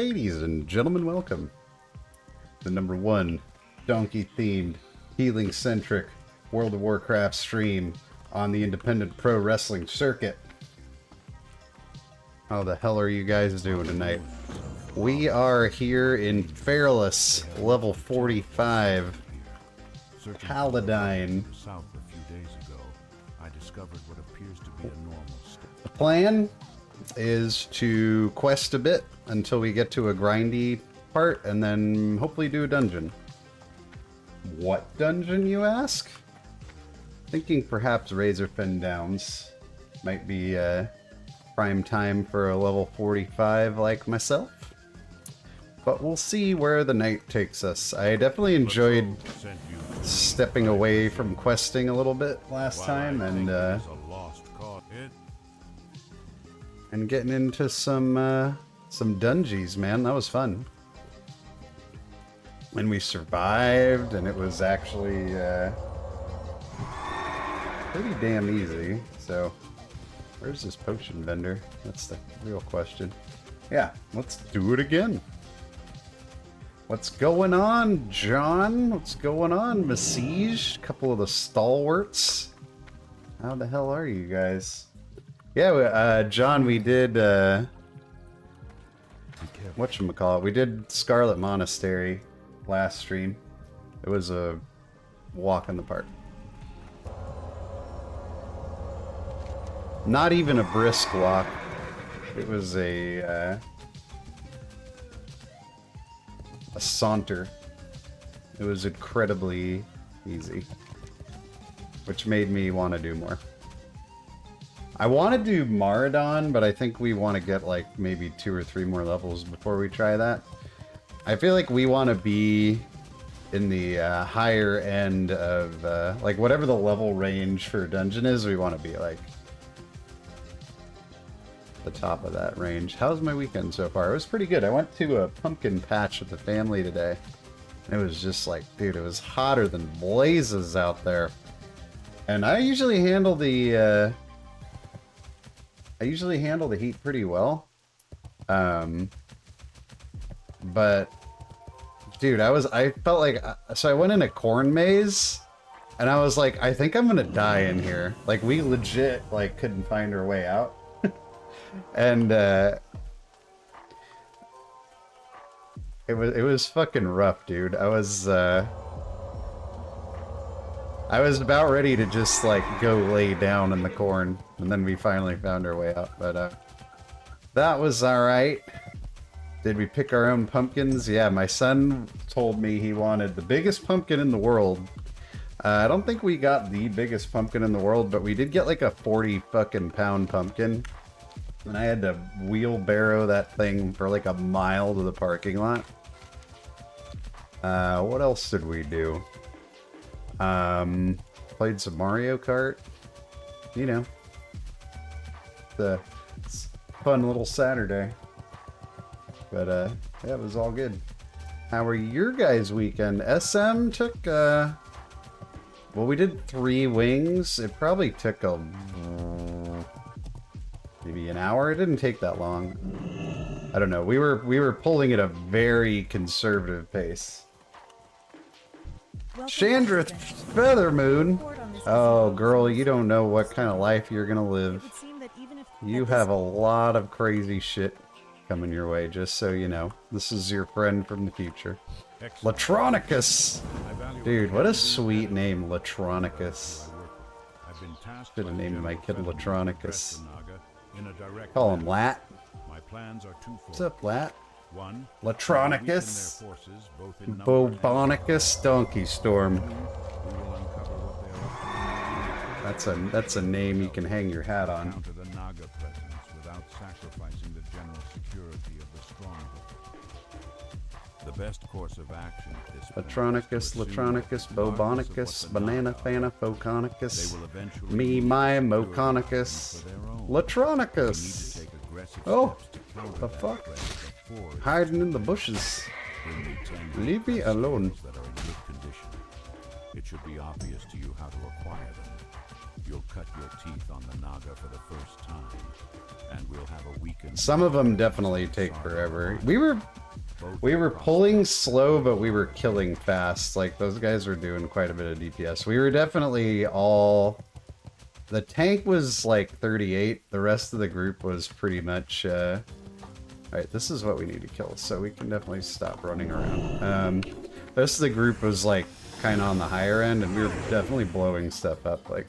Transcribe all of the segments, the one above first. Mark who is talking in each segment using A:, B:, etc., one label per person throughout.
A: Ladies and gentlemen, welcome. The #1 donkey-themed, healing-centric World of Warcraft stream on the independent pro wrestling circuit. How the hell are you guys doing tonight? We are here in Fairless, level 45, Paladin. The plan is to quest a bit until we get to a grindy part, and then hopefully do a dungeon. What dungeon, you ask? Thinking perhaps Razorfen Downs might be prime time for a level 45 like myself. But we'll see where the night takes us. I definitely enjoyed stepping away from questing a little bit last time, and getting into some dungeons, man. That was fun. And we survived, and it was actually pretty damn easy. So, where's this potion vendor? That's the real question. Yeah, let's do it again. What's going on, John? What's going on, Besiege? A couple of the stalwarts. How the hell are you guys? Yeah, John, we did, whatchamacallit, we did Scarlet Monastery last stream. It was a walk in the park. Not even a brisk walk. It was a saunter. It was incredibly easy, which made me want to do more. I want to do Maradon, but I think we want to get like maybe 2 or 3 more levels before we try that. I feel like we want to be in the higher end of like whatever the level range for dungeon is, we want to be like the top of that range. How's my weekend so far? It was pretty good. I went to a pumpkin patch with the family today. It was just like, dude, it was hotter than blazes out there. And I usually handle the heat pretty well. But dude, I felt like, so I went in a corn maze and I was like, I think I'm gonna die in here. Like, we legit like couldn't find our way out. And it was fucking rough, dude. I was about ready to just like go lay down in the corn, and then we finally found our way out. But that was all right. Did we pick our own pumpkins? Yeah, my son told me he wanted the biggest pumpkin in the world. I don't think we got the biggest pumpkin in the world, but we did get like a 40 fucking pound pumpkin. And I had to wheelbarrow that thing for like a mile to the parking lot. What else did we do? Played some Mario Kart. You know. It's a fun little Saturday. But, yeah, it was all good. How were your guys' weekend? SM took, well, we did 3 wings. It probably took maybe an hour. It didn't take that long. I don't know. We were pulling at a very conservative pace. Chandra Feathermoon. Oh, girl, you don't know what kind of life you're gonna live. You have a lot of crazy shit coming your way, just so you know. This is your friend from the future. Latronicus! Dude, what a sweet name, Latronicus. Should have named my kid Latronicus. Call him Lat. What's up, Lat? Latronicus. Bobonicus Donkey Storm. That's a name you can hang your hat on.
B: The best course of action is
A: Latronicus, Bobonicus, Banana Fana, Foconicus, Me, My, Moconicus, Latronicus. Oh, the fuck? Hiding in the bushes. Leave me alone.
B: It should be obvious to you how to acquire them. You'll cut your teeth on the Naga for the first time, and we'll have a weakened...
A: Some of them definitely take forever. We were pulling slow, but we were killing fast. Like, those guys were doing quite a bit of DPS. We were definitely all... The tank was like 38. The rest of the group was pretty much... Alright, this is what we need to kill, so we can definitely stop running around. The rest of the group was like kind of on the higher end, and we were definitely blowing stuff up like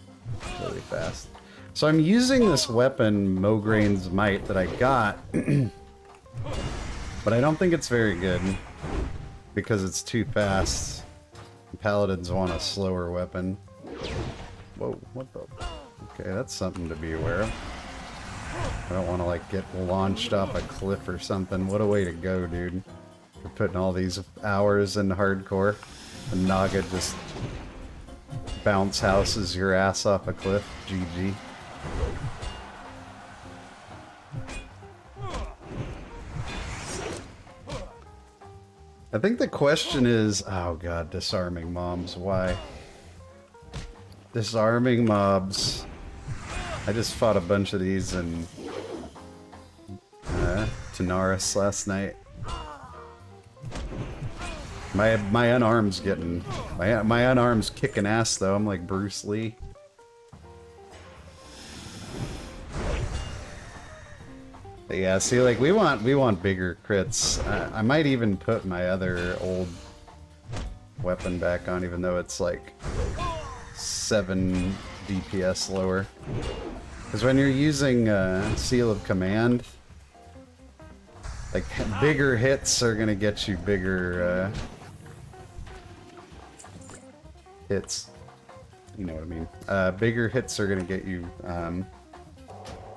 A: really fast. So I'm using this weapon, Mograin's Might, that I got, but I don't think it's very good because it's too fast. Paladins want a slower weapon. Whoa, what the... Okay, that's something to be aware of. I don't want to, like, get launched off a cliff or something. What a way to go, dude. You're putting all these hours in hardcore. The Naga just bounce houses your ass off a cliff. GG. I think the question is... Oh god, disarming mobs. Why? Disarming mobs. I just fought a bunch of these in Tanaris last night. My unarm's getting... My unarm's kicking ass, though. I'm like Bruce Lee. But yeah, see, like, we want bigger crits. I might even put my other old weapon back on, even though it's like 7 DPS lower. Because when you're using Seal of Command, like, bigger hits are gonna get you bigger hits. You know what I mean. Bigger hits are gonna get you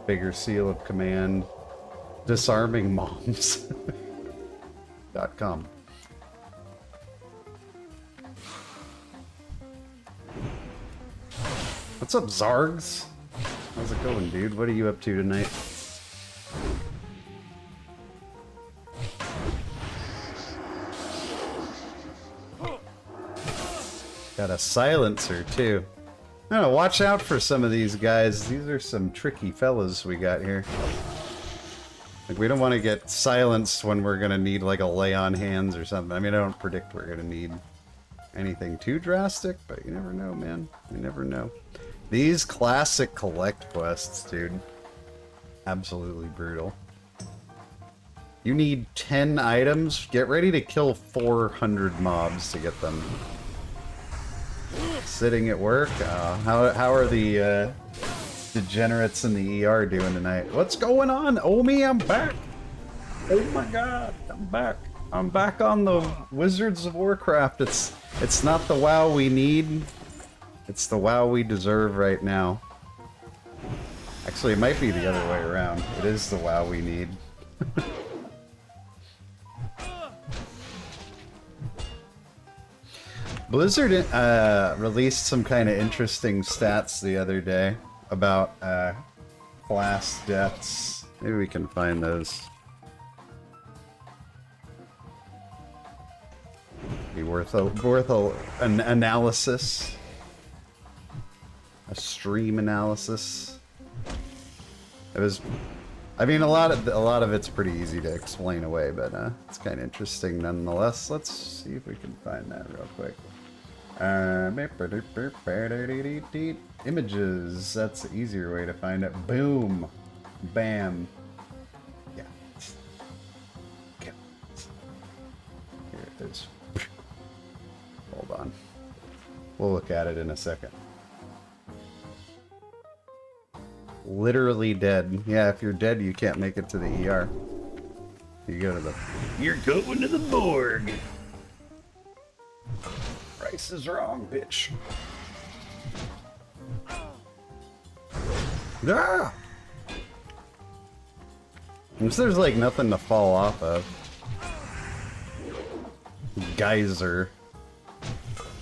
A: bigger Seal of Command. Disarming moms. .com. What's up, Zargs? How's it going, dude? What are you up to tonight? Got a silencer, too. No, watch out for some of these guys. These are some tricky fellas we got here. Like, we don't want to get silenced when we're going to need, like, a lay on hands or something. I mean, I don't predict we're going to need anything too drastic, but you never know, man. You never know. These classic collect quests, dude. Absolutely brutal. You need 10 items. Get ready to kill 400 mobs to get them. Sitting at work? How are the degenerates in the ER doing tonight? What's going on? Omi, I'm back! Oh my god, I'm back. I'm back on the Wizards of Warcraft. It's not the WoW we need. It's the WoW we deserve right now. Actually, it might be the other way around. It is the WoW we need. Blizzard released some kind of interesting stats the other day about class deaths. Maybe we can find those. Be worth an analysis. A stream analysis. It was, I mean, a lot of it's pretty easy to explain away, but it's kind of interesting nonetheless. Let's see if we can find that real quick. Images. That's the easier way to find it. Boom, bam. Yeah. Okay. Here it is. Hold on. We'll look at it in a second. Literally dead. Yeah, if you're dead, you can't make it to the ER. You go to the... You're going to the morgue! Price is wrong, bitch. Ah! There's like nothing to fall off of. Geyser.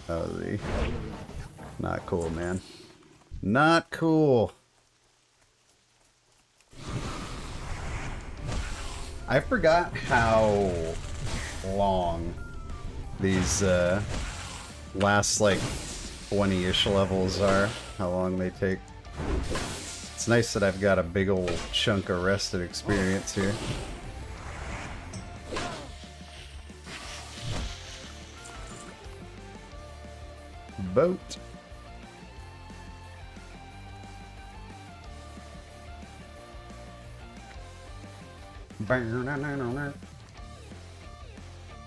A: Oh, not cool, man. Not cool. I forgot how long these last like 20-ish levels are, how long they take. It's nice that I've got a big old chunk of rested experience here. Boat.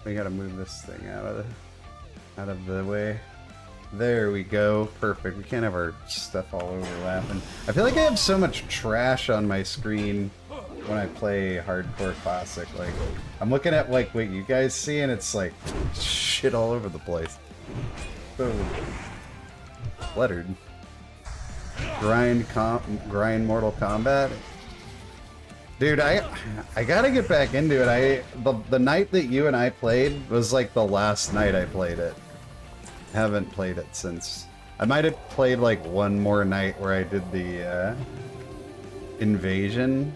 A: We gotta move this thing out of the way. There we go. Perfect. We can't have our stuff all overlapping. I feel like I have so much trash on my screen when I play Hardcore Classic. Like, I'm looking at like what you guys see, and it's like shit all over the place. So cluttered. Grind Mortal Kombat. Dude, I gotta get back into it. The night that you and I played was like the last night I played it. Haven't played it since. I might have played like one more night where I did the invasion.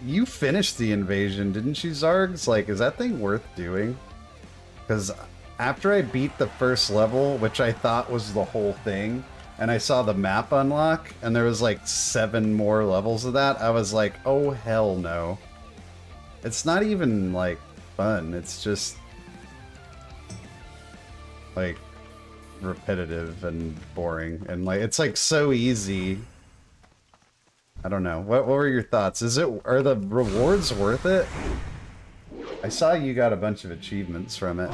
A: You finished the invasion, didn't you, Zargs? Like, is that thing worth doing? Because after I beat the first level, which I thought was the whole thing, and I saw the map unlock, and there was like 7 more levels of that, I was like, oh hell no. It's not even like fun, it's just like repetitive and boring, and like it's like so easy. I don't know. What were your thoughts? Are the rewards worth it? I saw you got a bunch of achievements from it.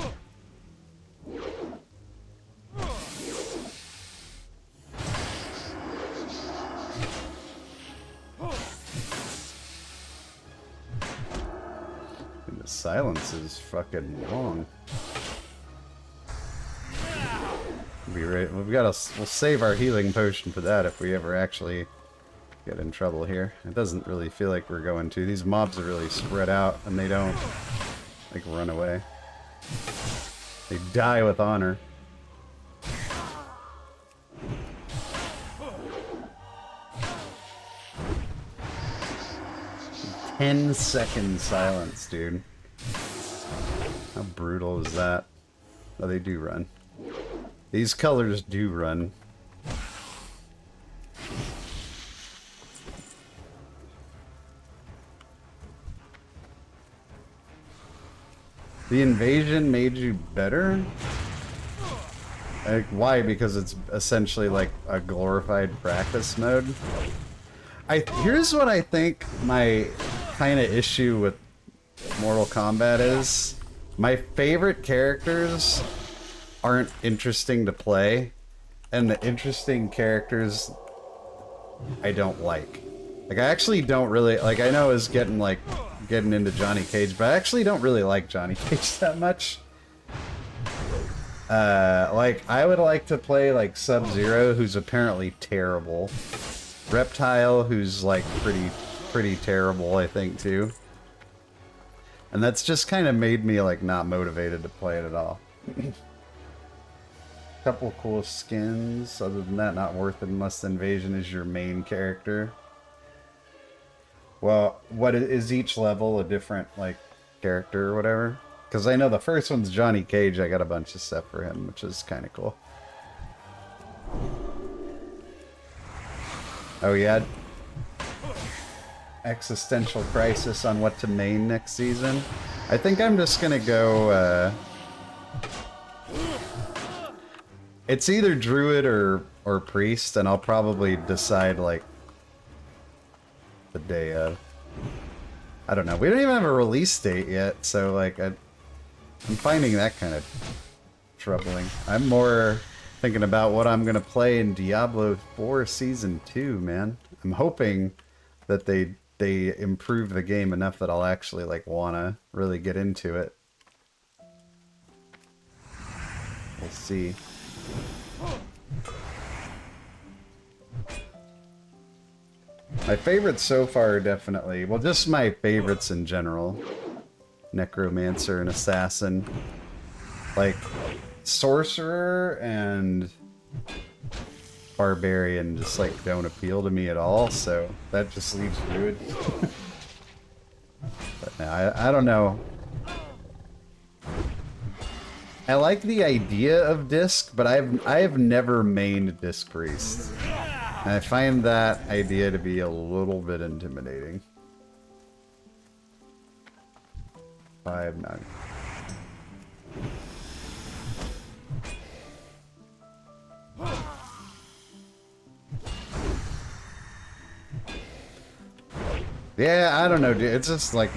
A: And the silence is fucking long. Be right. We'll save our healing potion for that if we ever actually get in trouble here. It doesn't really feel like we're going to. These mobs are really spread out, and they don't like run away. They die with honor. 10-second silence, dude. How brutal is that? Oh, they do run. These colors do run. The invasion made you better? Like, why? Because it's essentially like a glorified practice mode? Here's what I think my kind of issue with Mortal Kombat is. My favorite characters aren't interesting to play, and the interesting characters I don't like. Like, I actually don't really, like, I know I was getting into Johnny Cage, but I actually don't really like Johnny Cage that much. Like, I would like to play, like, Sub-Zero, who's apparently terrible. Reptile, who's, like, pretty terrible, I think, too. And that's just kind of made me, like, not motivated to play it at all. Couple cool skins. Other than that, not worth it unless the invasion is your main character. Well, what is each level a different, like, character or whatever? Because I know the first one's Johnny Cage. I got a bunch of stuff for him, which is kind of cool. Oh, yeah. Existential crisis on what to main next season. I think I'm just gonna go, it's either Druid or Priest, and I'll probably decide, like, the day of. I don't know. We don't even have a release date yet, so, like, I'm finding that kind of troubling. I'm more thinking about what I'm gonna play in Diablo 4 Season 2, man. I'm hoping that they improve the game enough that I'll actually, like, wanna really get into it. We'll see. My favorites so far are definitely, well, just my favorites in general. Necromancer and Assassin. Like, Sorcerer and Barbarian just, like, don't appeal to me at all, so that just leaves Druid. But no, I don't know. I like the idea of disc, but I have never mained disc priest. And I find that idea to be a little bit intimidating. 5-9. Yeah, I don't know, dude. It's just like,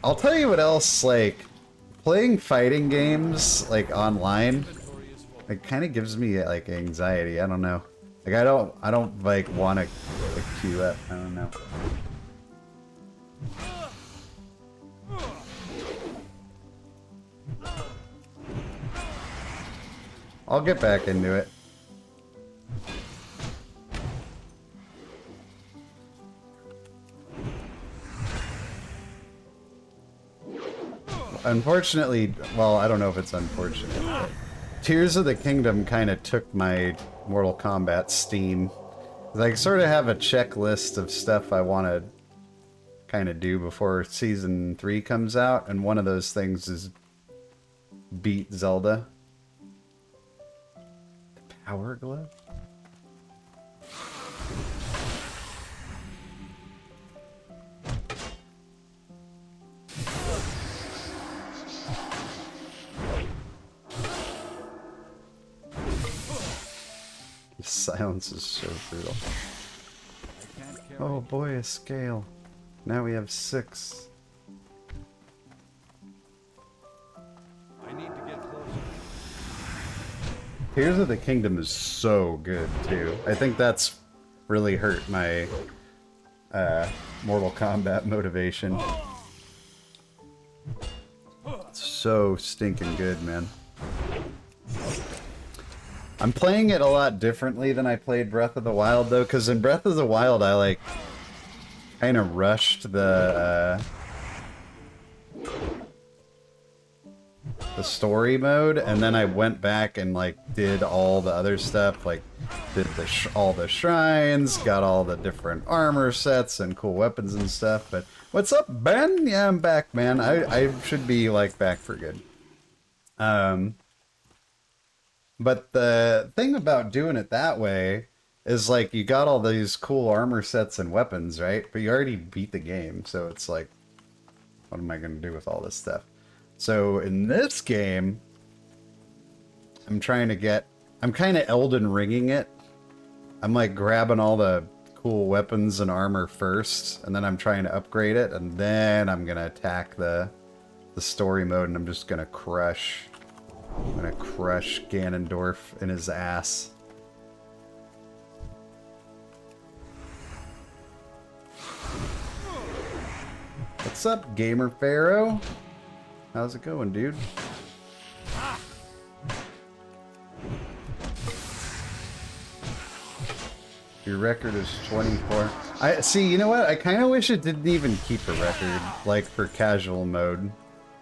A: I'll tell you what else, like, playing fighting games, like, online, it kind of gives me, like, anxiety. I don't know. Like, I don't, like, want to like, queue up. I don't know. I'll get back into it. Unfortunately, well, I don't know if it's unfortunate, but Tears of the Kingdom kind of took my Mortal Kombat steam. I sort of have a checklist of stuff I want to kind of do before Season 3 comes out, and one of those things is beat Zelda. The Power Glove? The silence is so brutal. Oh boy, a scale. Now we have 6.
B: I need to get closer.
A: Tears of the Kingdom is so good too. I think that's really hurt my Mortal Kombat motivation. It's so stinking good, man. I'm playing it a lot differently than I played Breath of the Wild, though, because in Breath of the Wild, I, like, kind of rushed the story mode, and then I went back and, like, did all the other stuff, like, did all the shrines, got all the different armor sets and cool weapons and stuff, but what's up, Ben? Yeah, I'm back, man. I should be, like, back for good. But the thing about doing it that way is, like, you got all these cool armor sets and weapons, right? But you already beat the game, so it's like, what am I going to do with all this stuff? So in this game, I'm kind of Elden Ringing it. I'm, like, grabbing all the cool weapons and armor first, and then I'm trying to upgrade it, and then I'm going to attack the story mode, and I'm just going to crush... I'm gonna crush Ganondorf in his ass. What's up, Gamer Pharaoh? How's it going, dude? Your record is 24. I see, you know what? I kind of wish it didn't even keep a record, like, for casual mode.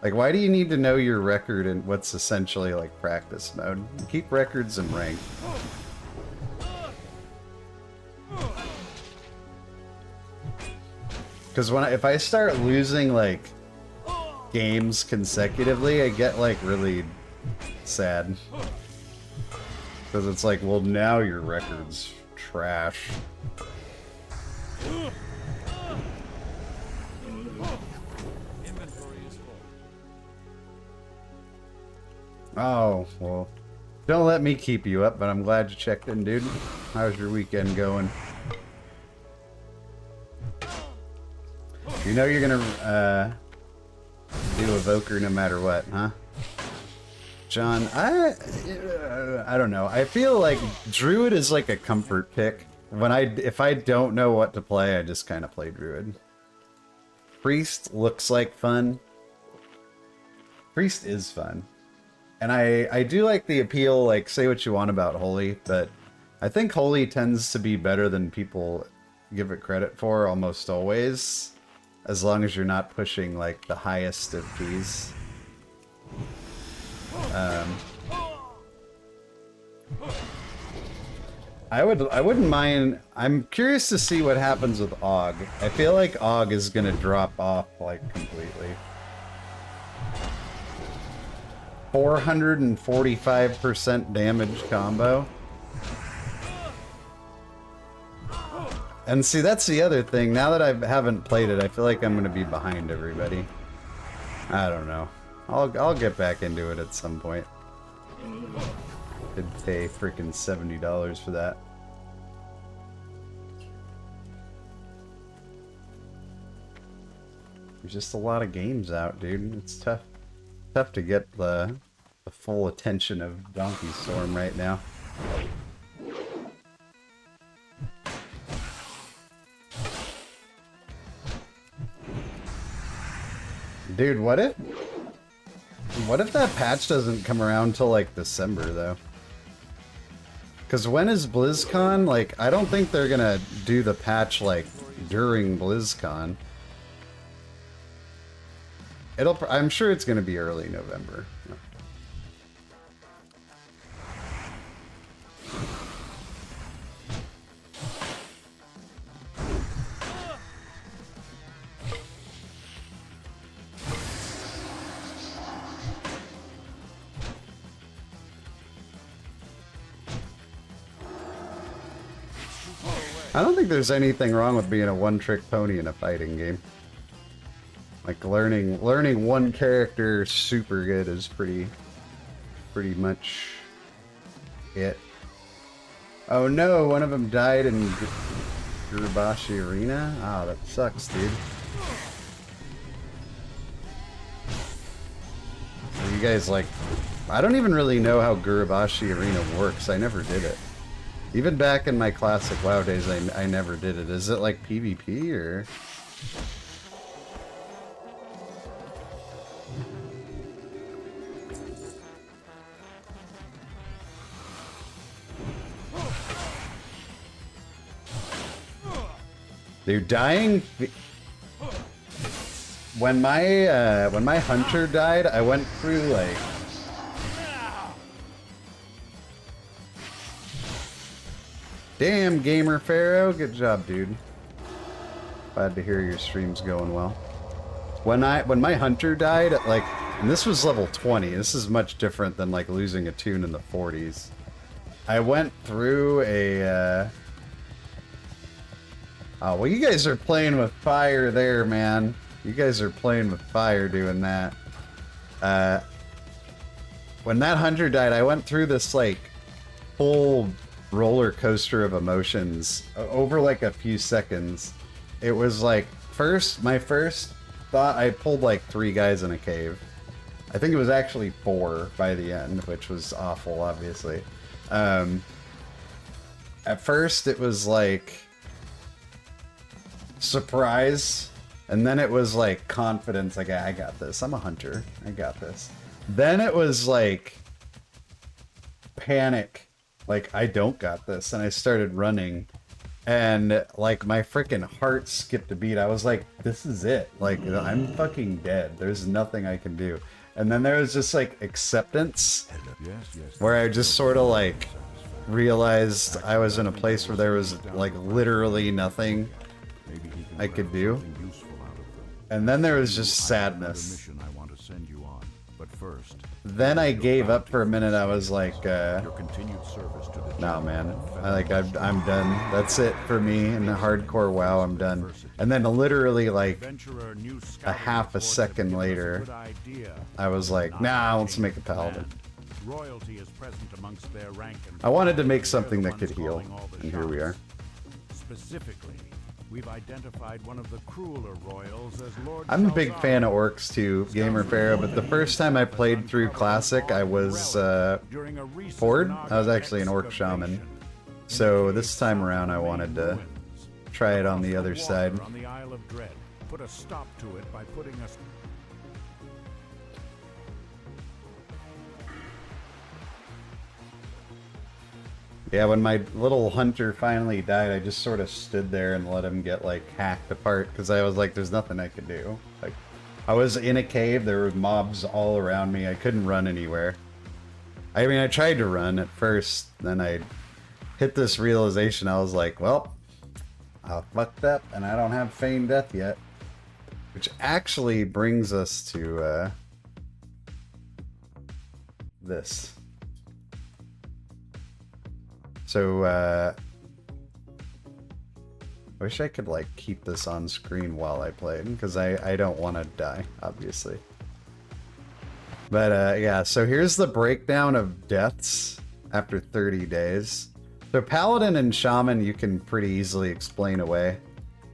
A: Like, why do you need to know your record in what's essentially like practice mode? Keep records in rank. Because if I start losing like games consecutively, I get like really sad. Because it's like, well, now your record's trash. Oh, well, don't let me keep you up, but I'm glad you checked in, dude. How's your weekend going? You know you're gonna do Evoker no matter what, huh? John, I don't know. I feel like Druid is like a comfort pick. If I don't know what to play, I just kind of play Druid. Priest looks like fun. Priest is fun. And I do like the appeal, like, say what you want about Holy, but I think Holy tends to be better than people give it credit for almost always, as long as you're not pushing, like, the highest of keys. I wouldn't mind. I'm curious to see what happens with Og. I feel like Og is gonna drop off, like, completely. 445% damage combo. And see, that's the other thing. Now that I haven't played it, I feel like I'm going to be behind everybody. I don't know. I'll get back into it at some point. I'd pay freaking $70 for that. There's just a lot of games out, dude. It's tough to get the full attention of Donkey Storm right now. Dude, what if that patch doesn't come around till like December though? Because when is BlizzCon? Like, I don't think they're gonna do the patch like during BlizzCon. I'm sure it's gonna be early November. I don't think there's anything wrong with being a one-trick pony in a fighting game. Like learning one character super good is pretty much it. Oh no, one of them died in Gurubashi Arena? Ah, that sucks, dude. Are you guys like... I don't even really know how Gurubashi Arena works. I never did it. Even back in my classic WoW days, I never did it. Is it like PvP or... Dude, dying... When my hunter died, I went through like... Damn, Gamer Pharaoh. Good job, dude. Glad to hear your stream's going well. When my hunter died, like, and this was level 20. This is much different than like losing a tune in the 40s. I went through a oh, well, you guys are playing with fire there, man. You guys are playing with fire doing that. When that hunter died, I went through this like full roller coaster of emotions over like a few seconds. It was like my first thought, I pulled like 3 guys in a cave. I think it was actually 4 by the end, which was awful, obviously. At first it was like surprise, and then it was like confidence, like I got this, I'm a hunter, I got this. Then it was like panic, like, I don't got this, and I started running, and, like, my freaking heart skipped a beat. I was like, this is it. Like, I'm fucking dead. There's nothing I can do. And then there was just, like, acceptance, where I just sort of, like, realized I was in a place where there was, like, literally nothing I could do. And then there was just sadness. Then I gave up for a minute. I was like, nah, man. I'm done. That's it for me in the hardcore WoW. I'm done. And then literally like a half a second later, I was like, nah, let's make a Paladin. I wanted to make something that could heal, and here we are.
B: Specifically, we've identified one of the crueler royals as Lord.
A: I'm a big fan of orcs too, Gamer Pharaoh, but the first time I played through Classic, I was Ford. I was actually an orc shaman. So this time around, I wanted to try it on the other side.
B: On the Isle of Dread. Put a stop to it by putting us.
A: Yeah, when my little hunter finally died, I just sort of stood there and let him get, like, hacked apart, because I was like, there's nothing I could do. Like, I was in a cave, there were mobs all around me, I couldn't run anywhere. I mean, I tried to run at first, then I hit this realization, I was like, well, I fucked up, and I don't have feigned death yet. Which actually brings us to, this. So, I wish I could, like, keep this on screen while I played, because I don't want to die, obviously. But, yeah, so here's the breakdown of deaths after 30 days. So Paladin and Shaman you can pretty easily explain away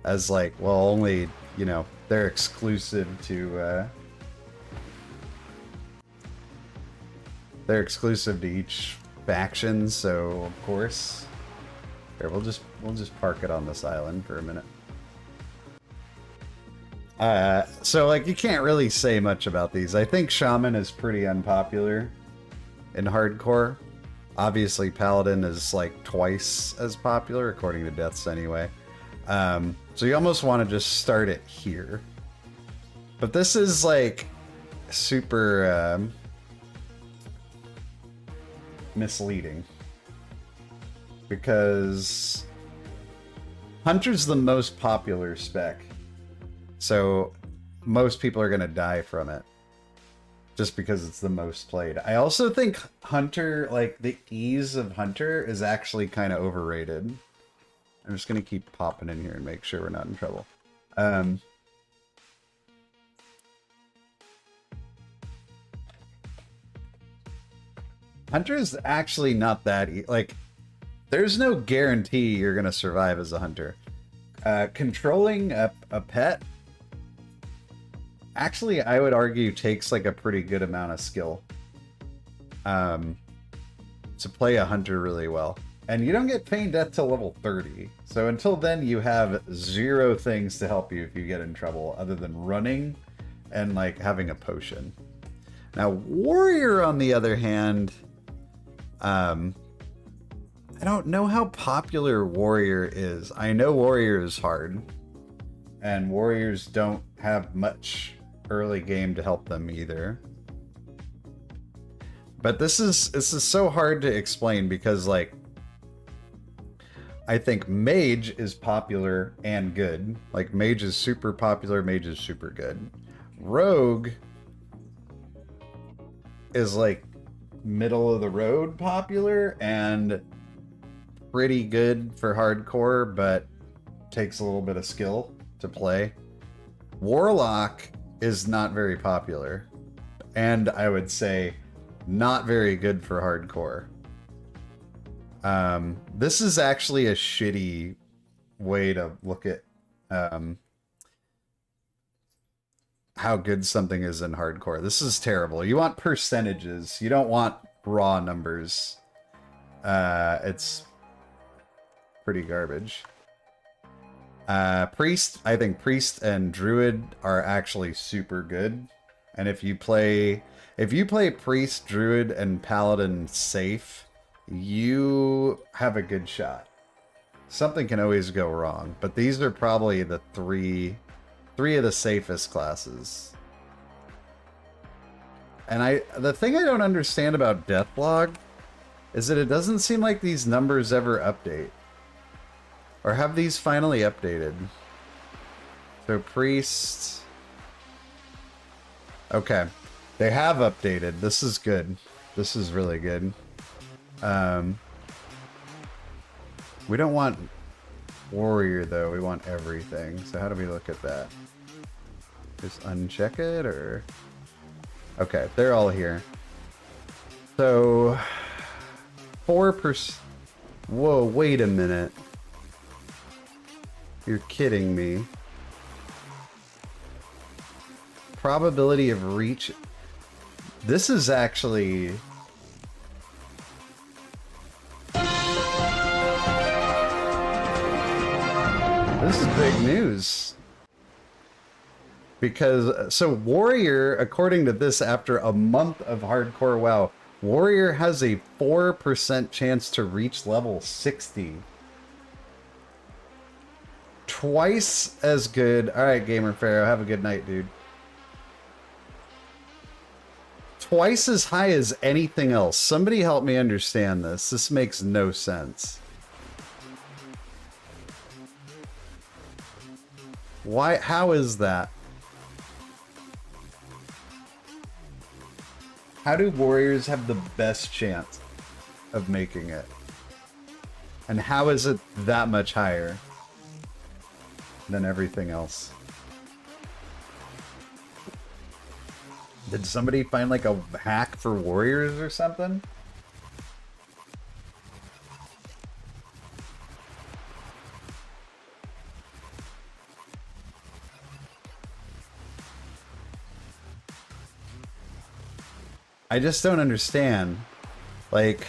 A: as, like, well, only, you know, they're exclusive to, they're exclusive to each faction, so of course. Here, we'll just park it on this island for a minute. So like you can't really say much about these. I think Shaman is pretty unpopular in hardcore. Obviously Paladin is like twice as popular according to deaths anyway. So you almost want to just start it here. But this is like super misleading because Hunter's the most popular spec, so most people are gonna die from it just because it's the most played. I also think Hunter, like the ease of Hunter is actually kind of overrated. I'm just gonna keep popping in here and make sure we're not in trouble. Hunter is actually not that like, there's no guarantee you're gonna survive as a hunter. Controlling a pet, actually, I would argue takes like a pretty good amount of skill to play a hunter really well. And you don't get feigned death till level 30. So until then, you have 0 things to help you if you get in trouble, other than running and like having a potion. Now, Warrior, on the other hand, I don't know how popular Warrior is. I know Warrior is hard, and Warriors don't have much early game to help them either. But this is so hard to explain because, like, I think Mage is popular and good. Like, Mage is super popular, Mage is super good. Rogue is like middle of the road popular and pretty good for hardcore, but takes a little bit of skill to play. Warlock is not very popular, and I would say not very good for hardcore. This is actually a shitty way to look at how good something is in hardcore. This is terrible. You want percentages. You don't want raw numbers. It's pretty garbage. Priest, I think Priest and Druid are actually super good. And if you play Priest, Druid, and Paladin safe, you have a good shot. Something can always go wrong, but these are probably the three of the safest classes. And the thing I don't understand about Deathlog is that it doesn't seem like these numbers ever update. Or have these finally updated? So Priest... Okay. They have updated. This is good. This is really good. We don't want Warrior, though. We want everything. So how do we look at that? Just uncheck it, or... Okay, they're all here. So... 4%... Whoa, wait a minute. You're kidding me. Probability of reach... This is actually... This is big news. Because, so Warrior, according to this, after a month of hardcore WoW, Warrior has a 4% chance to reach level 60. Twice as good. Alright, Gamer Pharaoh, have a good night, dude. Twice as high as anything else. Somebody help me understand this. This makes no sense. Why? How is that? How do warriors have the best chance of making it? And how is it that much higher than everything else? Did somebody find like a hack for warriors or something? I just don't understand. Like,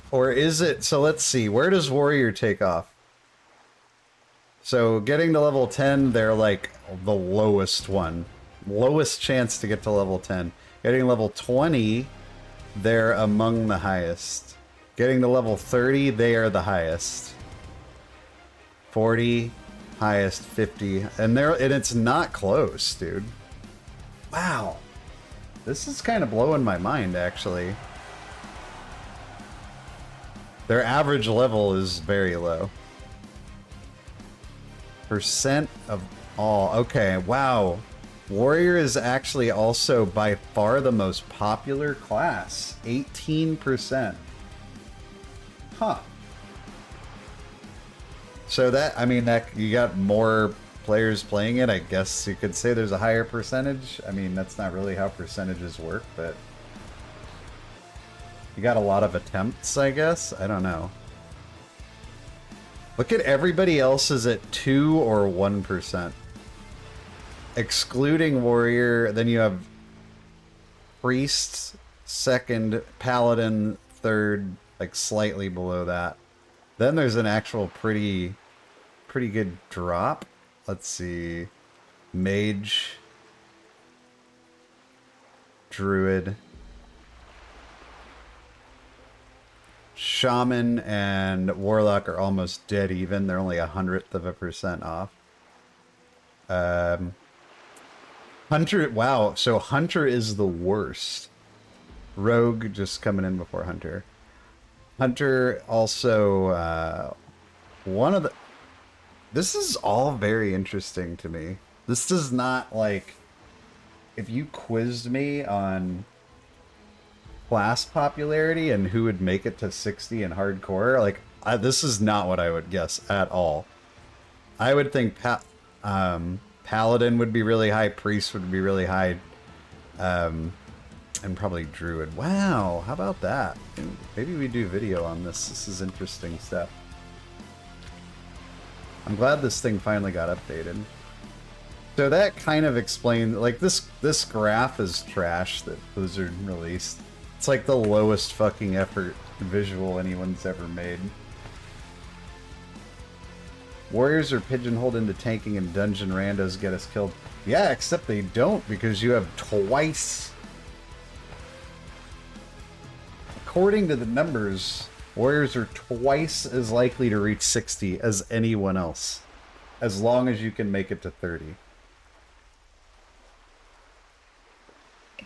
A: or is it, so let's see, where does warrior take off? So getting to level 10, they're like the lowest one. Lowest chance to get to level 10. Getting level 20, they're among the highest. Getting to level 30, they are the highest. 40, highest, 50. And it's not close, dude. Wow. This is kind of blowing my mind, actually. Their average level is very low. Percent of all. Okay, wow. Warrior is actually also by far the most popular class. 18%. Huh. So that, I mean, that you got more players playing it, I guess you could say there's a higher percentage. I mean, that's not really how percentages work, but you got a lot of attempts, I guess. I don't know. Look at everybody else's at 2 or 1%. Excluding warrior, then you have priest, second, paladin, third, like slightly below that. Then there's an actual pretty good drop. Let's see. Mage. Druid. Shaman and Warlock are almost dead even. They're only 1/100% off. Hunter, wow. So Hunter is the worst. Rogue just coming in before Hunter. Hunter also, one of the... This is all very interesting to me. This does not, like... If you quizzed me on class popularity and who would make it to 60 in hardcore, like, this is not what I would guess at all. I would think Paladin would be really high, Priest would be really high, and probably Druid. Wow, how about that? Maybe we do video on this. This is interesting stuff. I'm glad this thing finally got updated. So that kind of explains, like, this graph is trash that Blizzard released. It's like the lowest fucking effort visual anyone's ever made. Warriors are pigeonholed into tanking and dungeon randos get us killed. Yeah, except they don't, because you have twice. According to the numbers, warriors are twice as likely to reach 60 as anyone else, as long as you can make it to 30.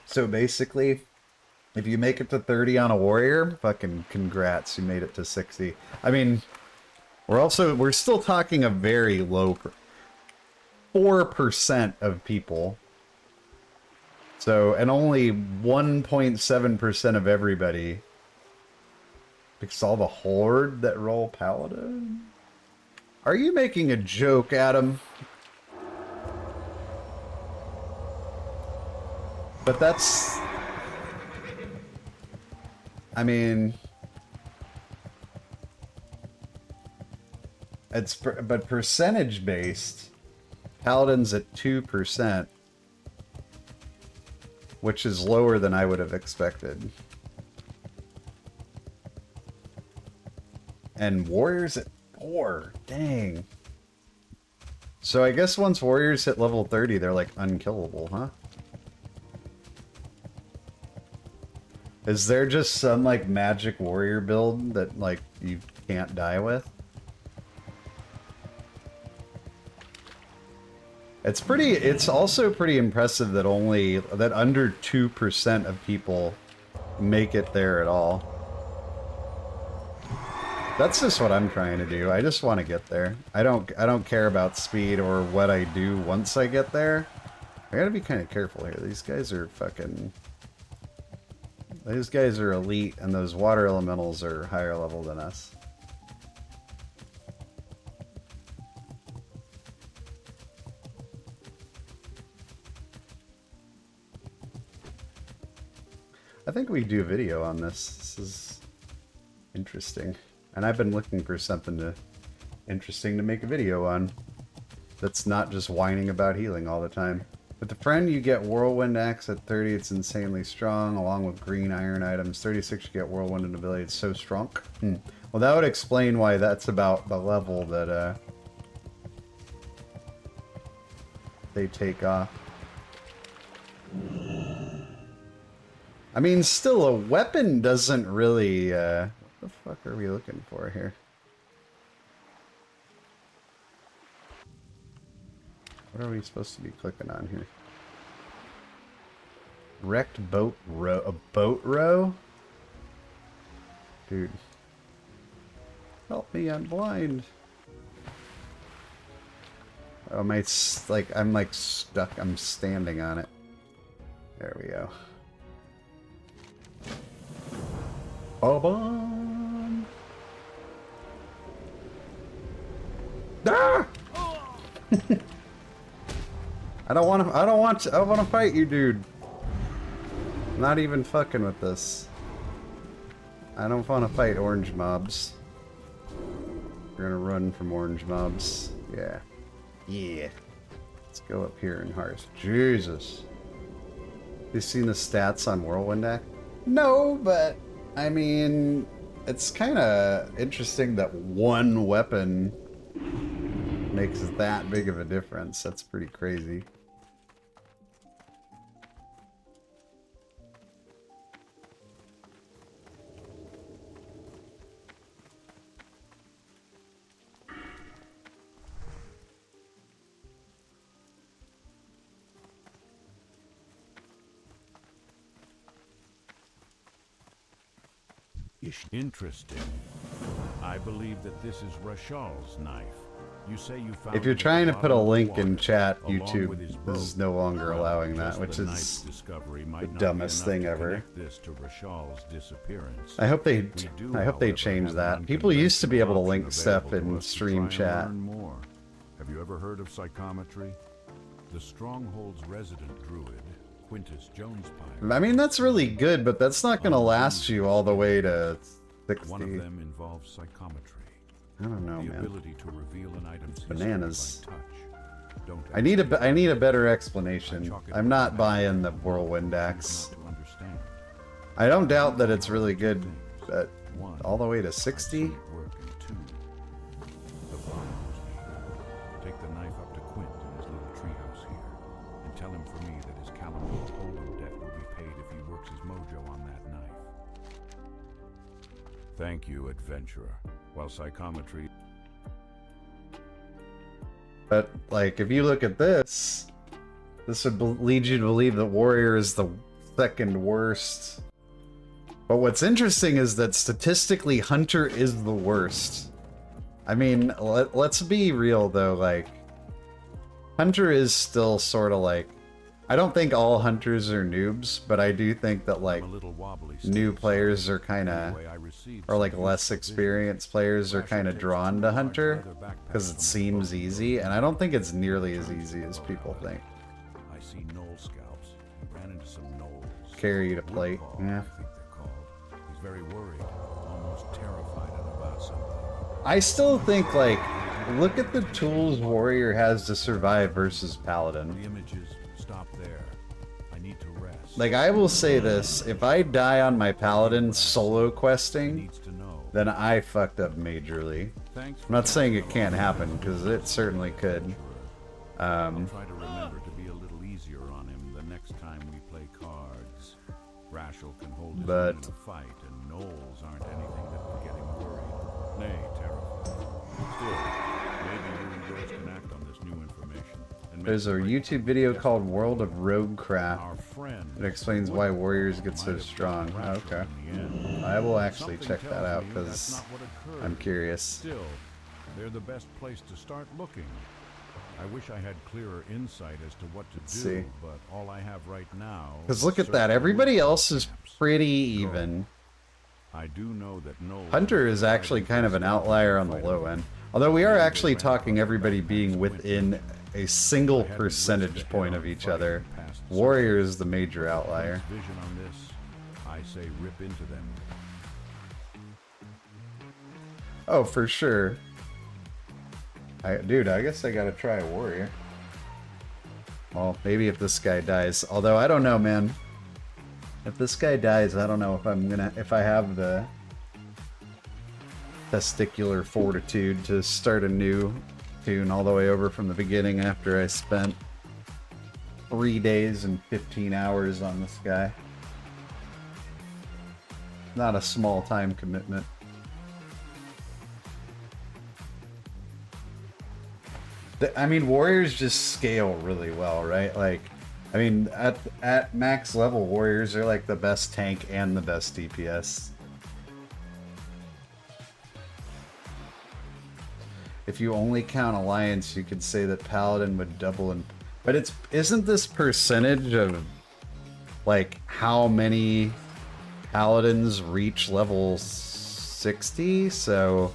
A: So basically, if you make it to 30 on a warrior, fucking congrats, you made it to 60. I mean, we're still talking a very low 4% of people. So, and only 1.7% of everybody. Because all the horde that roll Paladin? Are you making a joke, Adam? But that's... I mean... But percentage based, Paladin's at 2%, which is lower than I would have expected. And Warriors at 4, dang. So I guess once Warriors hit level 30, they're like unkillable, huh? Is there just some like magic warrior build that like you can't die with? It's also pretty impressive that under 2% of people make it there at all. That's just what I'm trying to do. I just want to get there. I don't care about speed or what I do once I get there. I gotta be kind of careful here. These guys are fucking... Those guys are elite, and those water elementals are higher level than us. I think we do a video on this. This is interesting. And I've been looking for something interesting to make a video on that's not just whining about healing all the time. With the friend, you get Whirlwind Axe at 30. It's insanely strong, along with green iron items. 36, you get Whirlwind and ability. It's so strong. Well, that would explain why that's about the level that they take off. I mean, still, a weapon doesn't really... what the fuck are we looking for here? What are we supposed to be clicking on here? Wrecked boat row. A boat row? Dude. Help me, I'm blind. Oh, my... I'm like stuck. I'm standing on it. There we go. Bomb. Ah! I want to fight you, dude. I'm not even fucking with this. I don't want to fight orange mobs. We're gonna run from orange mobs. Yeah. Yeah. Let's go up here in Hearth. Jesus. You seen the stats on Whirlwind Axe? No, but I mean, it's kind of interesting that one weapon makes that big of a difference. That's pretty crazy.
B: Interesting. I believe that this is Rashal's knife. You say you found
A: If you're trying to put a link in chat,
B: along
A: YouTube
B: with his
A: is
B: boat.
A: no longer allowing that,
B: Just
A: which
B: the
A: is
B: knife's discovery might
A: the
B: not be
A: dumbest
B: enough
A: thing
B: to
A: ever.
B: connect this to Rashal's disappearance.
A: I hope they
B: do,
A: however,
B: change
A: change that. People used to be able to link stuff in stream chat.
B: More. Have you ever heard of psychometry? The Stronghold's resident druid, Quintus Jonespire.
A: I mean, that's really good, but that's not going to last you all the way to 60.
B: One of them involves psychometry.
A: I don't know,
B: The
A: man.
B: ability to reveal an item's
A: Bananas.
B: history by touch. Don't
A: I need a better explanation. I'm not buying the Whirlwind Axe.
B: to understand.
A: I don't doubt that it's really good, but all the way to 60?
B: Work in two. The follows me. Take the knife up to Quint in his little treehouse here, and tell him for me that his Calamar holding debt will be paid if he works his mojo on that knife. Thank you, adventurer. While psychometry...
A: But, like, if you look at this, this would lead you to believe that Warrior is the second worst. But what's interesting is that statistically, Hunter is the worst. I mean, let's be real, though, like, Hunter is still sort of like... I don't think all Hunters are noobs, but I do think that, like, new players are kind of... or, like, less experienced players are kind of drawn to Hunter, because it seems easy, and I don't think it's nearly as easy as people think.
B: I see knoll scalps. He ran into some knolls.
A: Carry you to plate, yeah.
B: I think they're called. He's very worried, almost terrified about something.
A: I still think, like, look at the tools Warrior has to survive versus Paladin.
B: The images stop there. I need to rest.
A: Like, I will say this, if I die on my Paladin solo
B: He
A: questing,
B: needs to know.
A: then I fucked up majorly.
B: Thanks for
A: I'm not saying it can't happen, because it certainly could.
B: I'll try to remember to be a little easier on him the next time we play cards. Rashel can hold his own in a fight, and knolls aren't anything that would get him worried. Nay, terrified. Still, maybe you and Joyce can act on this new information. And make
A: There's a
B: the break
A: YouTube video called World of Roguecraft.
B: our friend.
A: It explains why warriors get so
B: might have
A: strong.
B: killed Rashel
A: Okay.
B: in the end.
A: I will actually
B: Something
A: check that
B: tells
A: out,
B: me that's
A: because
B: not what occurred.
A: I'm curious.
B: Still, they're the best place to start looking. I wish I had clearer insight as to what to do,
A: see.
B: but all I have right now...
A: Because look at that, everybody else is pretty even.
B: I do know that
A: Hunter is actually kind of an outlier on the low end. Although we are actually talking everybody being within a single percentage point of each other. Warrior is the major outlier.
B: Vision on this, I say rip into them.
A: Oh, for sure. Dude, I guess I gotta try a warrior. Well, maybe if this guy dies. Although, I don't know, man. If this guy dies, I don't know if I have the testicular fortitude to start a new tune all the way over from the beginning after I spent 3 days and 15 hours on this guy. Not a small time commitment. I mean, warriors just scale really well, right? Like, I mean, at max level, warriors are like the best tank and the best DPS. If you only count alliance, you could say that Paladin would double in... But isn't this percentage of, like, how many Paladins reach level 60? So,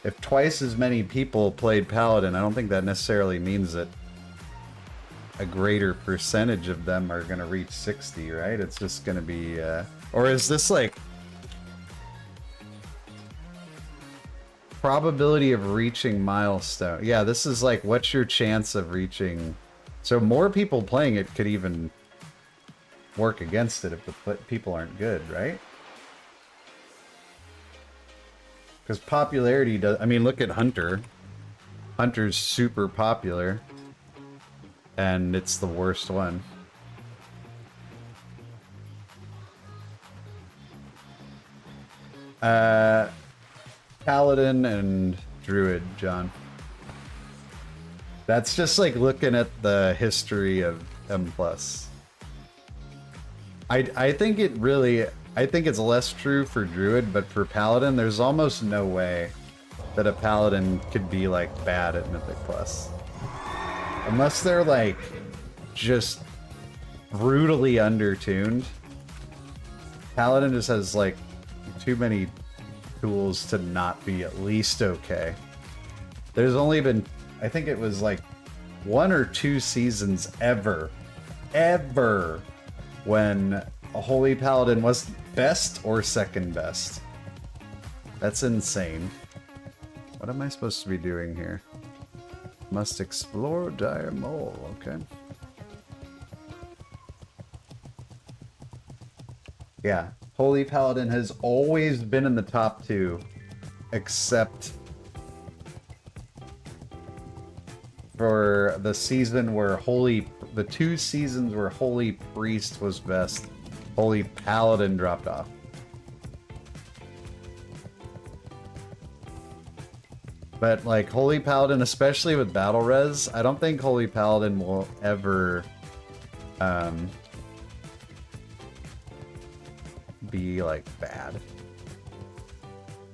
A: if twice as many people played Paladin, I don't think that necessarily means that a greater percentage of them are going to reach 60, right? It's just going to be... or is this, like... probability of reaching milestone. Yeah, this is like, what's your chance of reaching... So more people playing it could even work against it if the people aren't good, right? Because popularity does... I mean, look at Hunter. Hunter's super popular. And it's the worst one. Paladin and Druid, John. That's just like looking at the history of M+. I think it really... I think it's less true for Druid, but for Paladin, there's almost no way that a Paladin could be, like, bad at Mythic Plus. Unless they're, like, just brutally undertuned. Paladin just has, like, too many tools to not be at least okay. There's only been, I think it was, like, 1 or 2 seasons ever, when a Holy Paladin was best or second best. That's insane. What am I supposed to be doing here? Must explore Dire Mole, okay. Yeah, Holy Paladin has always been in the top 2, except for the season where the 2 seasons where Holy Priest was best, Holy Paladin dropped off. But, like, Holy Paladin, especially with Battle Res, I don't think Holy Paladin will ever be, like, bad.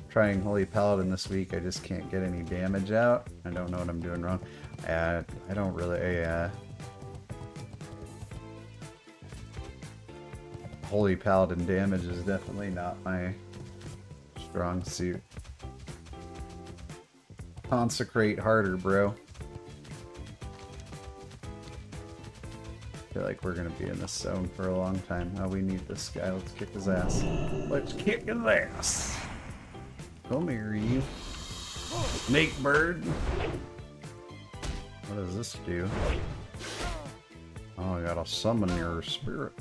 A: Trying Holy Paladin this week, I just can't get any damage out. I don't know what I'm doing wrong. I don't really... Holy Paladin damage is definitely not my strong suit. Consecrate harder, bro. I feel like we're gonna be in this zone for a long time. Oh, we need this guy. Let's kick his ass. Let's kick his ass. Come here, you. Snake bird. What does this do? Oh, I gotta summon your spirit.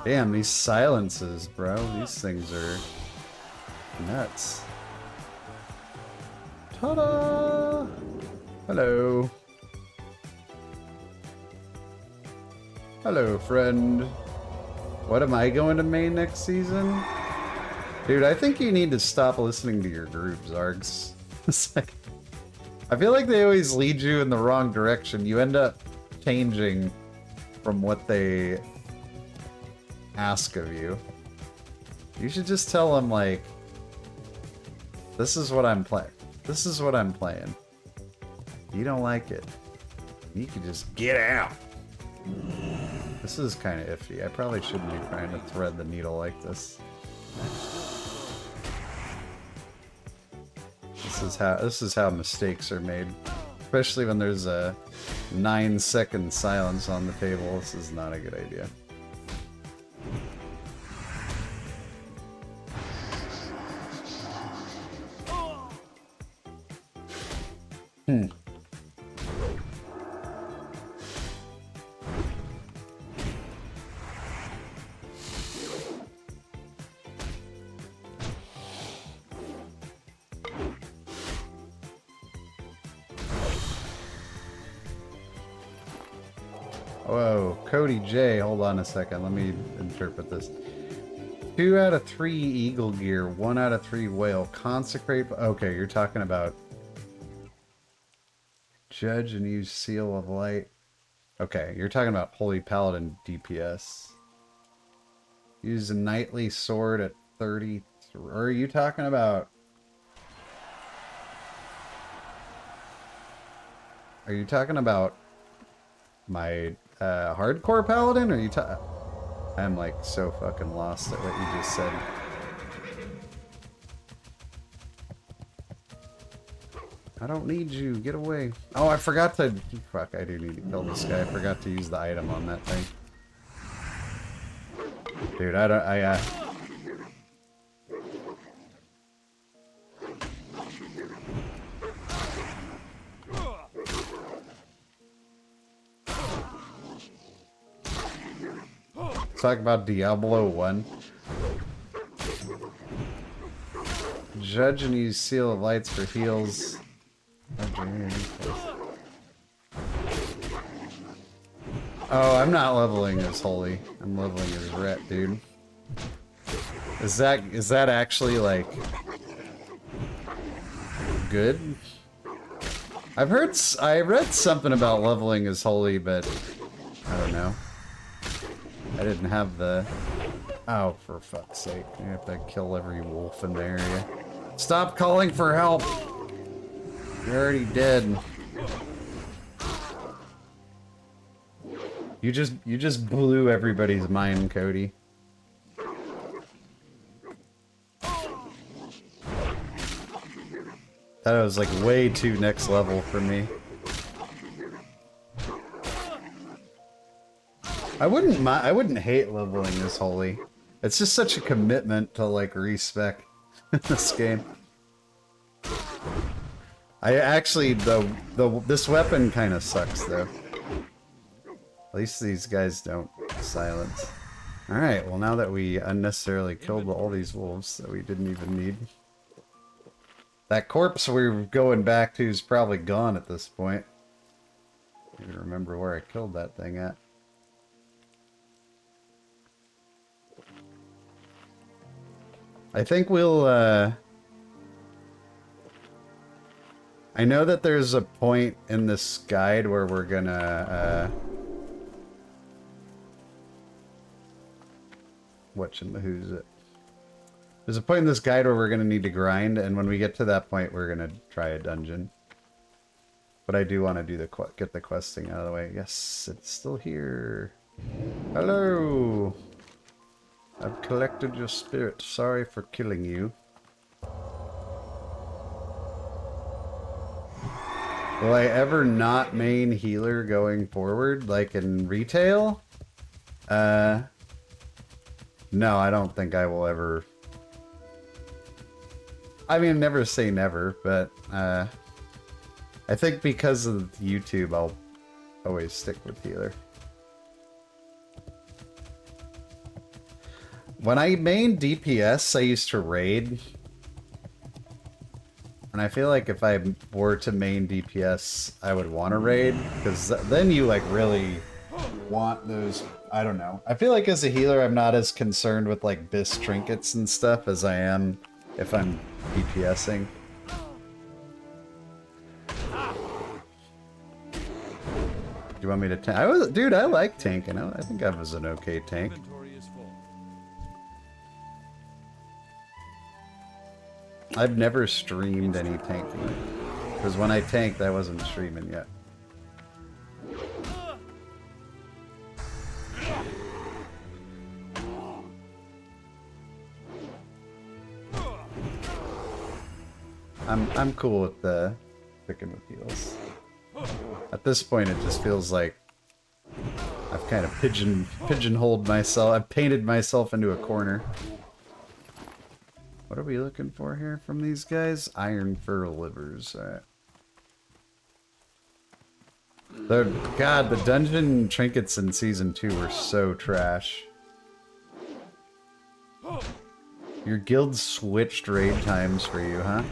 A: Damn, these silences, bro. These things are nuts. Ta-da! Hello. Hello, friend. What, am I going to main next season? Dude, I think you need to stop listening to your group, Zargs. It's like, I feel like they always lead you in the wrong direction. You end up changing from what they ask of you. You should just tell them, like, this is what I'm playing. This is what I'm playing. You don't like it. You can just get out. This is kind of iffy. I probably shouldn't be trying to thread the needle like this. This is how mistakes are made. Especially when there's a 9-second silence on the table. This is not a good idea. Whoa, Cody J, hold on a second, let me interpret this. 2 out of 3 Eagle Gear, 1 out of 3 Whale, Consecrate... Okay, you're talking about... Judge and use Seal of Light. Okay, you're talking about Holy Paladin DPS. Use a Knightly Sword at 30... Or are you talking about... Are you talking about... my... hardcore paladin, or I'm like so fucking lost at what you just said. I don't need you, get away. Oh, I forgot to... Fuck, I do need to kill this guy. I forgot to use the item on that thing. Dude, talk about Diablo 1. Judge and use Seal of Lights for heals. Oh, I'm not leveling as holy. I'm leveling as ret, dude. Is that actually like good? I read something about leveling as holy, but I don't know. I didn't have the... Oh, for fuck's sake. I have to kill every wolf in the area. Stop calling for help! You're already dead. You just blew everybody's mind, Cody. That was like way too next level for me. I wouldn't hate leveling this holy. It's just such a commitment to like respec this game. I actually this weapon kind of sucks though. At least these guys don't silence. All right, well now that we unnecessarily killed all these wolves that we didn't even need. That corpse we're going back to is probably gone at this point. I don't remember where I killed that thing at. I think we'll, I know that there's a point in this guide where we're gonna, who's it? There's a point in this guide where we're gonna need to grind, and when we get to that point, we're gonna try a dungeon. But I do want to do get the questing out of the way. Yes, it's still here. Hello! I've collected your spirit. Sorry for killing you. Will I ever not main healer going forward, like in retail? No, I don't think I will ever. I mean, never say never, but I think because of YouTube, I'll always stick with healer. When I main DPS, I used to raid. And I feel like if I were to main DPS, I would want to raid. Because then you like really want those... I don't know. I feel like as a healer, I'm not as concerned with like bis trinkets and stuff as I am if I'm DPSing. you want me to tank? Dude, I like tanking. I think I was an okay tank. I've never streamed any tanking. Because when I tanked, I wasn't streaming yet. I'm cool with the picking with heals. At this point, it just feels like I've kind of pigeonholed myself. I've painted myself into a corner. What are we looking for here from these guys? Iron fur livers. Alright. God, the dungeon trinkets in Season 2 were so trash. Your guild switched raid times for you, huh?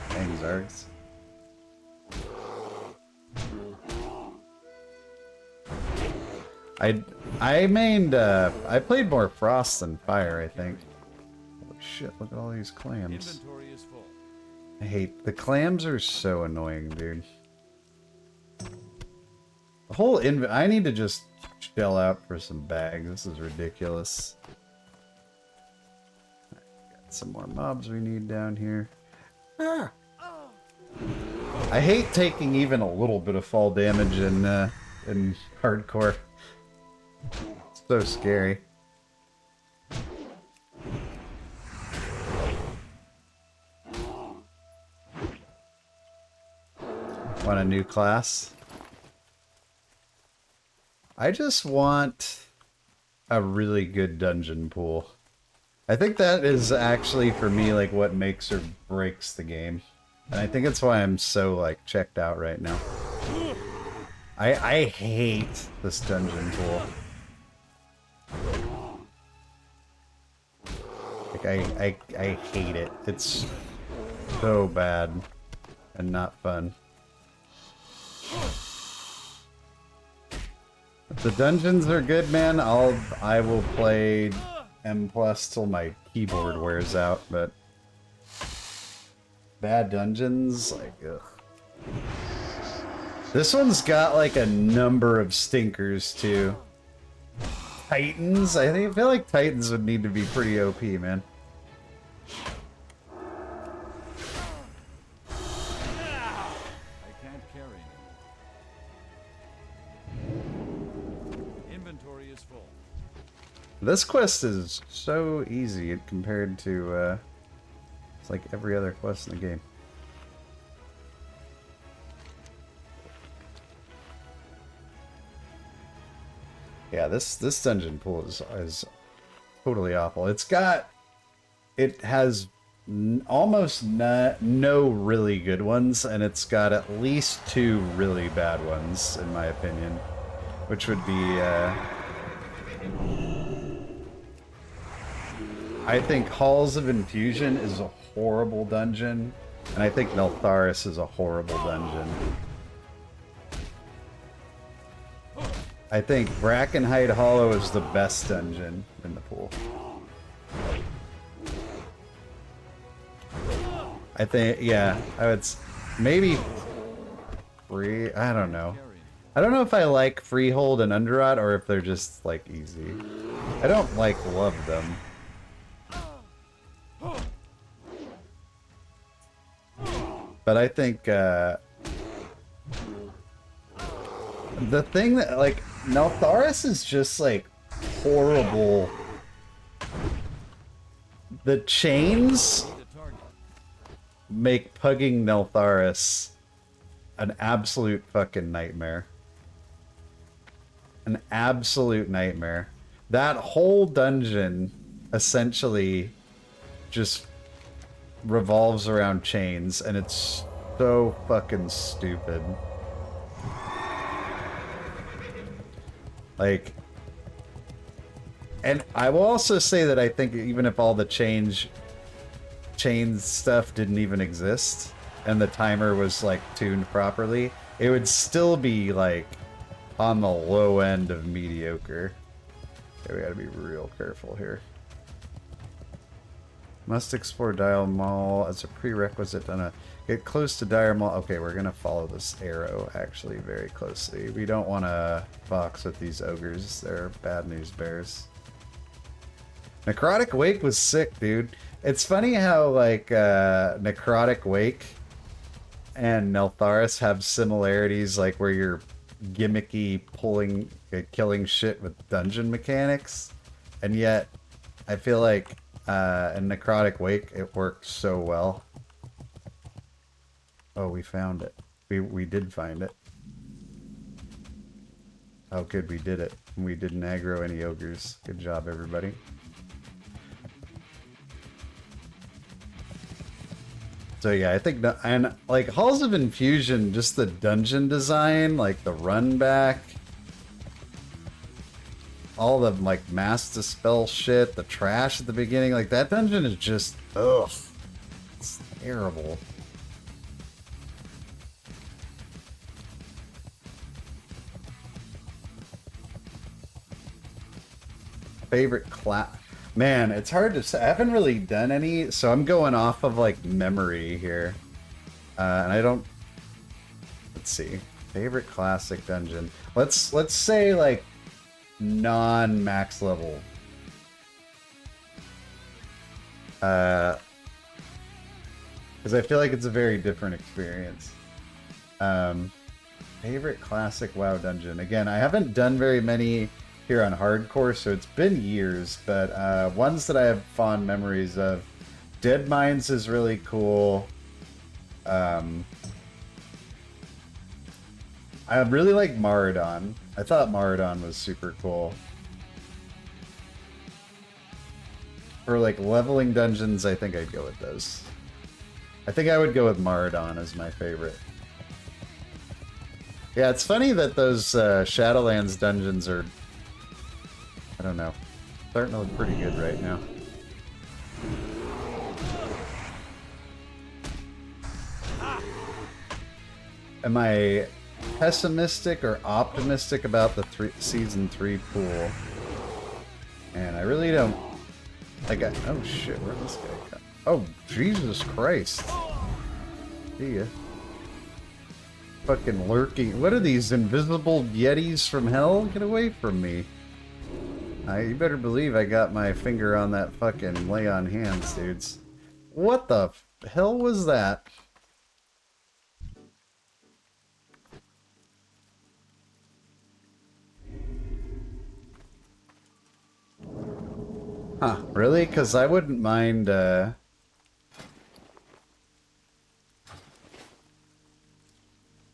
A: Dang, Zargs. I played more Frost than Fire, I think. Holy shit, look at all these clams. I hate... The clams are so annoying, dude. The whole I need to just shell out for some bags. This is ridiculous. Got some more mobs we need down here. Ah. I hate taking even a little bit of fall damage in hardcore. It's so scary. Want a new class? I just want a really good dungeon pool. I think that is actually, for me, like, what makes or breaks the game. And I think that's why I'm so, like, checked out right now. I hate this dungeon pool. Like, I hate it. It's so bad and not fun. If the dungeons are good, man, I will play M+ till my keyboard wears out, but bad dungeons, like, ugh. This one's got like a number of stinkers too. Titans, I feel like Titans would need to be pretty OP, man. This quest is so easy compared to, it's like every other quest in the game. Yeah, this dungeon pool is totally awful. It has almost no really good ones, and it's got at least 2 really bad ones, in my opinion, which would be, I think Halls of Infusion is a horrible dungeon, and I think Neltharis is a horrible dungeon. I think Brackenhide Hollow is the best dungeon in the pool. I think, yeah, I would, maybe free, I don't know. I don't know if I like Freehold and Underrot, or if they're just, like, easy. I don't, like, love them. But I think, the thing that, like, Neltharis is just, like, horrible. The chains make pugging Neltharis an absolute fucking nightmare. An absolute nightmare. That whole dungeon essentially just revolves around chains, and it's so fucking stupid. Like, and I will also say that I think even if all the chain stuff didn't even exist, and the timer was, like, tuned properly, it would still be, like, on the low end of mediocre. Okay, we gotta be real careful here. Must explore Dial Mall as a prerequisite on a... Get close to Dire Mall. Okay, we're gonna follow this arrow, actually, very closely. We don't want to box with these ogres. They're bad news bears. Necrotic Wake was sick, dude. It's funny how, like, Necrotic Wake and Neltharis have similarities, like, where you're gimmicky pulling, killing shit with dungeon mechanics. And yet, I feel like in Necrotic Wake, it worked so well. Oh, we found it. We did find it. Oh, good, we did it. We didn't aggro any ogres. Good job, everybody. So yeah, I think that, and like Halls of Infusion, just the dungeon design, like the run back, all the like mass dispel shit, the trash at the beginning, like that dungeon is just, ugh, it's terrible. Favorite class? Man, it's hard to say. I haven't really done any, so I'm going off of like memory here. And I don't. Let's see. Favorite classic dungeon. Let's say like non-max level. Because I feel like it's a very different experience. Favorite classic WoW dungeon. Again, I haven't done very many here on hardcore, so it's been years, but ones that I have fond memories of. Dead Mines is really cool. I really like Maradon. I thought Maradon was super cool. For like leveling dungeons, I think I'd go with those. I think I would go with Maradon as my favorite. Yeah, it's funny that those Shadowlands dungeons are, I don't know, starting to look pretty good right now. Am I pessimistic or optimistic about the season 3 pool? And I really don't. Oh shit, where'd this guy come? Oh, Jesus Christ. See ya. Fucking lurking. What are these invisible yetis from hell? Get away from me. You better believe I got my finger on that fucking lay on hands, dudes. What the hell was that? Huh, really? Because I wouldn't mind, I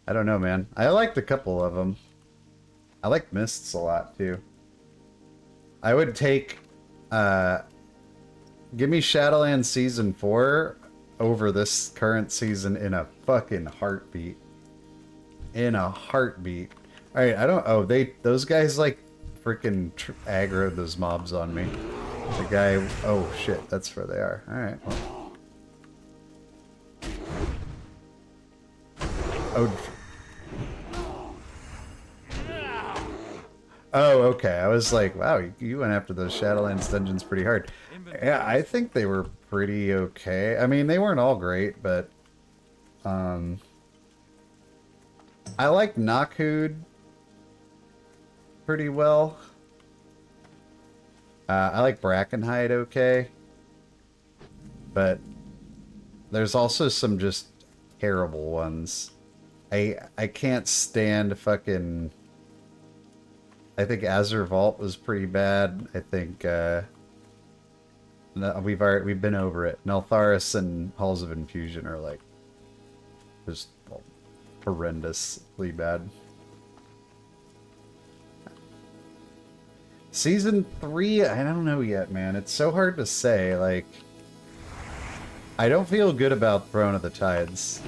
A: don't know, man. I liked a couple of them. I like Mists a lot, too. I would take, give me Shadowlands Season 4 over this current season in a fucking heartbeat. In a heartbeat. Alright, I don't, oh, those guys, like, freaking aggroed those mobs on me. The guy, oh shit, that's where they are. Alright, well. Oh, okay. I was like, wow, you went after those Shadowlands dungeons pretty hard. Yeah, I think they were pretty okay. I mean, they weren't all great, but I like Knockhood pretty well. I like Brackenhide okay. But there's also some just terrible ones. I can't stand fucking... I think Azure Vault was pretty bad. I think we've been over it. Neltharis and Halls of Infusion are like just horrendously bad. Season 3, I don't know yet, man. It's so hard to say. Like, I don't feel good about Throne of the Tides.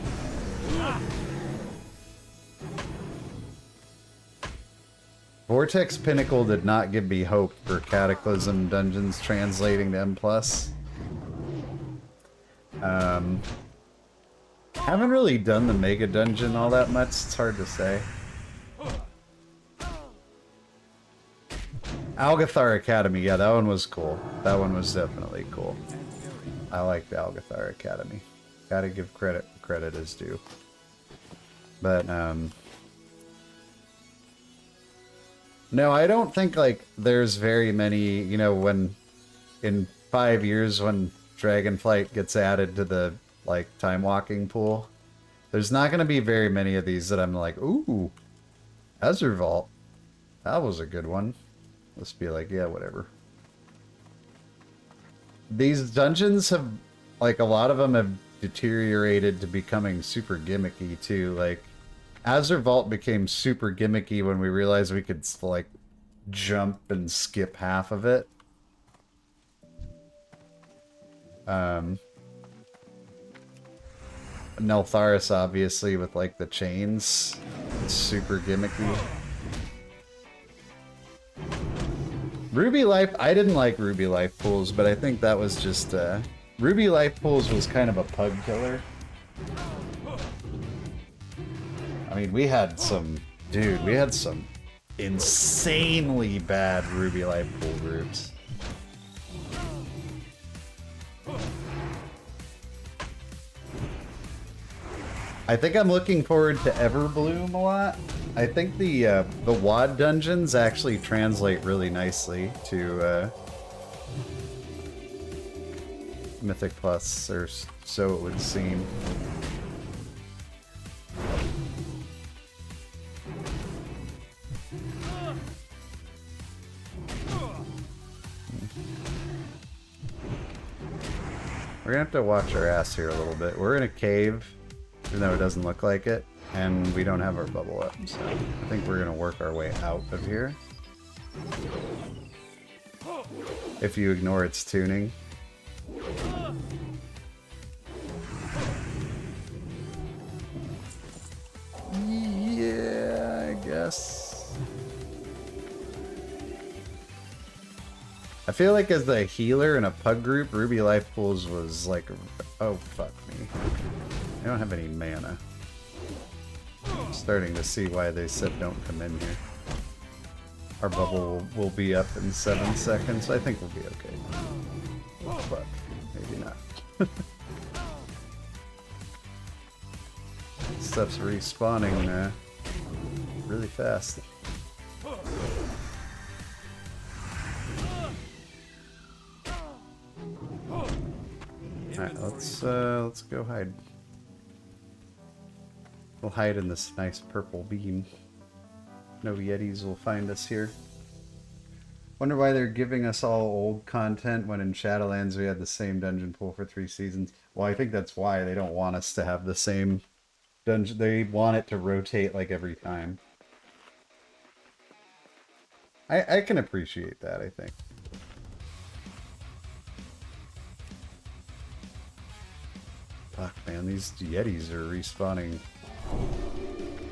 A: Vortex Pinnacle did not give me hope for Cataclysm Dungeons translating to M+. Haven't really done the Mega Dungeon all that much, it's hard to say. Algathar Academy, yeah, that one was cool. That one was definitely cool. I like the Algathar Academy. Gotta give credit where credit is due. But, no, I don't think, like, there's very many, you know, when, in 5 years when Dragonflight gets added to the, like, time walking pool, there's not gonna be very many of these that I'm like, ooh, Azure Vault. That was a good one. Let's be like, yeah, whatever. These dungeons have, like, a lot of them have deteriorated to becoming super gimmicky, too. Like, Azure Vault became super gimmicky when we realized we could, like, jump and skip half of it. Neltharis, obviously, with, like, the chains. It's super gimmicky. Ruby Life, I didn't like Ruby Life pools, but I think that was just, Ruby Life pools was kind of a pug killer. I mean, we had some, dude, we had some insanely bad Ruby Life pool groups. I think I'm looking forward to Everbloom a lot. I think the WoD dungeons actually translate really nicely to Mythic Plus, or so it would seem. We're gonna have to watch our ass here a little bit. We're in a cave, even though it doesn't look like it, and we don't have our bubble up, so I think we're gonna work our way out of here. If you ignore its tuning. Yeah, I guess. I feel like as a healer in a pug group, Ruby Life Pools was like, oh fuck me. I don't have any mana. I'm starting to see why they said don't come in here. Our bubble will be up in 7 seconds. I think we'll be okay. Oh, fuck. Maybe not. Stuff's respawning really fast. Alright, let's go hide. We'll hide in this nice purple beam. No Yetis will find us here. Wonder why they're giving us all old content when in Shadowlands we had the same dungeon pool for 3 seasons. Well, I think that's why they don't want us to have the same dungeon. They want it to rotate like every time. I can appreciate that, I think. Fuck, man, these Yetis are respawning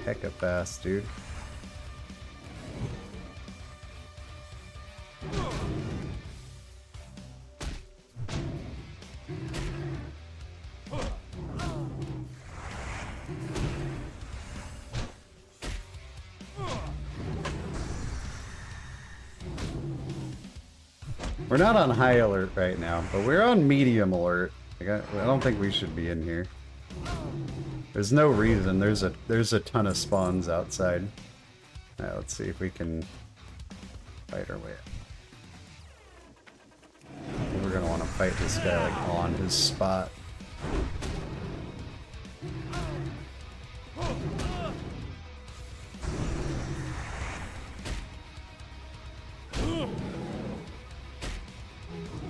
A: hecka fast, dude. We're not on high alert right now, but we're on medium alert. I don't think we should be in here. There's no reason. There's a ton of spawns outside. Alright, let's see if we can fight our way up. We're gonna want to fight this guy like on his spot.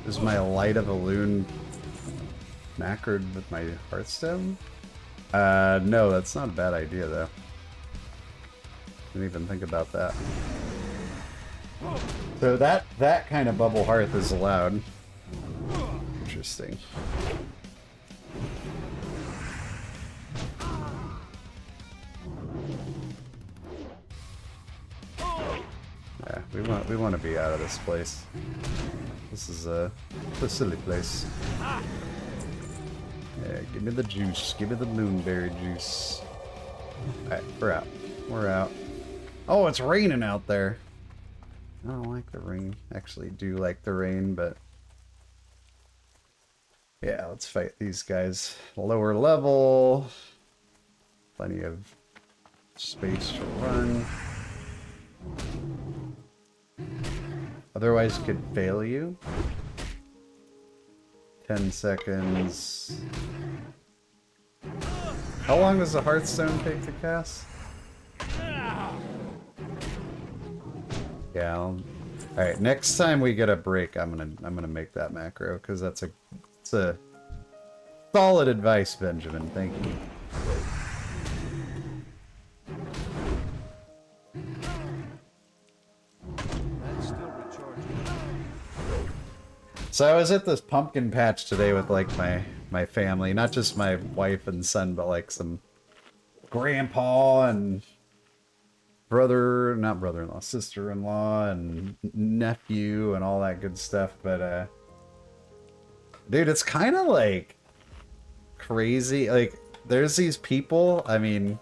A: Is my Light of a Loon macroed with my Hearthstone? No, that's not a bad idea though. Didn't even think about that. So that kind of bubble hearth is allowed. Interesting. Yeah, we want to be out of this place. This is a silly place. Yeah, give me the juice. Give me the moonberry juice. Alright, we're out. We're out. Oh, it's raining out there. I don't like the rain. Actually do like the rain, but Yeah, let's fight these guys. Lower level. Plenty of space to run. Otherwise could fail you. 10 seconds. How long does the Hearthstone take to cast? Yeah. Alright, next time we get a break, I'm gonna make that macro, because it's a solid advice, Benjamin. Thank you. So I was at this pumpkin patch today with like my family, not just my wife and son, but like some grandpa and not brother-in-law, sister-in-law and nephew and all that good stuff. But dude, it's kind of like crazy. Like there's these people, I mean,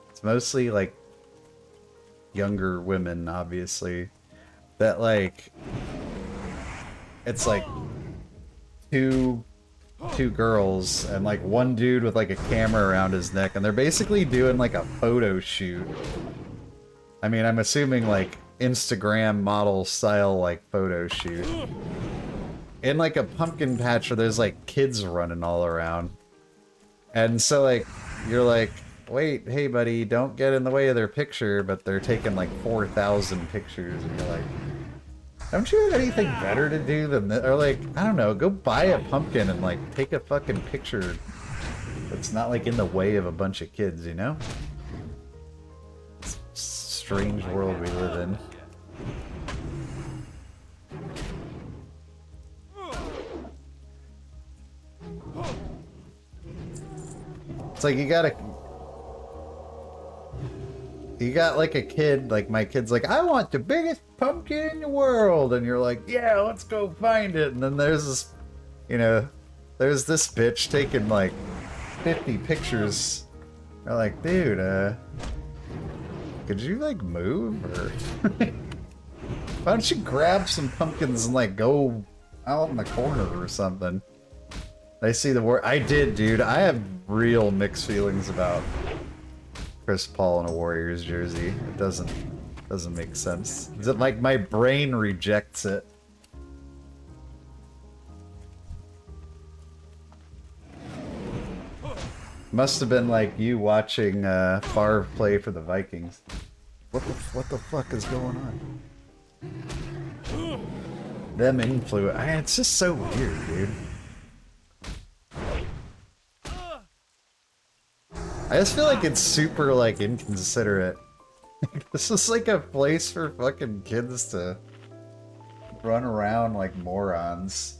A: it's mostly like younger women, obviously, that like it's like two girls and like one dude with like a camera around his neck, and they're basically doing like a photo shoot. I mean, I'm assuming like Instagram model style like photo shoot in like a pumpkin patch where there's like kids running all around. And so like you're like, wait, hey buddy, don't get in the way of their picture, but they're taking like 4,000 pictures, and you're like, don't you have anything better to do than that? Or like, I don't know, go buy a pumpkin and like take a fucking picture that's not like in the way of a bunch of kids, you know? It's a strange world we live in. It's like you got like a kid, like my kid's like, I want the biggest pumpkin in the world, and you're like, yeah, let's go find it. And then there's this, you know, there's this bitch taking like 50 pictures. They're like, dude, could you like move, or why don't you grab some pumpkins and like go out in the corner or something? I see the war. I did, dude. I have real mixed feelings about Chris Paul in a Warriors jersey. It doesn't make sense. Is it like my brain rejects it? Must have been like you watching Favre play for the Vikings. What the fuck is going on? Them influence. It's just so weird, dude. I just feel like it's super, like, inconsiderate. This is like a place for fucking kids to run around like morons.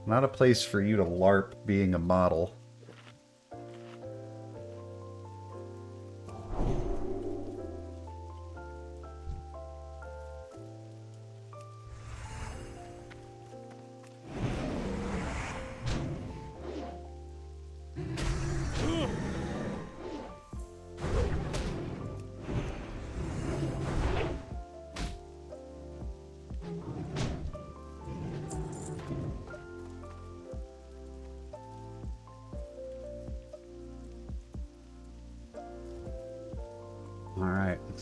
A: Not a place for you to LARP being a model.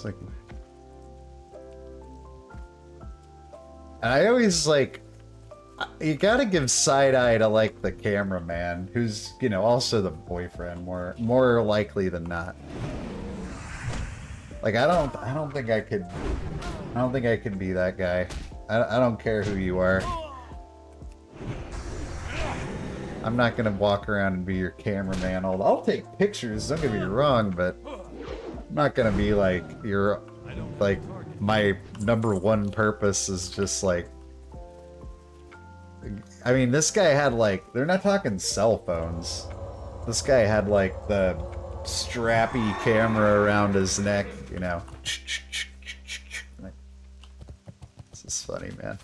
A: Like, I always like, you gotta give side eye to like the cameraman, who's, you know, also the boyfriend, more likely than not. Like I don't think I could be that guy. I don't care who you are. I'm not gonna walk around and be your cameraman. I'll take pictures, don't get me wrong, but I'm not gonna be like my number one purpose is just like, I mean, this guy had like, they're not talking cell phones. This guy had like the strappy camera around his neck, you know. This is funny, man.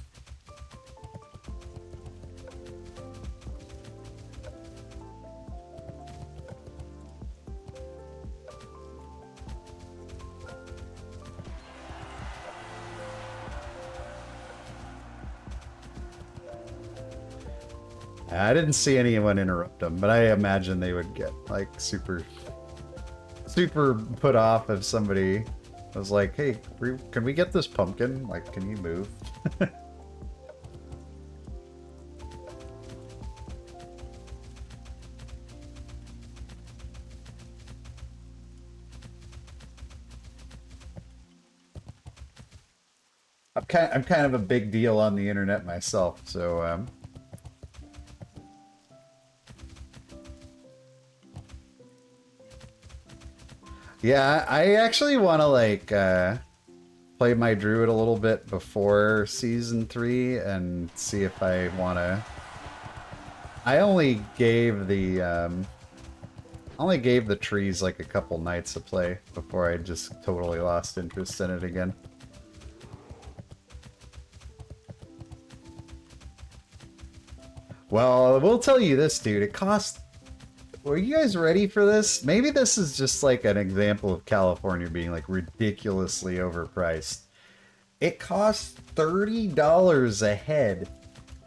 A: I didn't see anyone interrupt them, but I imagine they would get like super put off if somebody was like, "Hey, can we get this pumpkin? Like, can you move?" I'm kind of a big deal on the internet myself, so yeah, I actually want to like play my druid a little bit before season 3 and see if I want to. I only gave the trees like a couple nights of play before I just totally lost interest in it again. Well, I will tell you this, dude. It cost... Were you guys ready for this? Maybe this is just like an example of California being like ridiculously overpriced. It costs $30 a head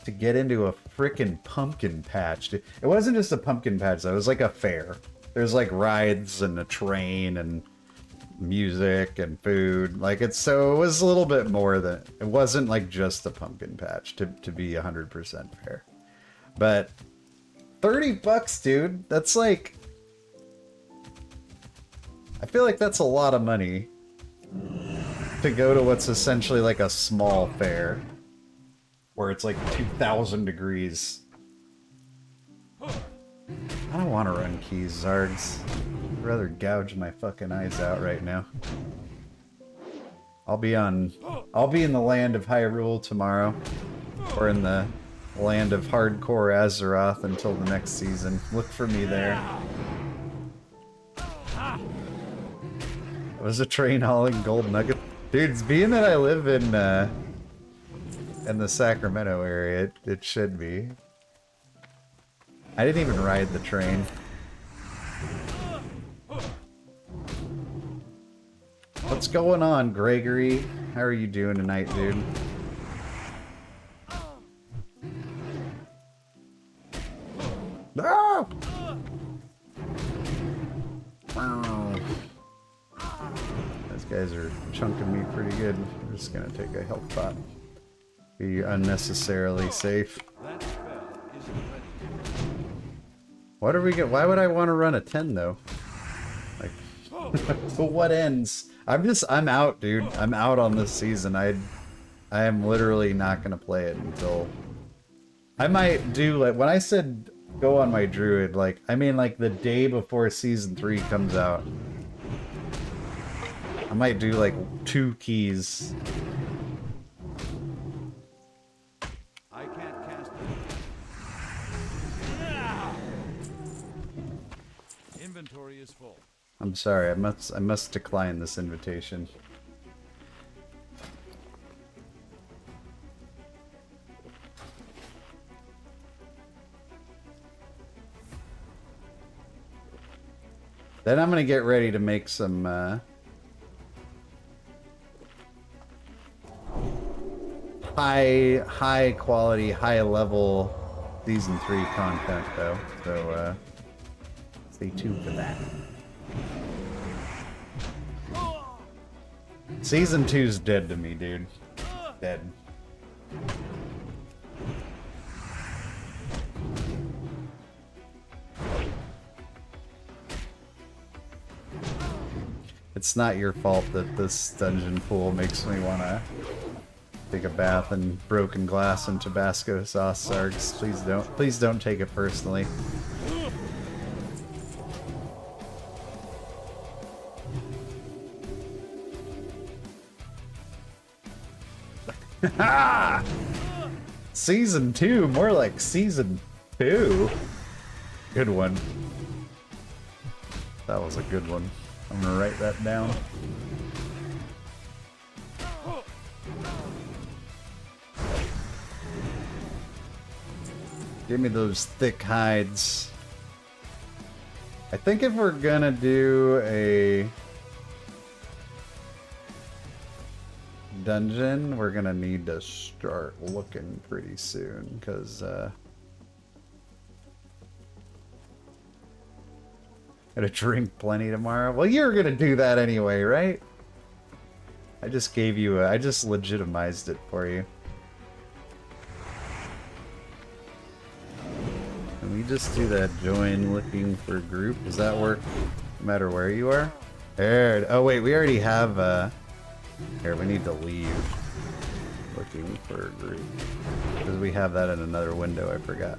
A: to get into a frickin' pumpkin patch. It wasn't just a pumpkin patch, though. It was like a fair. There's like rides and a train and music and food. Like so it was a little bit more than... It wasn't like just a pumpkin patch to be 100% fair. But $30, dude. That's like... I feel like that's a lot of money to go to what's essentially like a small fair where it's like 2,000 degrees. I don't want to run keys, Zargs. I'd rather gouge my fucking eyes out right now. I'll be in the land of Hyrule tomorrow, or in the land of hardcore Azeroth until the next season. Look for me there. Was a train hauling gold nugget? Dude, being that I live in the Sacramento area, it should be. I didn't even ride the train. What's going on, Gregory? How are you doing tonight, dude? No! Wow. Those guys are chunking me pretty good. I'm just gonna take a health pot. Be unnecessarily safe. What are we get? Why would I want to run a 10 though? Like, for what ends? I'm out, dude. I'm out on this season. I am literally not gonna play it until. I might do like when I said go on my druid. Like I mean like the day before season 3 comes out. I might do like 2 keys.
B: I can't cast it. Inventory is full.
A: I'm sorry, I must decline this invitation. Then I'm gonna get ready to make some high quality, high level season 3 content though. So stay tuned for that. Season 2's dead to me, dude. Dead. It's not your fault that this dungeon pool makes me want to take a bath in broken glass and Tabasco sauce, Sargs. Please don't take it personally. Season 2, more like season 2. Good one. That was a good one. I'm gonna write that down. Give me those thick hides. I think if we're gonna do a dungeon, we're gonna need to start looking pretty soon, because Gonna drink plenty tomorrow. Well, you're gonna do that anyway, right? I just gave you I just legitimized it for you. Can we just do that join looking for group? Does that work no matter where you are? There. Oh wait, we already have here, we need to leave. Looking for a group. Because we have that in another window, I forgot.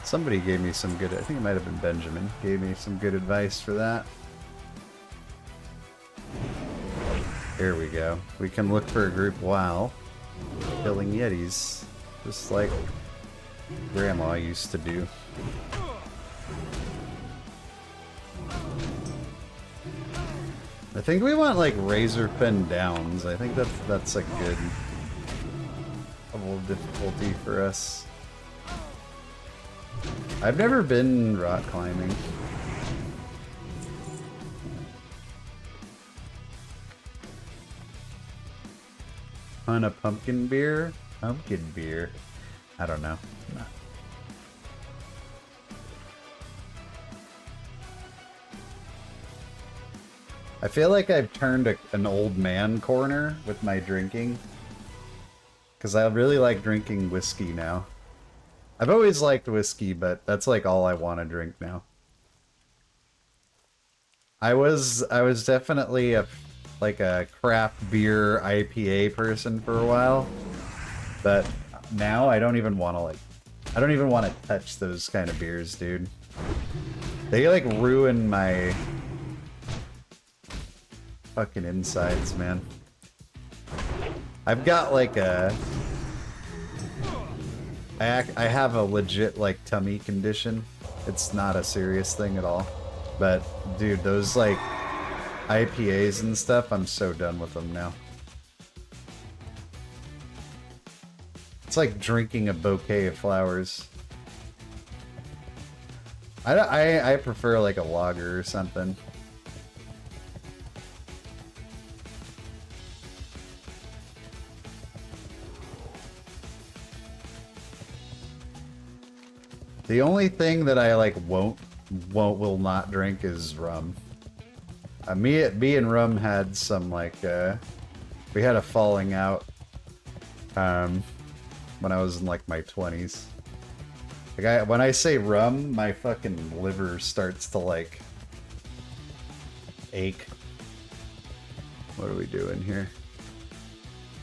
A: Somebody gave me some good, I think it might have been Benjamin, gave me some good advice for that. Here we go. We can look for a group while killing yetis. Just like Grandma used to do. I think we want like razor fin downs. I think that's a good level of difficulty for us. I've never been rock climbing. On a pumpkin beer? Pumpkin beer. I don't know. No. I feel like I've turned an old man corner with my drinking. Because I really like drinking whiskey now. I've always liked whiskey, but that's like all I want to drink now. I was definitely like a craft beer IPA person for a while. But now I don't even want to I don't even want to touch those kind of beers, dude. They like ruin my fucking insides, man. I've got like I have a legit like tummy condition. It's not a serious thing at all. But dude, those like IPAs and stuff, I'm so done with them now. It's like drinking a bouquet of flowers. I prefer like a lager or something. The only thing that I like will not drink is rum. Me and rum had some like we had a falling out when I was in like my 20s. Like when I say rum, my fucking liver starts to like ache. What are we doing here?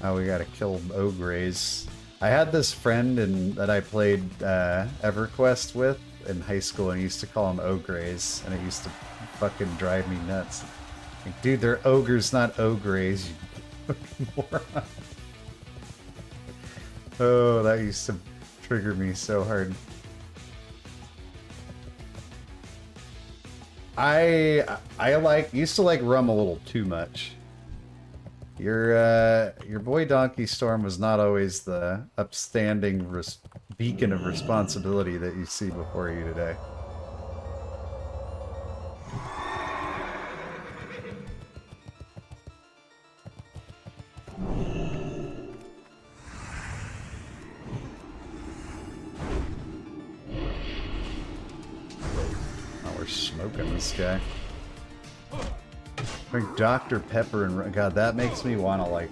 A: Oh, we gotta kill ogres. I had this friend that I played EverQuest with in high school, and he used to call them ogres, and it used to fucking drive me nuts. Like, dude, they're ogres, not ogres, you fucking moron. Oh, that used to trigger me so hard. I used to like rum a little too much. Your boy Donkey Storm was not always the upstanding beacon of responsibility that you see before you today. Oh, we're smoking this guy. Drink Dr. Pepper and God, that makes me want to like.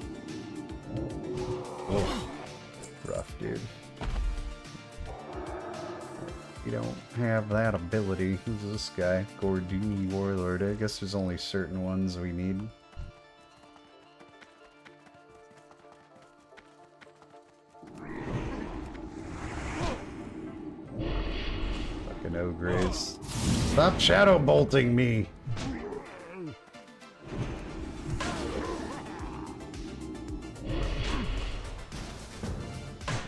A: Ugh. Rough, dude. You don't have that ability. Who's this guy? Gordini Warlord. I guess there's only certain ones we need. Fucking ogres. Stop shadow bolting me!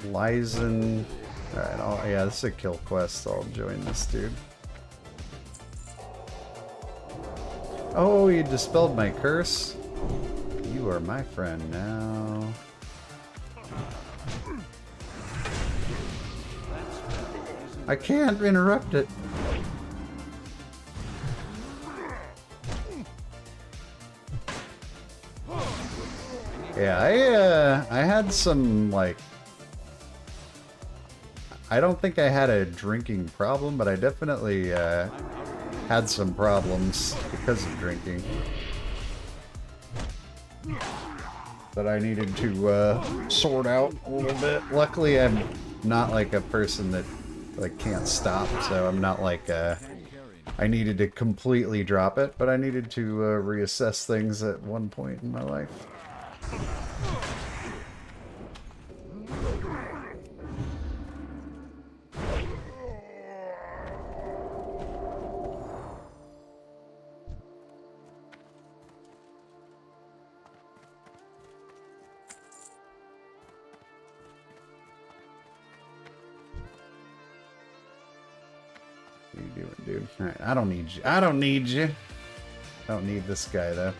A: Lizen. Alright, yeah, this is a kill quest. I'll join this dude. Oh, you dispelled my curse? You are my friend now. I can't interrupt it. Yeah, I had some, like... I don't think I had a drinking problem, but I definitely had had some problems because of drinking that I needed to sort out a little bit. Luckily, I'm not like a person that like can't stop, so I'm not like I needed to completely drop it, but I needed to reassess things at one point in my life. What are you doing, dude? Alright, I don't need you. I don't need you. I don't need this guy, though.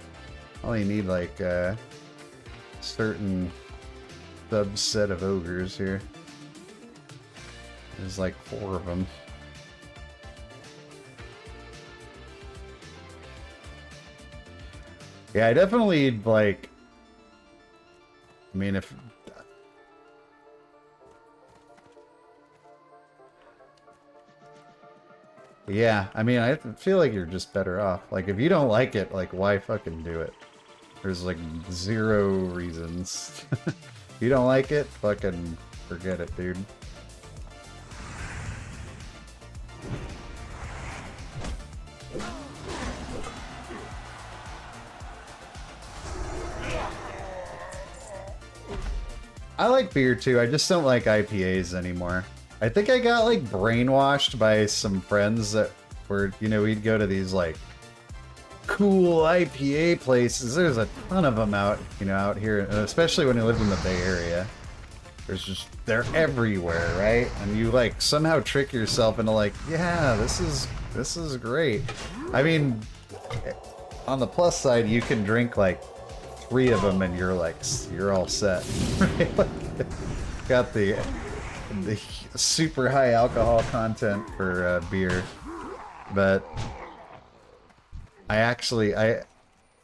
A: I only need, like, a certain subset of ogres here. There's, like, 4 of them. Yeah, I definitely, like... I mean, if... Yeah, I mean, I feel like you're just better off. Like, if you don't like it, like, why fucking do it? There's, like, 0 reasons. If you don't like it, fucking forget it, dude. I like beer, too. I just don't like IPAs anymore. I think I got, like, brainwashed by some friends that were, you know, we'd go to these, like, cool IPA places. There's a ton of them out, you know, out here, especially when you live in the Bay Area. There's just, they're everywhere, right? And you, like, somehow trick yourself into, like, yeah, this is great. I mean, on the plus side, you can drink, like, 3 of them and you're, like, you're all set. Right? Like, got the super high alcohol content for beer, but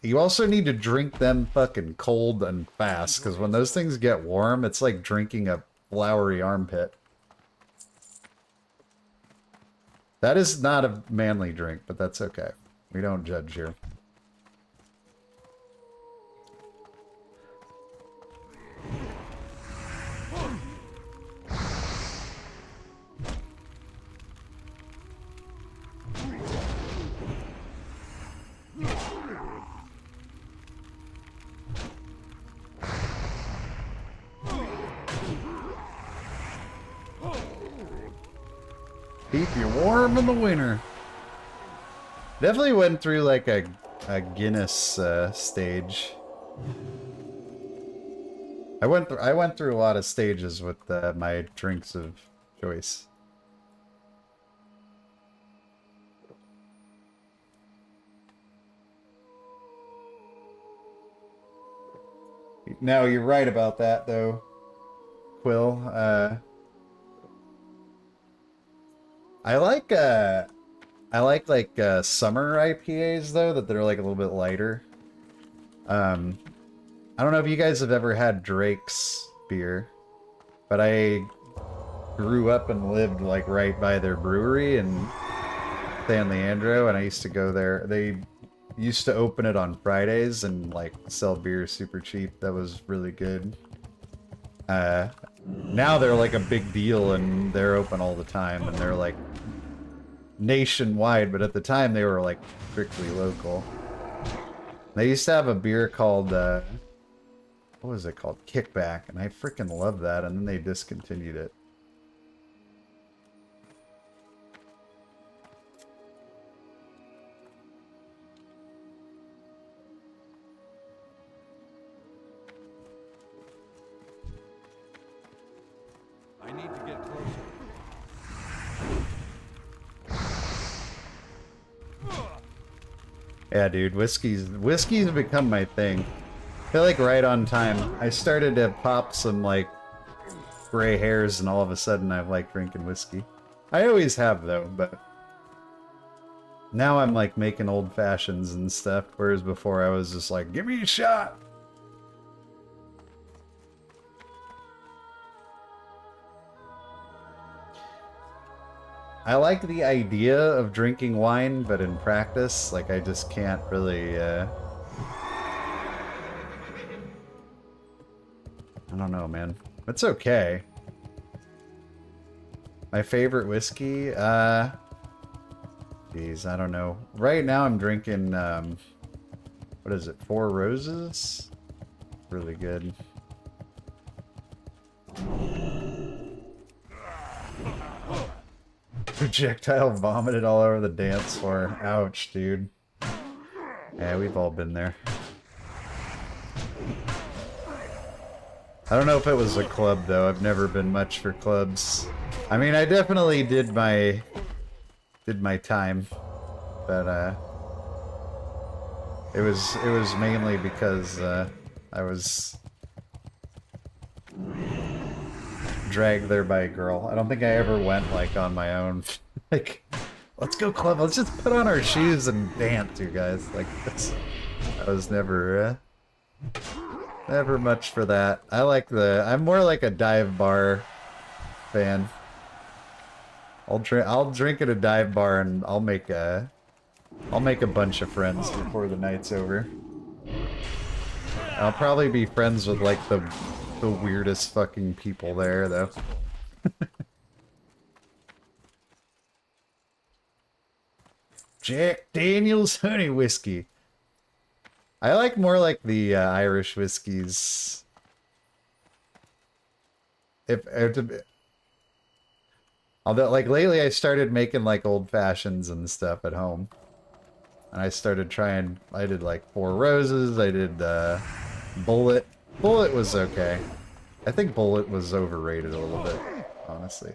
A: you also need to drink them fucking cold and fast, because when those things get warm, it's like drinking a floury armpit. That is not a manly drink, but that's okay. We don't judge here. Keep you warm in the winter. Definitely went through like a Guinness stage. I went through a lot of stages with my drinks of choice. No, you're right about that though, Quill. I like summer IPAs though, that they're like a little bit lighter. I don't know if you guys have ever had Drake's beer, but I grew up and lived like right by their brewery in San Leandro, and I used to go there. They used to open it on Fridays and like sell beer super cheap. That was really good. Now they're like a big deal and they're open all the time and they're like nationwide, but at the time they were like strictly local. They used to have a beer called what was it called? Kickback, and I freaking love that, and then they discontinued it.
B: I need to get closer.
A: Yeah, dude, whiskey's become my thing. I feel like right on time. I started to pop some like gray hairs, and all of a sudden I've like drinking whiskey. I always have though, but now I'm like making old fashions and stuff, whereas before I was just like, give me a shot. I like the idea of drinking wine, but in practice, like, I just can't really, I don't know, man. It's okay. My favorite whiskey? Geez, I don't know. Right now I'm drinking, what is it, Four Roses? Really good. Projectile vomited all over the dance floor. Ouch, dude. Yeah, we've all been there. I don't know if it was a club, though. I've never been much for clubs. I mean, I definitely did my time, but it was mainly because I was dragged there by a girl. I don't think I ever went like on my own. Like, let's go club. Let's just put on our shoes and dance, you guys. Like, I was never never much for that. I'm more like a dive bar fan. I'll drink at a dive bar and I'll make a bunch of friends before the night's over. I'll probably be friends with like the weirdest fucking people there, though. Jack Daniel's honey whiskey. I like more like the Irish whiskeys. Although, like, lately I started making like old fashions and stuff at home. And I started trying, I did like Four Roses, I did Bullet. Bullet was okay. I think Bullet was overrated a little bit, honestly.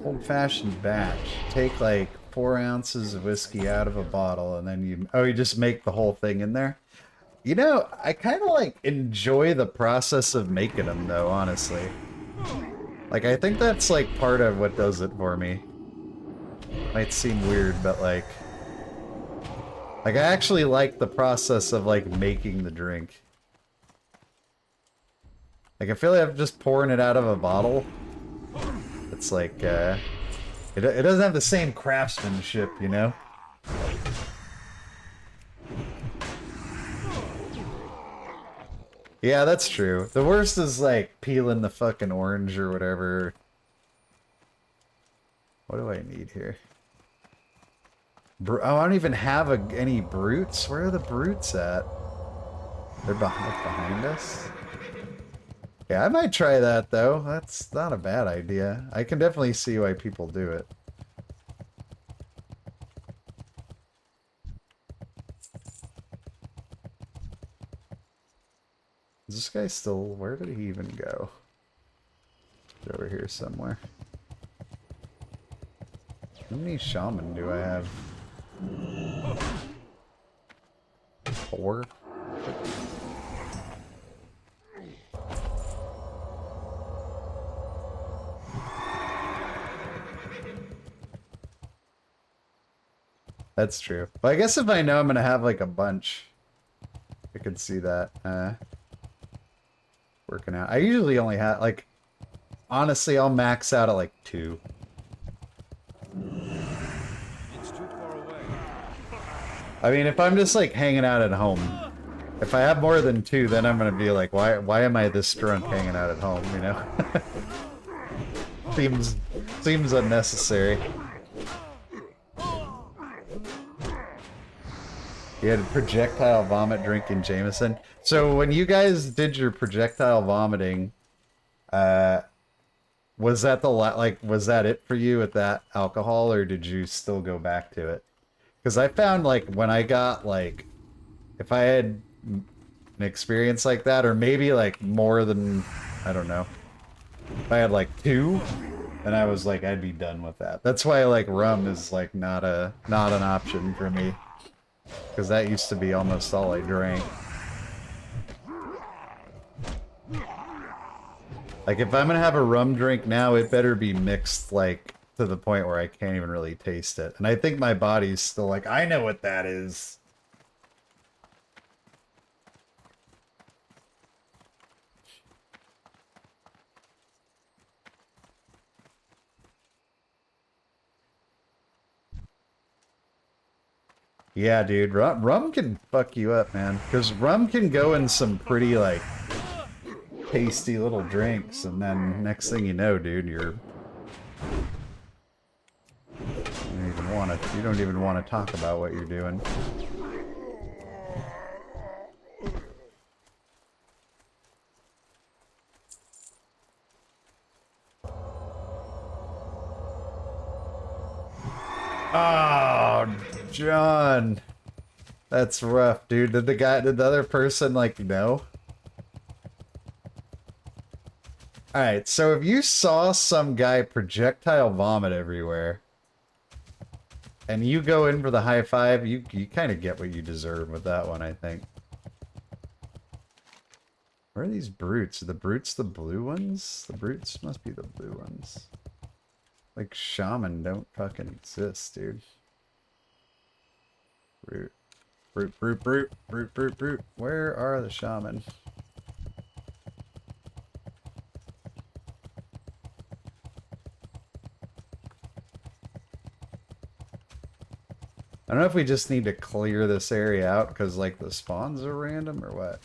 A: Old-fashioned batch. Take like 4 ounces of whiskey out of a bottle and then you just make the whole thing in there. You know, I kind of like enjoy the process of making them though, honestly. Like, I think that's like part of what does it for me. Might seem weird, but like I actually like the process of like making the drink. Like, I feel like I'm just pouring it out of a bottle. It's like, it doesn't have the same craftsmanship, you know? Yeah, that's true. The worst is, like, peeling the fucking orange or whatever. What do I need here? Oh, I don't even have any brutes. Where are the brutes at? They're behind us? Yeah, I might try that, though. That's not a bad idea. I can definitely see why people do it. Is this guy still... Where did he even go? He's over here somewhere. How many shaman do I have? 4? That's true. Well, I guess if I know I'm gonna have like a bunch, I could see that working out. I usually only have like, honestly, I'll max out at like 2.
B: It's too far away.
A: I mean, if I'm just like hanging out at home, if I have more than 2, then I'm gonna be like, why am I this drunk hanging out at home? You know, seems unnecessary. You had projectile vomit drinking Jameson. So when you guys did your projectile vomiting, was that was that it for you at that alcohol, or did you still go back to it? Because I found like when I got like, if I had an experience like that, or maybe like more than, I don't know, if I had like 2, then I was like, I'd be done with that. That's why like rum is like not an option for me. Because that used to be almost all I drank. Like, if I'm gonna have a rum drink now, it better be mixed, like, to the point where I can't even really taste it. And I think my body's still like, I know what that is. Yeah, dude, rum can fuck you up, man. Because rum can go in some pretty, like, tasty little drinks, and then next thing you know, dude, you don't even want to talk about what you're doing. Oh, John. That's rough, dude. Did the other person, like, know? Alright, so if you saw some guy projectile vomit everywhere, and you go in for the high five, you kind of get what you deserve with that one, I think. Where are these brutes? Are the brutes the blue ones? The brutes must be the blue ones. Like, shaman don't fucking exist, dude. Brute. Brute, brute, brute, brute, brute, brute. Where are the shaman? I don't know if we just need to clear this area out because, like, the spawns are random or what.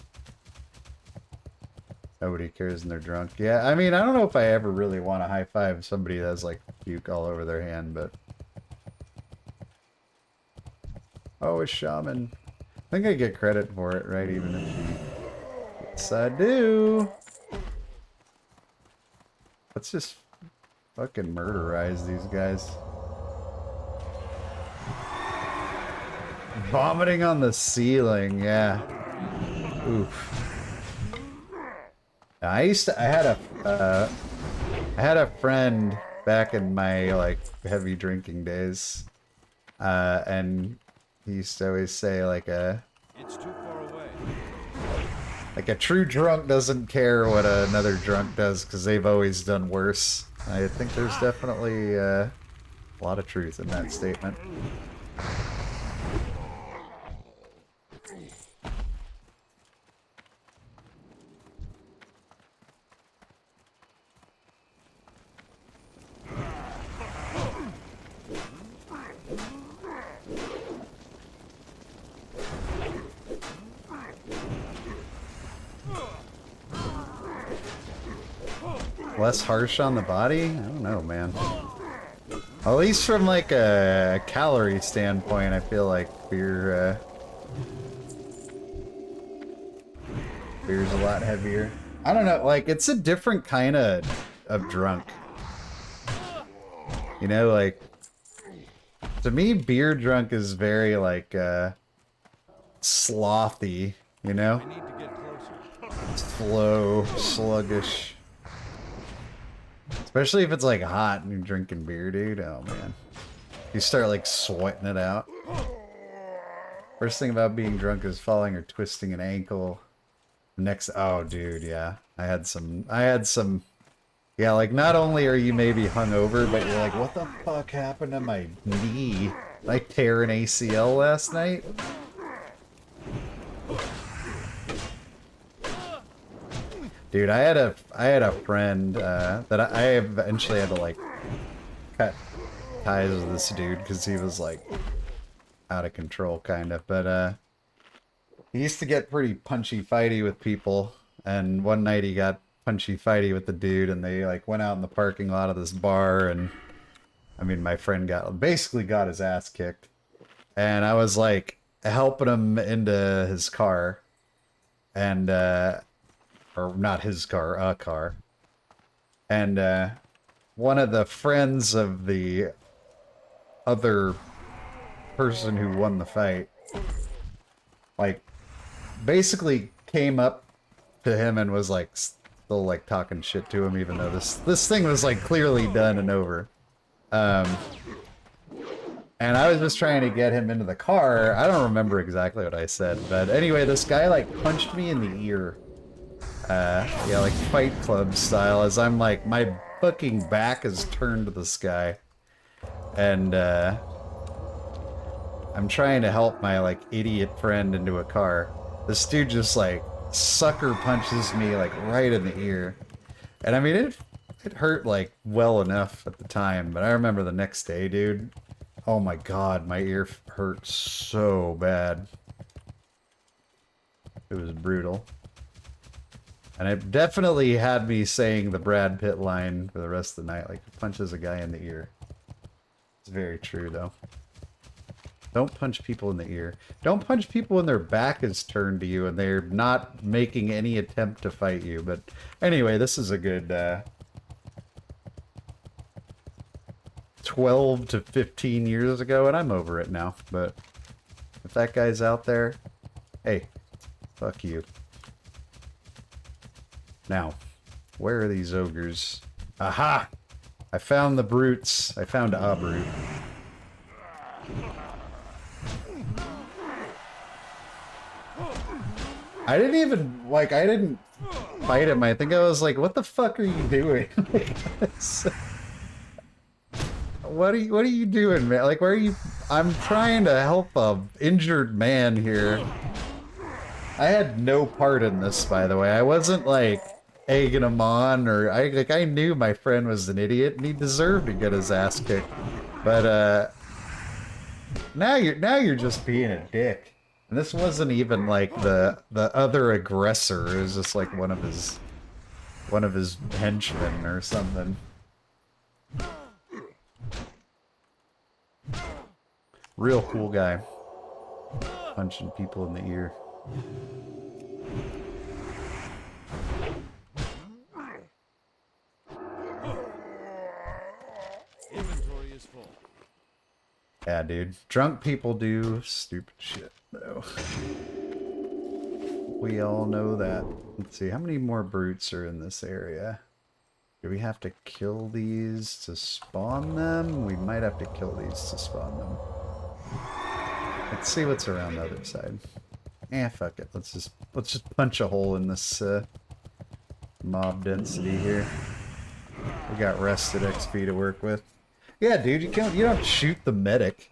A: Nobody cares and they're drunk. Yeah, I mean, I don't know if I ever really want to high-five somebody that has, like, puke all over their hand, but... Oh, a shaman. I think I get credit for it, right? Even if you... Yes, I do! Let's just fucking murderize these guys. Vomiting on the ceiling, yeah. Oof. I had a friend back in my, like, heavy drinking days, and he used to always say, like,
B: It's too far away.
A: Like, a true drunk doesn't care what another drunk does, because they've always done worse. I think there's definitely a lot of truth in that statement. Less harsh on the body? I don't know, man. At least from, like, a calorie standpoint, I feel like beer's a lot heavier. I don't know, like, it's a different kind of drunk. You know, like, to me, beer drunk is very, like, slothy, you know?
B: I need to get closer.
A: Slow, sluggish. Especially if it's, like, hot and you're drinking beer, dude. Oh, man. You start, like, sweating it out. First thing about being drunk is falling or twisting an ankle. Next, oh, dude, yeah. I had some, yeah, like, not only are you maybe hungover, but you're like, what the fuck happened to my knee? Did I tear an ACL last night? Dude, I had a friend that I eventually had to, like, cut ties with this dude because he was, like, out of control, kind of. But he used to get pretty punchy fighty with people, and one night he got punchy fighty with the dude, and they, like, went out in the parking lot of this bar, and I mean, my friend basically got his ass kicked, and I was, like, helping him into his car, and or not his car, a car. And one of the friends of the other person who won the fight, like, basically came up to him and was, like, still, like, talking shit to him, even though this thing was, like, clearly done and over. And I was just trying to get him into the car. I don't remember exactly what I said, but anyway, this guy, like, punched me in the ear. Yeah, like Fight Club style, as I'm like, my fucking back is turned to the sky. And, I'm trying to help my, like, idiot friend into a car. This dude just, like, sucker punches me, like, right in the ear. And I mean, it hurt, like, well enough at the time, but I remember the next day, dude. Oh my god, my ear hurt so bad. It was brutal. And it definitely had me saying the Brad Pitt line for the rest of the night, like, punches a guy in the ear. It's very true, though. Don't punch people in the ear. Don't punch people when their back is turned to you and they're not making any attempt to fight you. But anyway, this is a good 12 to 15 years ago, and I'm over it now. But if that guy's out there, hey, fuck you. Now, where are these ogres? Aha! I found the brutes. I found a brute. I didn't even, like, I didn't fight him. I think I was like, what the fuck are you doing? What are you doing, man? Like, where are you? I'm trying to help a injured man here. I had no part in this, by the way. I wasn't, like, egging him on, or I knew my friend was an idiot and he deserved to get his ass kicked. But now you're just being a dick. And this wasn't even like the other aggressor. It was just like one of his henchmen or something. Real cool guy. Punching people in the ear.
C: Inventory is full.
A: Yeah, dude. Drunk people do stupid shit, though. We all know that. Let's see, how many more brutes are in this area? Do we have to kill these to spawn them? We might have to kill these to spawn them. Let's see what's around the other side. Eh, fuck it. Let's just punch a hole in this mob density here. We got rested XP to work with. Yeah, dude, you don't shoot the medic.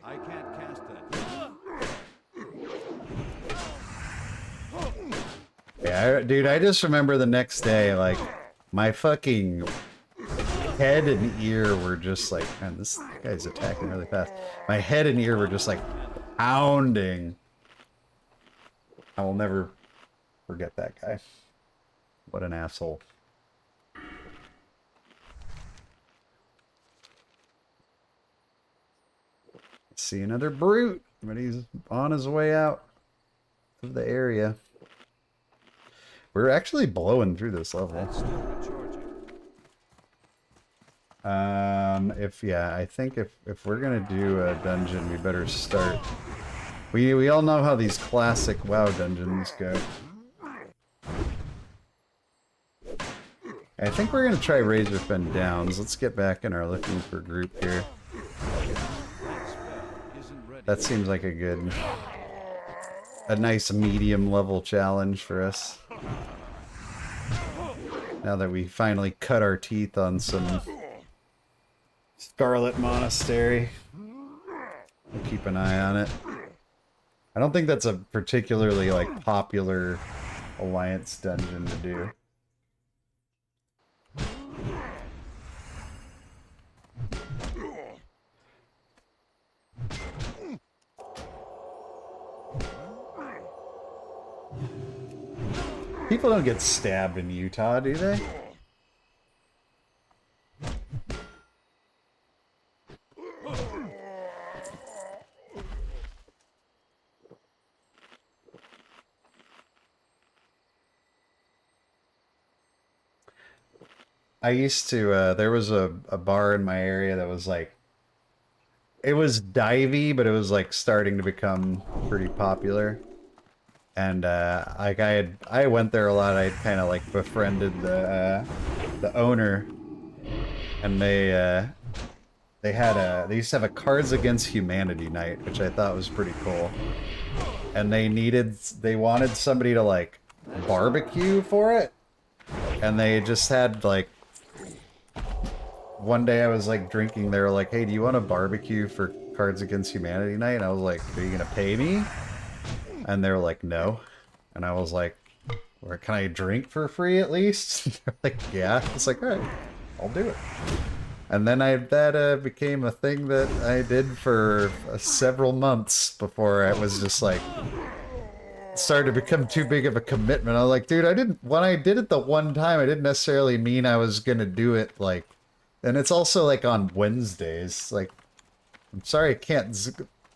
C: I can't cast that.
A: Yeah, dude, I just remember the next day, like, my fucking head and ear were just like, man, this guy's attacking really fast. My head and ear were just like pounding. I will never forget that guy. What an asshole. See another brute, but he's on his way out of the area. We're actually blowing through this level. I think if we're gonna do a dungeon, we better start. We all know how these classic WoW dungeons go. I think we're gonna try Razorfen Downs. Let's get back in our looking for group here. That seems like a nice medium level challenge for us. Now that we finally cut our teeth on some Scarlet Monastery. We'll keep an eye on it. I don't think that's a particularly, like, popular Alliance dungeon to do. People don't get stabbed in Utah, do they? I used to, there was a bar in my area that was like, it was divey, but it was like starting to become pretty popular. And like I went there a lot. I'd kind of like befriended the owner, and they used to have a Cards Against Humanity night, which I thought was pretty cool. And they wanted somebody to like barbecue for it, and they just had like, one day I was like drinking, they were like, hey, do you want to barbecue for Cards Against Humanity night? And I was like, are you gonna pay me? And they were like, no. And I was like, or can I drink for free at least? They're like, yeah. It's like, all right, I'll do it. And then that became a thing that I did for several months before I was just like, started to become too big of a commitment. I was like, dude, when I did it the one time, I didn't necessarily mean I was gonna do it like, and it's also like on Wednesdays. Like, I'm sorry I can't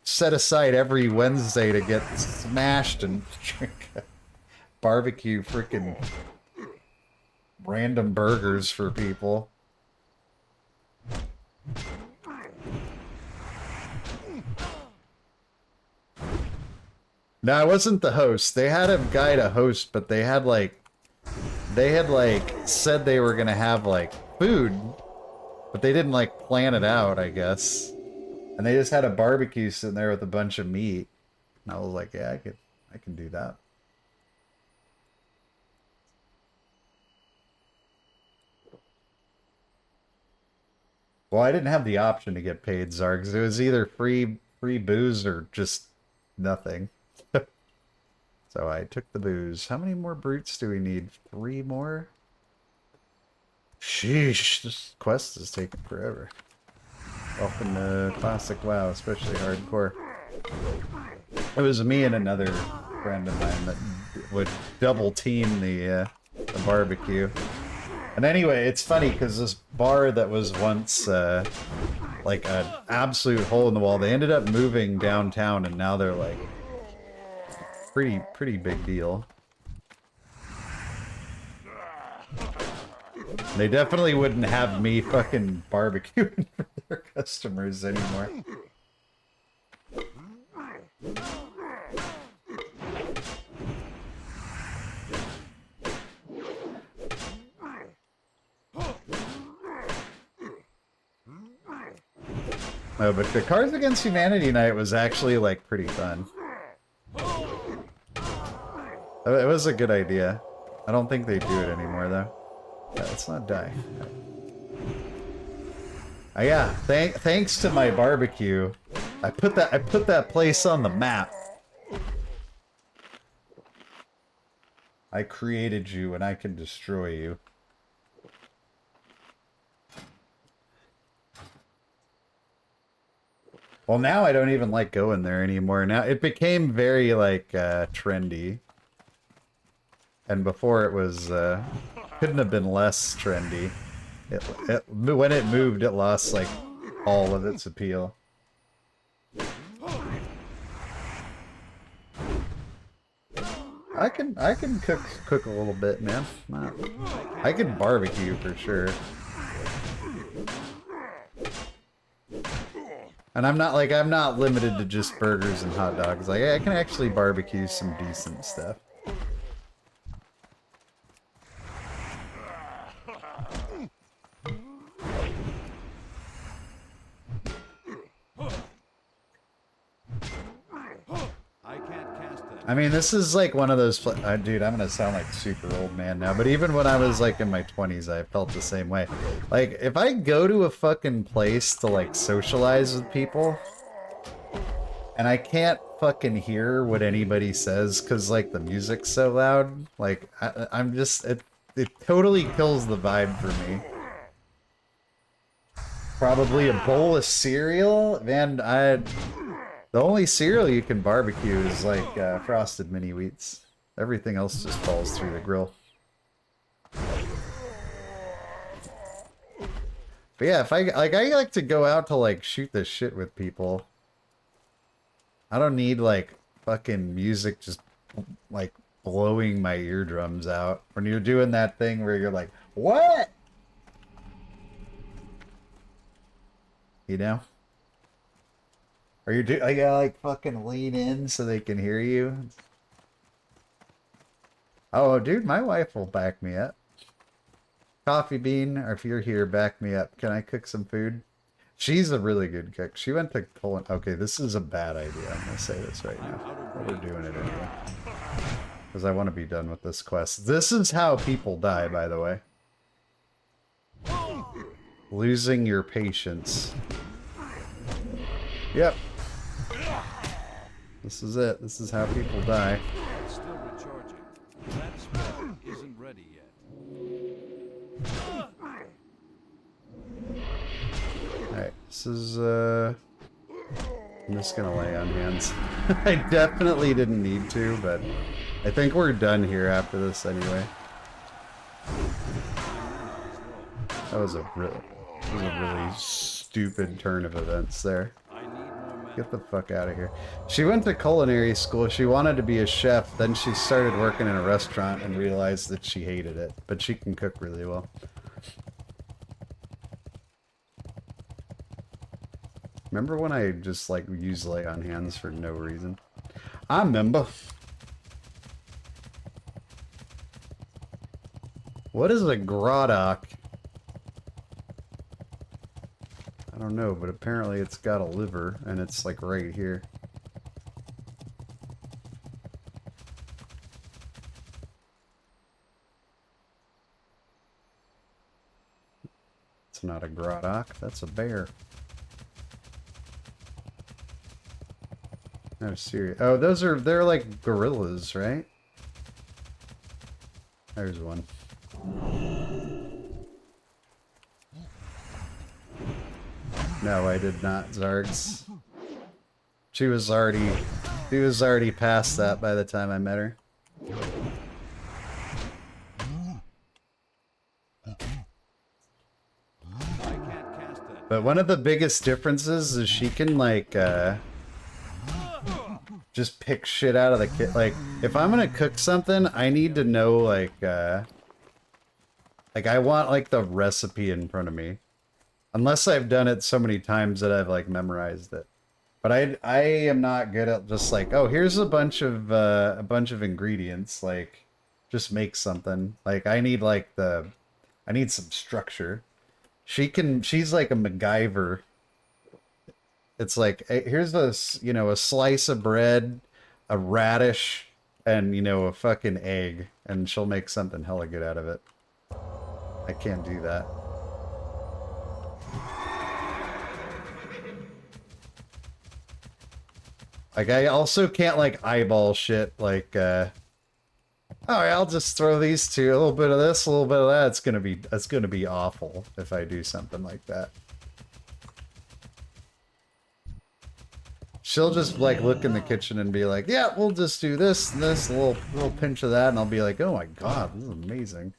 A: set aside every Wednesday to get smashed and drink barbecue freaking random burgers for people. No, I wasn't the host. They had a guy to host, but they had like said they were gonna have like food, but they didn't like plan it out, I guess. And they just had a barbecue sitting there with a bunch of meat. And I was like, yeah, I can do that. Well, I didn't have the option to get paid, Zargs. It was either free booze or just nothing. So I took the booze. How many more brutes do we need? 3 more? Sheesh, this quest is taking forever. Welcome to Classic WoW, especially hardcore. It was me and another friend of mine that would double team the barbecue. And anyway, it's funny because this bar that was once like an absolute hole in the wall, they ended up moving downtown, and now they're like pretty big deal. They definitely wouldn't have me fucking barbecuing for their customers anymore. Oh, but the Cards Against Humanity night was actually like pretty fun. It was a good idea. I don't think they do it anymore though. Yeah, let's not die. Yeah, thanks to my barbecue, I put that place on the map. I created you, and I can destroy you. Well, now I don't even like going there anymore. Now it became very like trendy, and before it was couldn't have been less trendy. When it moved, it lost like all of its appeal. I can cook a little bit, man. I can barbecue for sure. And I'm not limited to just burgers and hot dogs. Like, I can actually barbecue some decent stuff. I mean, this is like one of those... dude, I'm gonna sound like super old man now, but even when I was like in my 20s, I felt the same way. Like, if I go to a fucking place to like socialize with people, and I can't fucking hear what anybody says because like the music's so loud, like, I'm just... It totally kills the vibe for me. Probably a bowl of cereal? Man, the only cereal you can barbecue is like Frosted Mini Wheats. Everything else just falls through the grill. But yeah, if I like to go out to like shoot this shit with people. I don't need like fucking music just like blowing my eardrums out. When you're doing that thing where you're like, what? You know? Or you do, I gotta like fucking lean in so they can hear you. Oh, dude, my wife will back me up. Coffee Bean, or if you're here, back me up. Can I cook some food? She's a really good cook. She went to Poland. Okay, this is a bad idea. I'm gonna say this right now. But we're doing it anyway. Because I want to be done with this quest. This is how people die, by the way. Losing your patience. Yep. This is it. This is how people die.
C: It's still recharging. That spell isn't ready yet.
A: Alright, this is, I'm just gonna lay on hands. I definitely didn't need to, but I think we're done here after this anyway. That was a really stupid turn of events there. Get the fuck out of here. She went to culinary school. She wanted to be a chef. Then she started working in a restaurant and realized that she hated it. But she can cook really well. Remember when I just like used lay on hands for no reason? I remember. What is a grottock? I don't know, but apparently it's got a liver, and it's like right here. It's not a grottock, that's a bear. No, serious. Oh, they're like gorillas, right? There's one. No, I did not, Zargs. She was already past that by the time I met her. But one of the biggest differences is she can like just pick shit out of the kit. Like if I'm gonna cook something, I need to know like I want like the recipe in front of me. Unless I've done it so many times that I've like memorized it. But I am not good at just like, oh, here's a bunch of ingredients, like just make something. Like I need some structure. She's like a MacGyver. It's like, hey, here's this, a slice of bread, a radish, and a fucking egg, and she'll make something hella good out of it. I can't do that. Like, I also can't, like, eyeball shit, like, oh, I'll just throw these two, a little bit of this, a little bit of that. It's gonna be awful if I do something like that. She'll just, like, look in the kitchen and be like, yeah, we'll just do this and this, a little pinch of that, and I'll be like, oh my god, this is amazing.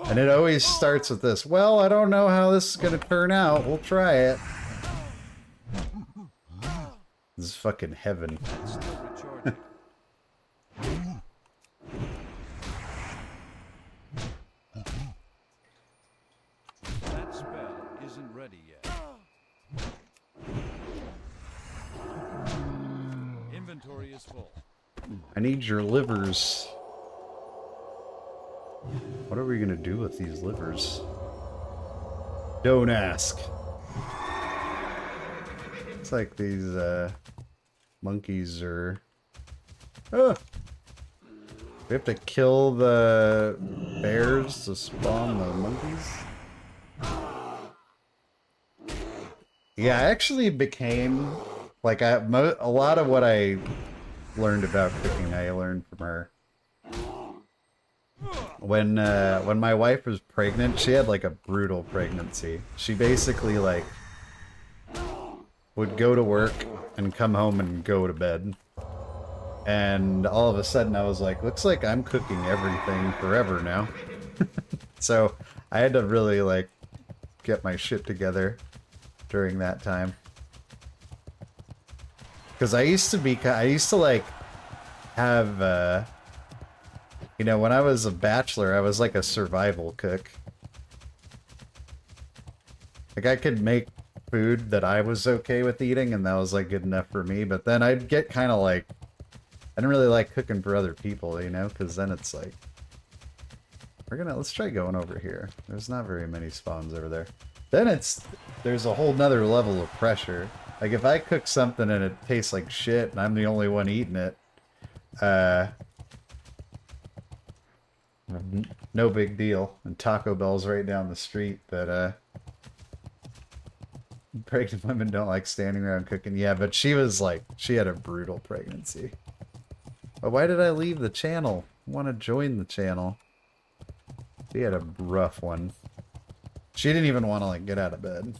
A: And it always starts with this, well, I don't know how this is gonna turn out, we'll try it. This is fucking heaven.
C: That spell isn't ready yet. Inventory is full.
A: I need your livers. What are we gonna do with these livers? Don't ask. It's like these monkeys are. Oh! We have to kill the bears to spawn the monkeys. Yeah, I actually became like a lot of what I learned about cooking. I learned from her. When my wife was pregnant, she had like a brutal pregnancy. She basically like would go to work and come home and go to bed. And all of a sudden I was like, looks like I'm cooking everything forever now. So I had to really like get my shit together during that time. Because I used to like have, when I was a bachelor, I was like a survival cook. Like, I could make food that I was okay with eating, and that was, like, good enough for me. But then I'd get kind of like... I don't really like cooking for other people, you know? Because then it's like... Let's try going over here. There's not very many spawns over there. Then there's a whole nother level of pressure. Like, if I cook something and it tastes like shit, and I'm the only one eating it, no big deal. And Taco Bell's right down the street, but, pregnant women don't like standing around cooking. Yeah, but she had a brutal pregnancy. But why did I leave the channel? I want to join the channel. She had a rough one. She didn't even want to, like, get out of bed.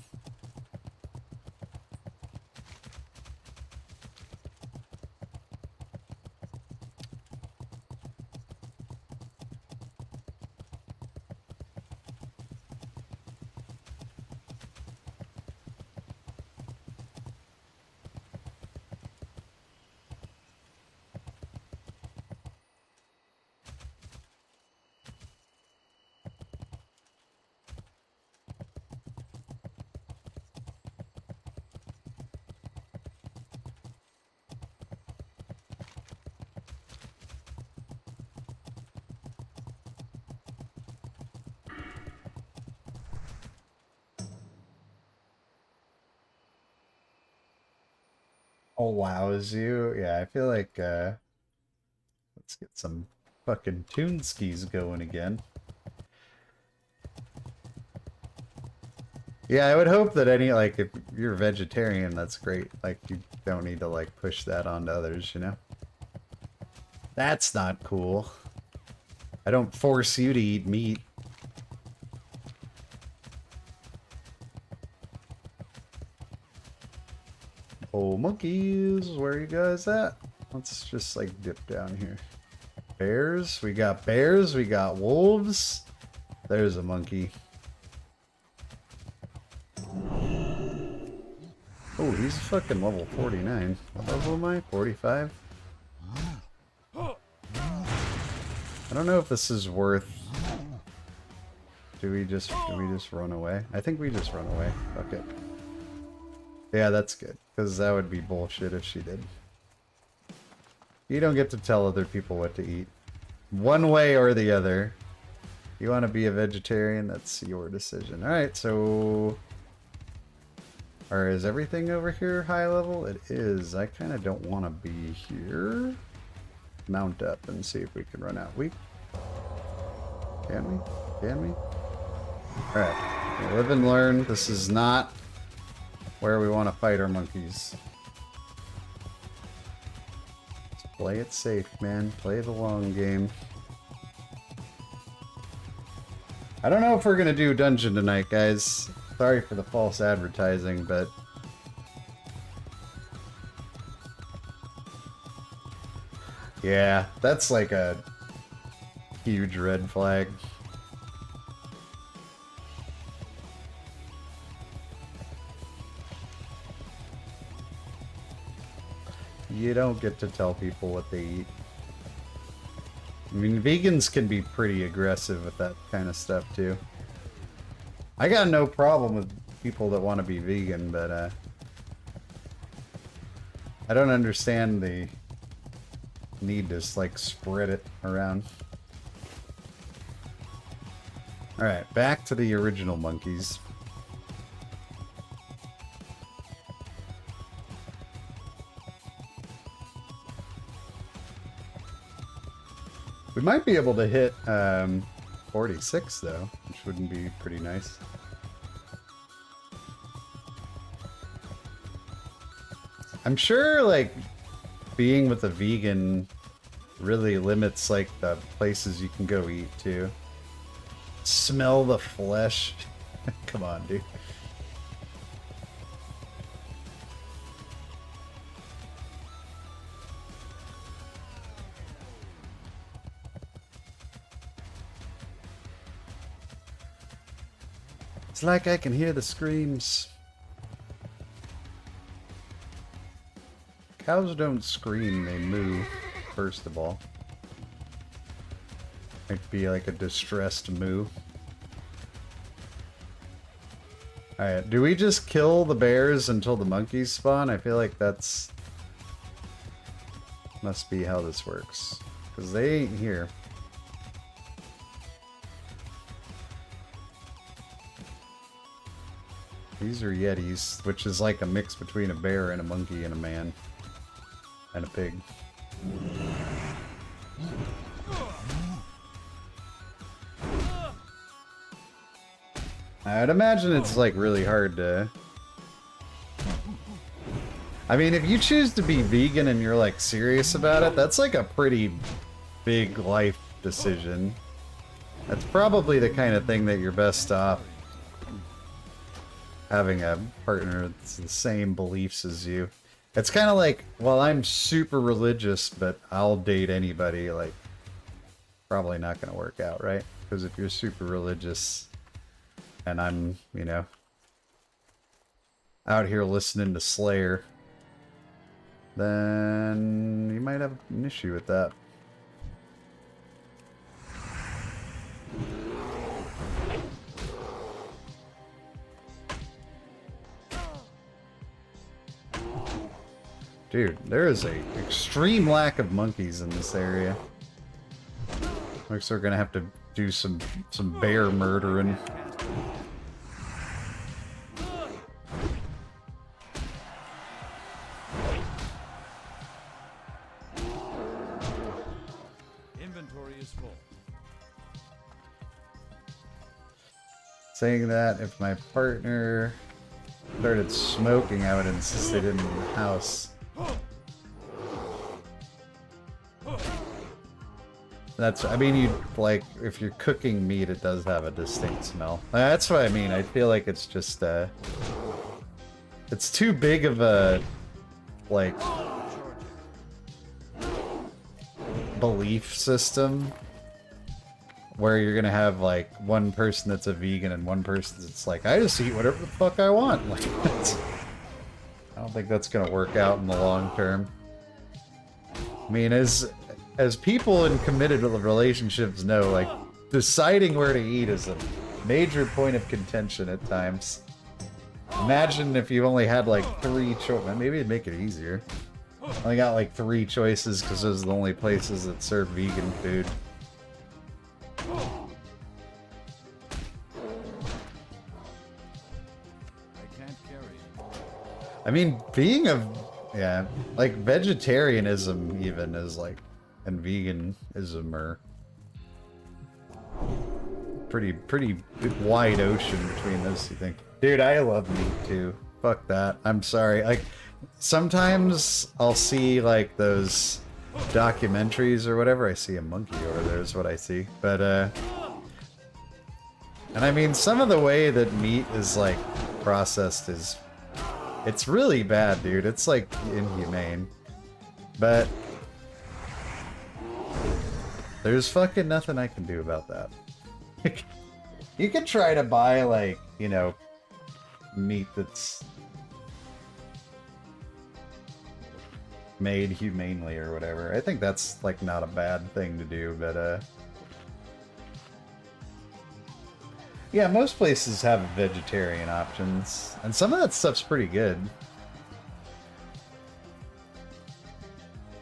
A: Allows you? Yeah, I feel like, let's get some fucking Toonskis going again. Yeah, I would hope that like, if you're vegetarian, that's great. Like, you don't need to, like, push that onto others, you know? That's not cool. I don't force you to eat meat. Oh, monkeys, where are you guys at? Let's just, like, dip down here. Bears? We got bears, we got wolves. There's a monkey. Oh, he's fucking level 49. What level am I? 45? I don't know if this is worth... Do we just run away? I think we just run away. Fuck it. Yeah, that's good. Because that would be bullshit if she did. You don't get to tell other people what to eat. One way or the other. You want to be a vegetarian? That's your decision. Alright, so... Or is everything over here high level? It is. I kind of don't want to be here. Mount up and see if we can run out. Can we? Can we? Alright. Live and learn. This is not where we want to fight our monkeys. Let's play it safe, man. Play the long game. I don't know if we're gonna do dungeon tonight, guys. Sorry for the false advertising, but... Yeah, that's like a huge red flag. You don't get to tell people what they eat. I mean, vegans can be pretty aggressive with that kind of stuff, too. I got no problem with people that want to be vegan, but, I don't understand the need to, like, spread it around. Alright, back to the original monkeys. We might be able to hit 46 though, which wouldn't be pretty nice. I'm sure like being with a vegan really limits like the places you can go eat too. Smell the flesh. Come on, dude. It's like I can hear the screams. Cows don't scream, they moo, first of all. Might be like a distressed moo. Alright, do we just kill the bears until the monkeys spawn? I feel like that's... must be how this works. Because they ain't here. These are yetis, which is like a mix between a bear and a monkey and a man. And a pig. I'd imagine it's like really hard to... I mean, if you choose to be vegan and you're like serious about it, that's like a pretty big life decision. That's probably the kind of thing that you're best off having a partner that's the same beliefs as you. It's kind of like, well, I'm super religious, but I'll date anybody, like, probably not going to work out, right? Because if you're super religious and I'm, you know, out here listening to Slayer, then you might have an issue with that. Dude, there is a extreme lack of monkeys in this area. Looks like we're gonna have to do some bear murdering.
C: Inventory is full.
A: Saying that if my partner started smoking, I would insist they didn't in the house. That's, I mean, you like, if you're cooking meat, it does have a distinct smell. That's what I mean. I feel like it's just, it's too big of a, like, belief system where you're gonna have, like, one person that's a vegan and one person that's like, I just eat whatever the fuck I want. Like, I don't think that's gonna work out in the long term. I mean, as people in committed relationships know, like, deciding where to eat is a major point of contention at times. Imagine if you only had, like, 3 choices. Maybe it'd make it easier. I got, like, 3 choices because those are the only places that serve vegan food.
C: I can't carry.
A: I mean, being a... yeah, like, vegetarianism even is, like... and veganism are pretty wide ocean between those two things. Dude, I love meat too. Fuck that. I'm sorry. Like, sometimes I'll see like those documentaries or whatever. I see a monkey over there is what I see. But and I mean, some of the way that meat is like processed is, it's really bad, dude. It's like inhumane. But there's fucking nothing I can do about that. You could try to buy, like, you know, meat that's made humanely or whatever. I think that's, like, not a bad thing to do, but, yeah, most places have vegetarian options, and some of that stuff's pretty good.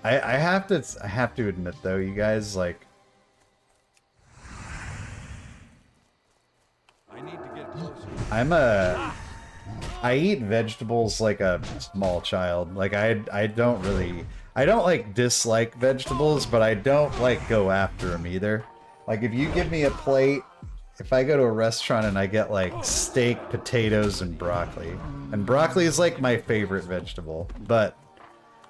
A: I have to admit, though, you guys, like,
C: I need to get closer.
A: I eat vegetables like a small child. Like, I don't like dislike vegetables, but I don't like go after them either. Like, if you give me a plate, if I go to a restaurant and I get like steak, potatoes, and broccoli is like my favorite vegetable, but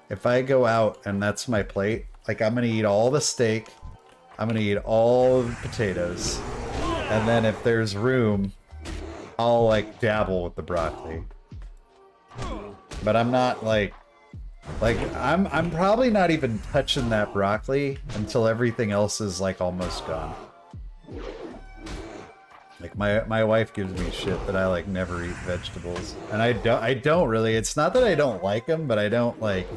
A: if I go out and that's my plate, like, I'm gonna eat all the steak, I'm gonna eat all the potatoes, and then if there's room, I'll like dabble with the broccoli. But I'm not like I'm probably not even touching that broccoli until everything else is like almost gone. Like, my wife gives me shit that I like never eat vegetables, and I don't really. It's not that I don't like them, but I don't like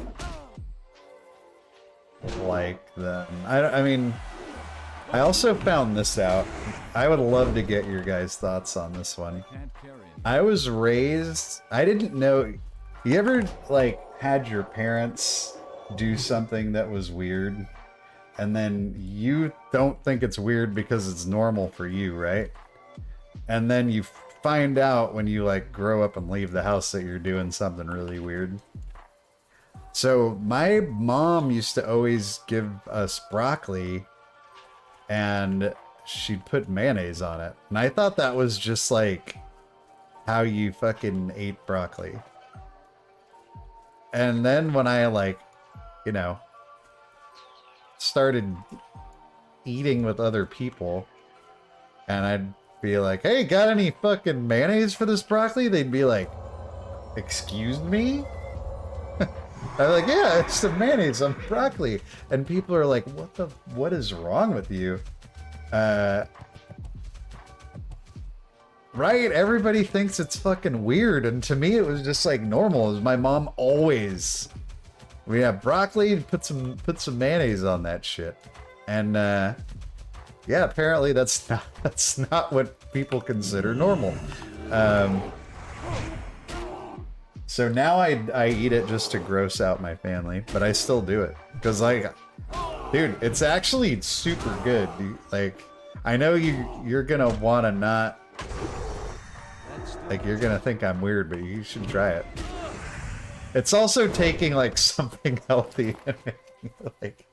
A: them. I mean, I also found this out. I would love to get your guys' thoughts on this one.
C: Can't carry him.
A: I was raised, I didn't know, you ever like had your parents do something that was weird and then you don't think it's weird because it's normal for you, right? And then you find out when you like grow up and leave the house that you're doing something really weird. So my mom used to always give us broccoli and she'd put mayonnaise on it. And I thought that was just like how you fucking ate broccoli. And then when I like, you know, started eating with other people and I'd be like, hey, got any fucking mayonnaise for this broccoli? They'd be like, excuse me? I'm like, yeah, it's some mayonnaise on broccoli. And people are like, what is wrong with you? Right? Everybody thinks it's fucking weird. And to me, it was just like normal. It was my mom always, we have broccoli, put some mayonnaise on that shit. And, yeah, apparently that's not what people consider normal. So now I eat it just to gross out my family, but I still do it because like, dude, it's actually super good. Like, I know you're gonna want to not, like, you're gonna think I'm weird, but you should try it. It's also taking like something healthy and making, like,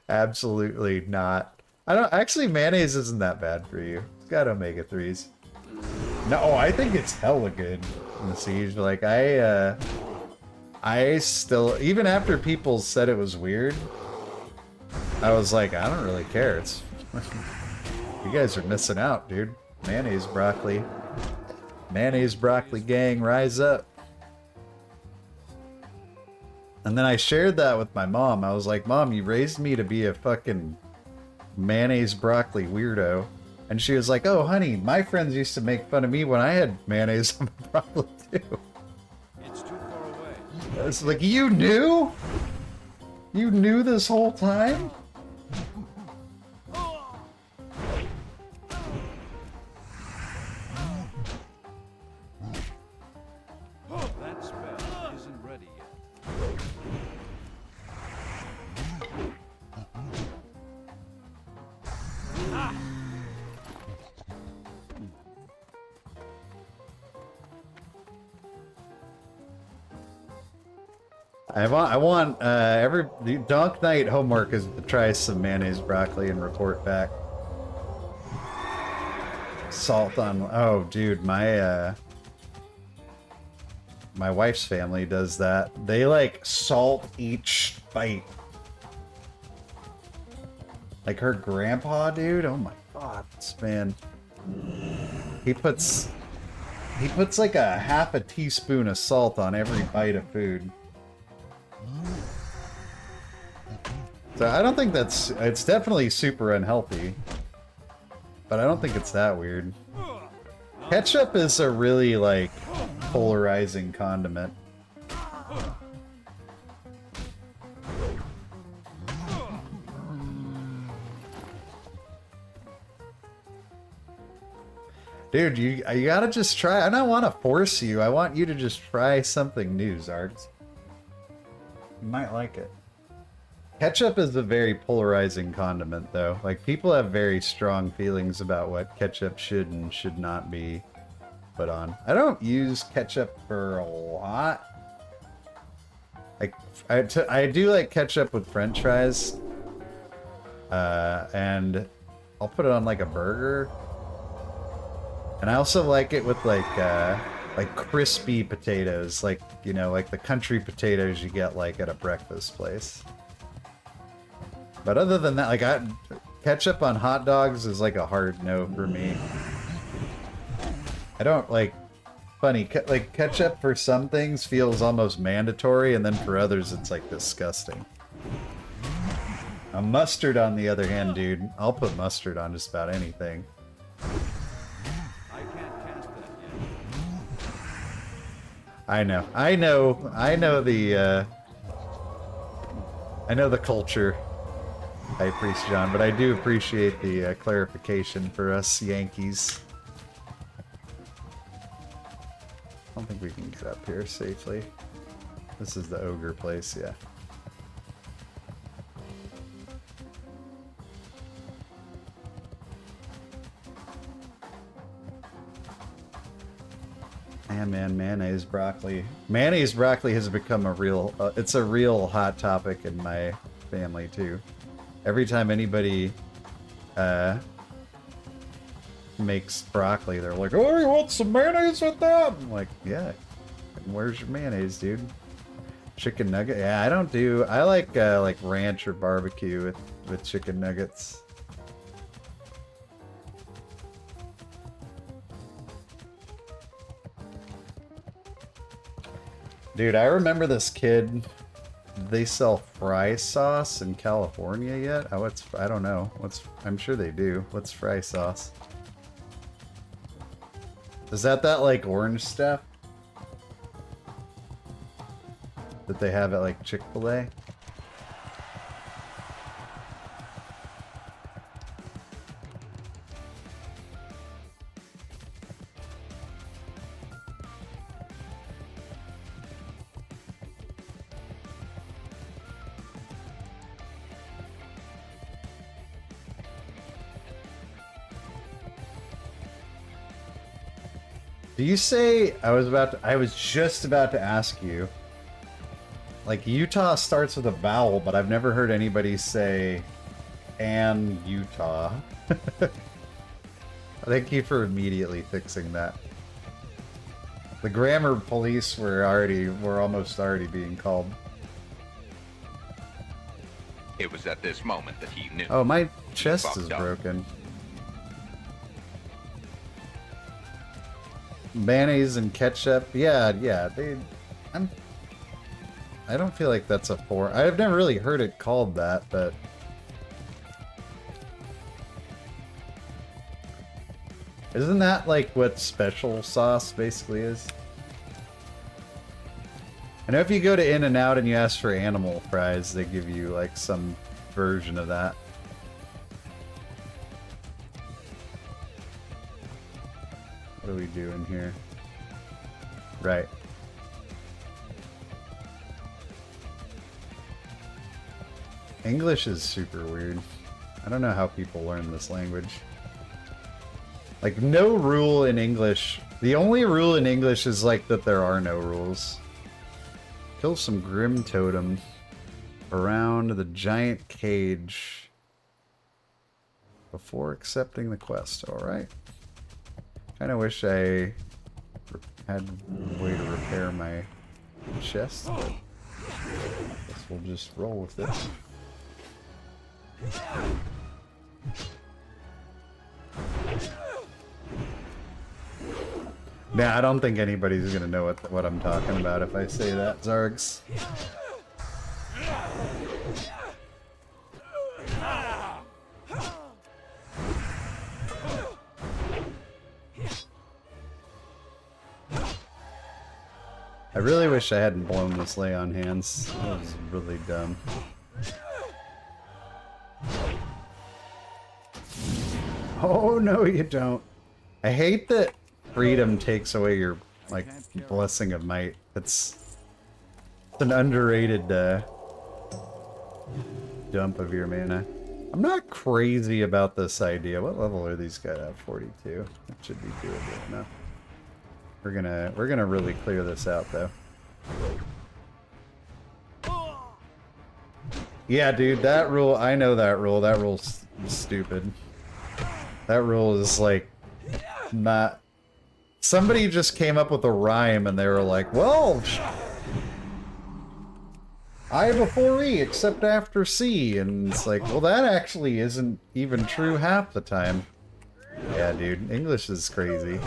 A: absolutely not. I don't actually, mayonnaise isn't that bad for you. It's got omega-3s. No, I think it's hella good in the Siege. Like, I still, even after people said it was weird, I was like, I don't really care. It's, you guys are missing out, dude. Mayonnaise broccoli. Mayonnaise broccoli gang, rise up. And then I shared that with my mom. I was like, Mom, you raised me to be a fucking mayonnaise broccoli weirdo. And she was like, oh, honey, my friends used to make fun of me when I had mayonnaise on my broccoli, too.
C: It's too far away.
A: I was like, you knew? You knew this whole time?
C: That spell isn't ready yet.
A: I want the Donk Night homework is to try some mayonnaise broccoli and report back. Salt on, oh dude, my wife's family does that. They like salt each bite. Like her grandpa, dude, oh my god, this man. He puts like a half a teaspoon of salt on every bite of food. So I don't think it's definitely super unhealthy, but I don't think it's that weird. Ketchup is a really like polarizing condiment. Dude, you gotta just try. I don't want to force you. I want you to just try something new, Zargs. You might like it. Ketchup is a very polarizing condiment, though. Like, people have very strong feelings about what ketchup should and should not be put on. I don't use ketchup for a lot. Like, I do like ketchup with French fries. And I'll put it on, like, a burger. And I also like it with, like crispy potatoes. Like, you know, like the country potatoes you get, like, at a breakfast place. But other than that, like, ketchup on hot dogs is like a hard no for me. I don't like, funny, like ketchup for some things feels almost mandatory, and then for others it's like disgusting. Mustard on the other hand, dude, I'll put mustard on just about anything.
C: I can't cast that yet.
A: I know the culture. High Priest John, but I do appreciate the clarification for us Yankees. I don't think we can get up here safely. This is the ogre place, yeah. Man, mayonnaise broccoli. Mayonnaise broccoli has become a real, it's a real hot topic in my family too. Every time anybody makes broccoli, they're like, oh, you want some mayonnaise with that? I'm like, yeah. Where's your mayonnaise, dude? Chicken nugget? Yeah, I don't do, I like ranch or barbecue with chicken nuggets. Dude, I remember this kid. They sell fry sauce in California yet? Oh, I don't know. I'm sure they do. What's fry sauce? Is that like orange stuff that they have at like Chick-fil-A? Do you say, I was just about to ask you, like Utah starts with a vowel, but I've never heard anybody say, and Utah. Thank you for immediately fixing that. The grammar police were almost already being called.
D: It was at this moment that he knew.
A: Oh, my chest is broken. Mayonnaise and ketchup, yeah. I don't feel like that's a foreign. I've never really heard it called that, but isn't that like what special sauce basically is? I know if you go to In-N-Out and you ask for animal fries, they give you like some version of that. What are we doing here? Right. English is super weird. I don't know how people learn this language. Like, no rule in English. The only rule in English is like that there are no rules. Kill some Grim Totem around the giant cage before accepting the quest. Alright. Kinda wish I had a way to repair my chest, but I guess we'll just roll with it. Nah, I don't think anybody's gonna know what I'm talking about if I say that, Zargs. I really wish I hadn't blown this lay on hands. That was really dumb. Oh, no, you don't. I hate that freedom takes away your, like, blessing of might. It's an underrated dump of your mana. I'm not crazy about this idea. What level are these guys at? 42. That should be doable enough. We're gonna really clear this out though. Yeah, dude, that rule, I know that rule. That rule's stupid. That rule is like not. Somebody just came up with a rhyme and they were like, well, I before E except after C, and it's like, well, that actually isn't even true half the time. Yeah, dude, English is crazy.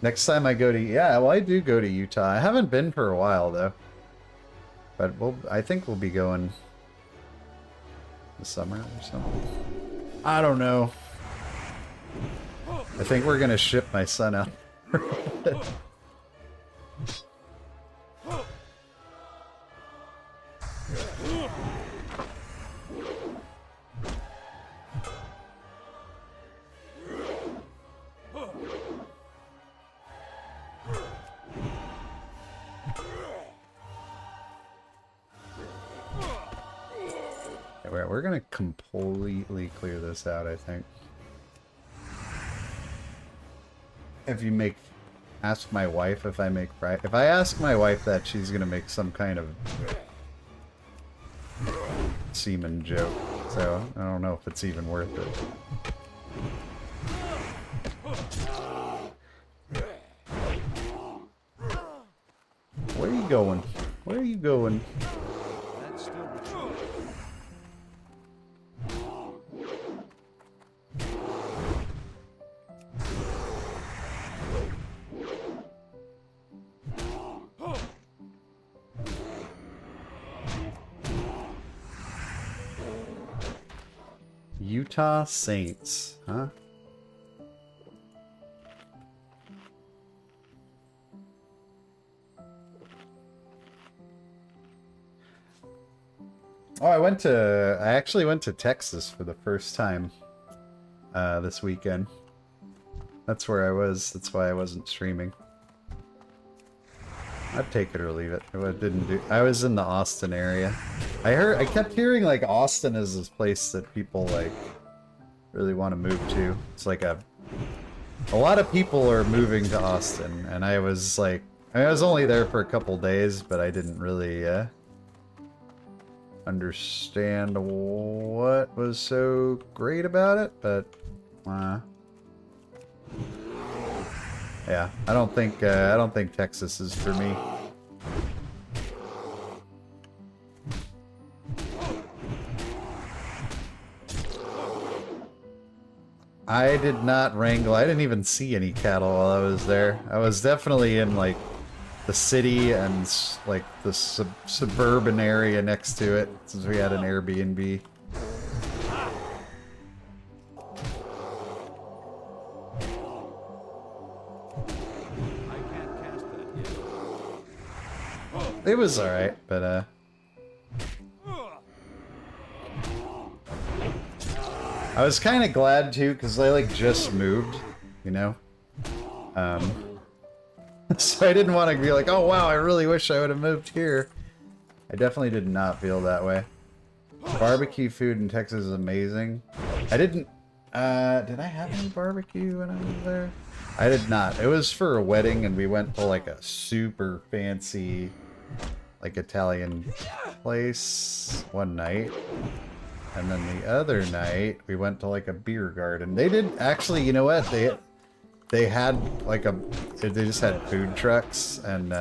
A: Next time I go to, yeah, well, I do go to Utah. I haven't been for a while though, but I think we'll be going this summer or something. I don't know. I think we're gonna ship my son out. We're gonna completely clear this out, I think. If you ask my wife if I make if I ask my wife that, she's gonna make some kind of semen joke. So I don't know if it's even worth it. Where are you going? Where are you going?
C: That's still the truth.
A: Utah Saints, huh? Oh, I actually went to Texas for the first time this weekend. That's where I was. That's why I wasn't streaming. I'd take it or leave it. It didn't do. I was in the Austin area. I kept hearing like Austin is this place that people like really want to move to. It's like a lot of people are moving to Austin, and I was like, I was only there for a couple days, but I didn't really understand what was so great about it. But yeah, I don't think Texas is for me. I did not wrangle. I didn't even see any cattle while I was there. I was definitely in like the city and like the suburban area next to it, since we had an Airbnb. It was alright, but I was kind of glad too, because I like just moved, you know? So I didn't want to be like, oh wow, I really wish I would have moved here. I definitely did not feel that way. Barbecue food in Texas is amazing. I didn't, did I have any barbecue when I was there? I did not. It was for a wedding, and we went to like a super fancy, like Italian place one night. And then the other night, we went to like a beer garden. They did actually, you know what? They had like they just had food trucks, and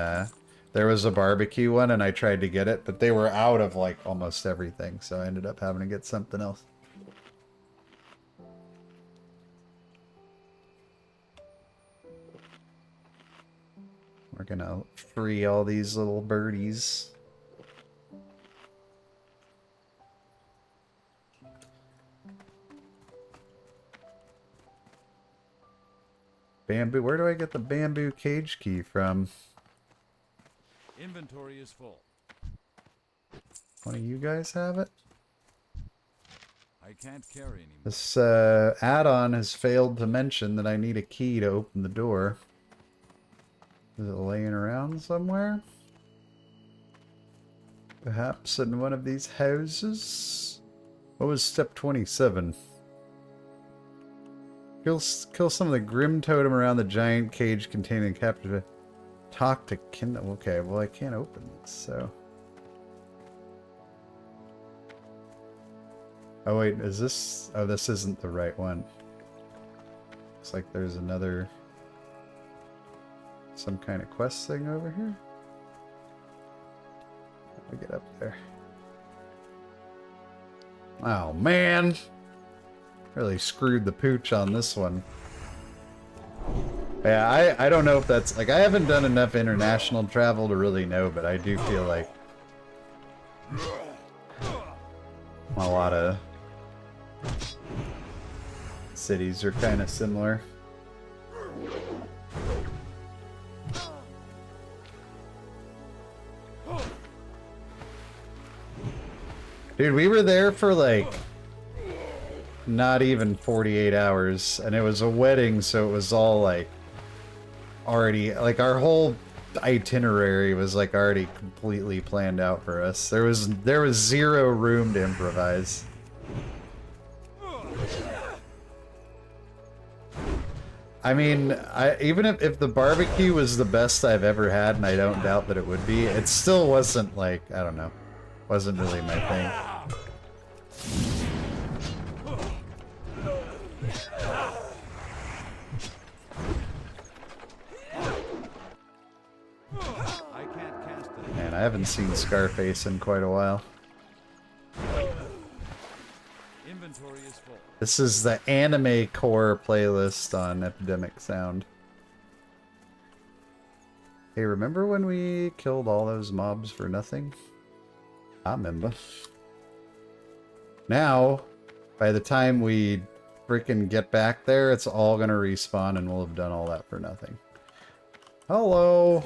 A: there was a barbecue one, and I tried to get it, but they were out of like almost everything, so I ended up having to get something else. We're gonna free all these little birdies. Bamboo. Where do I get the bamboo cage key from?
C: Inventory is full.
A: One of you guys have it?
C: I can't carry anymore.
A: This add-on has failed to mention that I need a key to open the door. Is it laying around somewhere? Perhaps in one of these houses? What was step 27? Kill some of the grim totem around the giant cage containing captive. Talk to Kindle. Okay, well I can't open this, so. Oh wait, is this? Oh, this isn't the right one. Looks like there's another. Some kind of quest thing over here. Let me get up there. Oh man! Really screwed the pooch on this one. Yeah, I don't know if that's like, I haven't done enough international travel to really know, but I do feel like a lot of cities are kind of similar. Dude, we were there for like not even 48 hours, and it was a wedding, so it was all like already, like our whole itinerary was like already completely planned out for us. There was zero room to improvise. I mean, even if the barbecue was the best I've ever had, and I don't doubt that it would be, it still wasn't like, I don't know, wasn't really my thing. Man, I haven't seen Scarface in quite a while.
C: Inventory is full.
A: This is the anime core playlist on Epidemic Sound. Hey, remember when we killed all those mobs for nothing? I remember. Now, by the time we freaking get back there, it's all gonna respawn and we'll have done all that for nothing. Hello.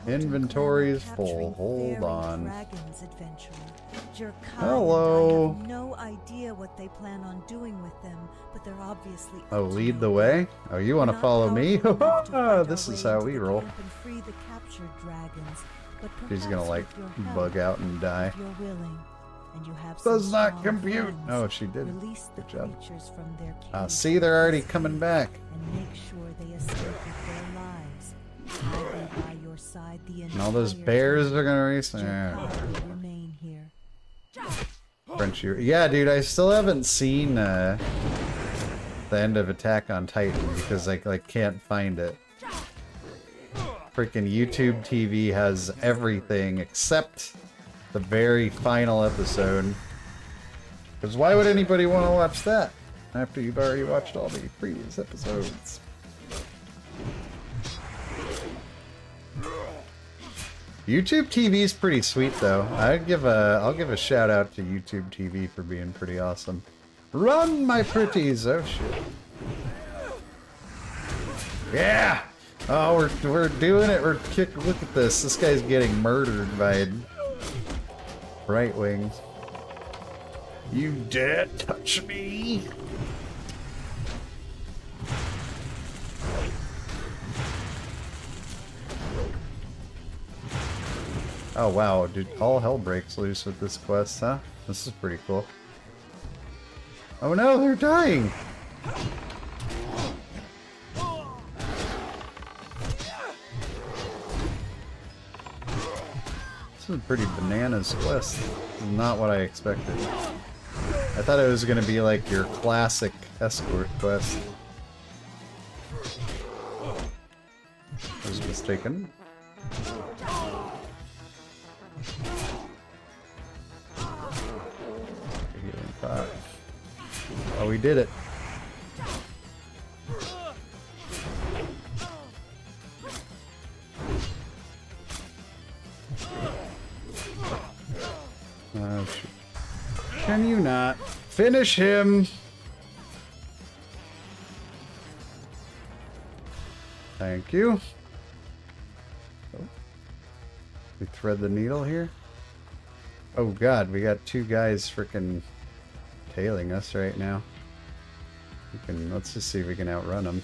A: Inventory is full. Hold on. Hello.
E: I have no idea what they plan on doing with them, but they're obviously.
A: Oh, lead the way? Oh, you want to follow me? This is how we roll. She's gonna like bug out and die. Does not compute. Oh, she did. Good job. See, they're already coming back.
E: And make sure they escape with their lives. I'll be by your side the
A: And all those bears are gonna race.
E: remain here.
A: French, yeah, dude. I still haven't seen the end of Attack on Titan because I like can't find it. Freaking YouTube TV has everything except the very final episode. Because why would anybody want to watch that after you've already watched all the previous episodes? YouTube TV is pretty sweet though. I'll give a shout out to YouTube TV for being pretty awesome. Run, my pretties! Oh shit. Yeah! Oh, we're doing it. Look at this. This guy's getting murdered by right wings. You dare touch me? Oh wow, dude, all hell breaks loose with this quest, huh? This is pretty cool. Oh no, they're dying! This is a pretty bananas quest. This is not what I expected. I thought it was gonna be like your classic escort quest. I was mistaken. Oh, we did it. Oh, shoot. Can you not finish him? Thank you. Oh. We thread the needle here. Oh god, we got two guys frickin' tailing us right now. Let's just see if we can outrun them.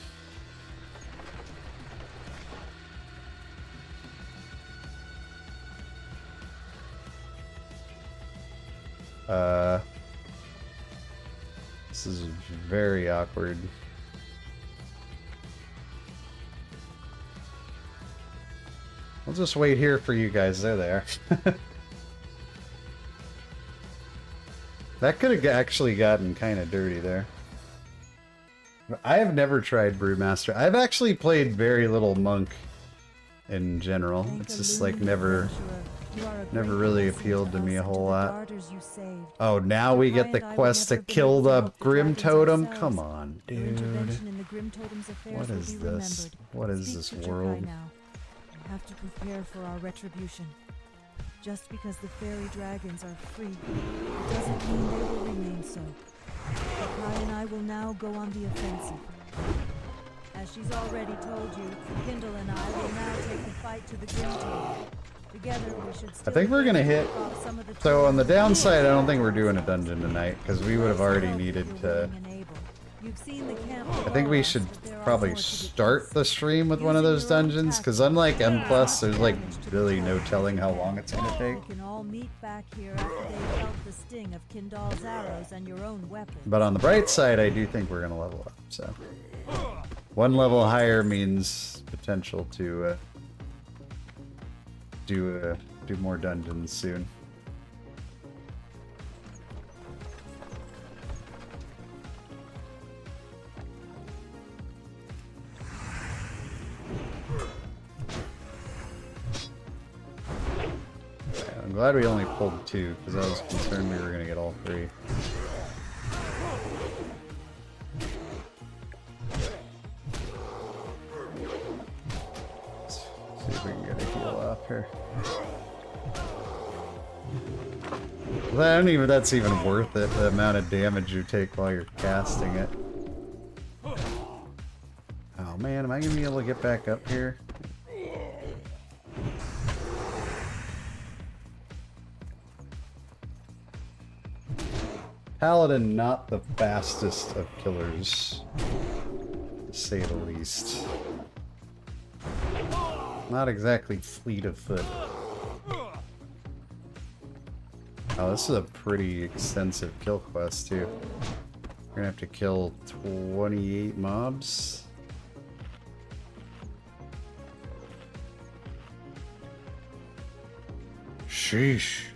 A: This is very awkward. I'll just wait here for you guys. There they are. That could have actually gotten kind of dirty there. I have never tried Brewmaster. I've actually played very little Monk in general. It's just like never really appealed to me a whole lot. Oh, now we get the quest to kill the Grim Totem? Come on, dude. What is this? What is this world?
E: We have to prepare for our retribution. Just because the fairy dragons are free, it doesn't mean they will remain so. Kai and I will now go on the offensive. As she's already told you, Kindle and I will now take the fight to the Grim Totem. Together we should
A: I think we're gonna hit. So on the downside, I don't think we're doing a dungeon tonight because we would have already needed to. I think we should probably start the stream with one of those dungeons because unlike M+, there's like really no telling how long it's gonna take.
E: We can all meet back here after they've felt the sting of Kindal's arrows and your own weapon.
A: But on the bright side, I do think we're gonna level up. So one level higher means potential to do more dungeons soon. I'm glad we only pulled 2 because I was concerned we were gonna get all 3. See if we can get a heal off here. I don't even. That's even worth it. The amount of damage you take while you're casting it. Oh man, am I gonna be able to get back up here? Paladin, not the fastest of killers, to say the least. Not exactly fleet of foot. Oh, this is a pretty extensive kill quest, too. We're gonna have to kill 28 mobs. Sheesh.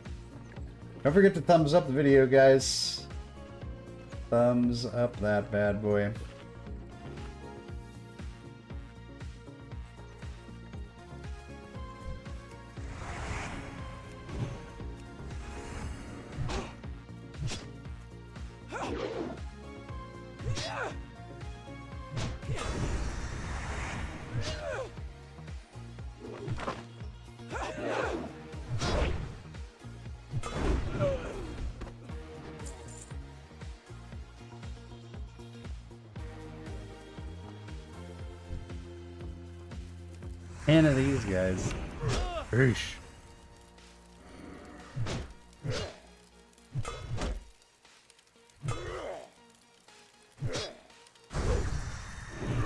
A: Don't forget to thumbs up the video, guys. Thumbs up that bad boy. Ten of these guys. Oosh.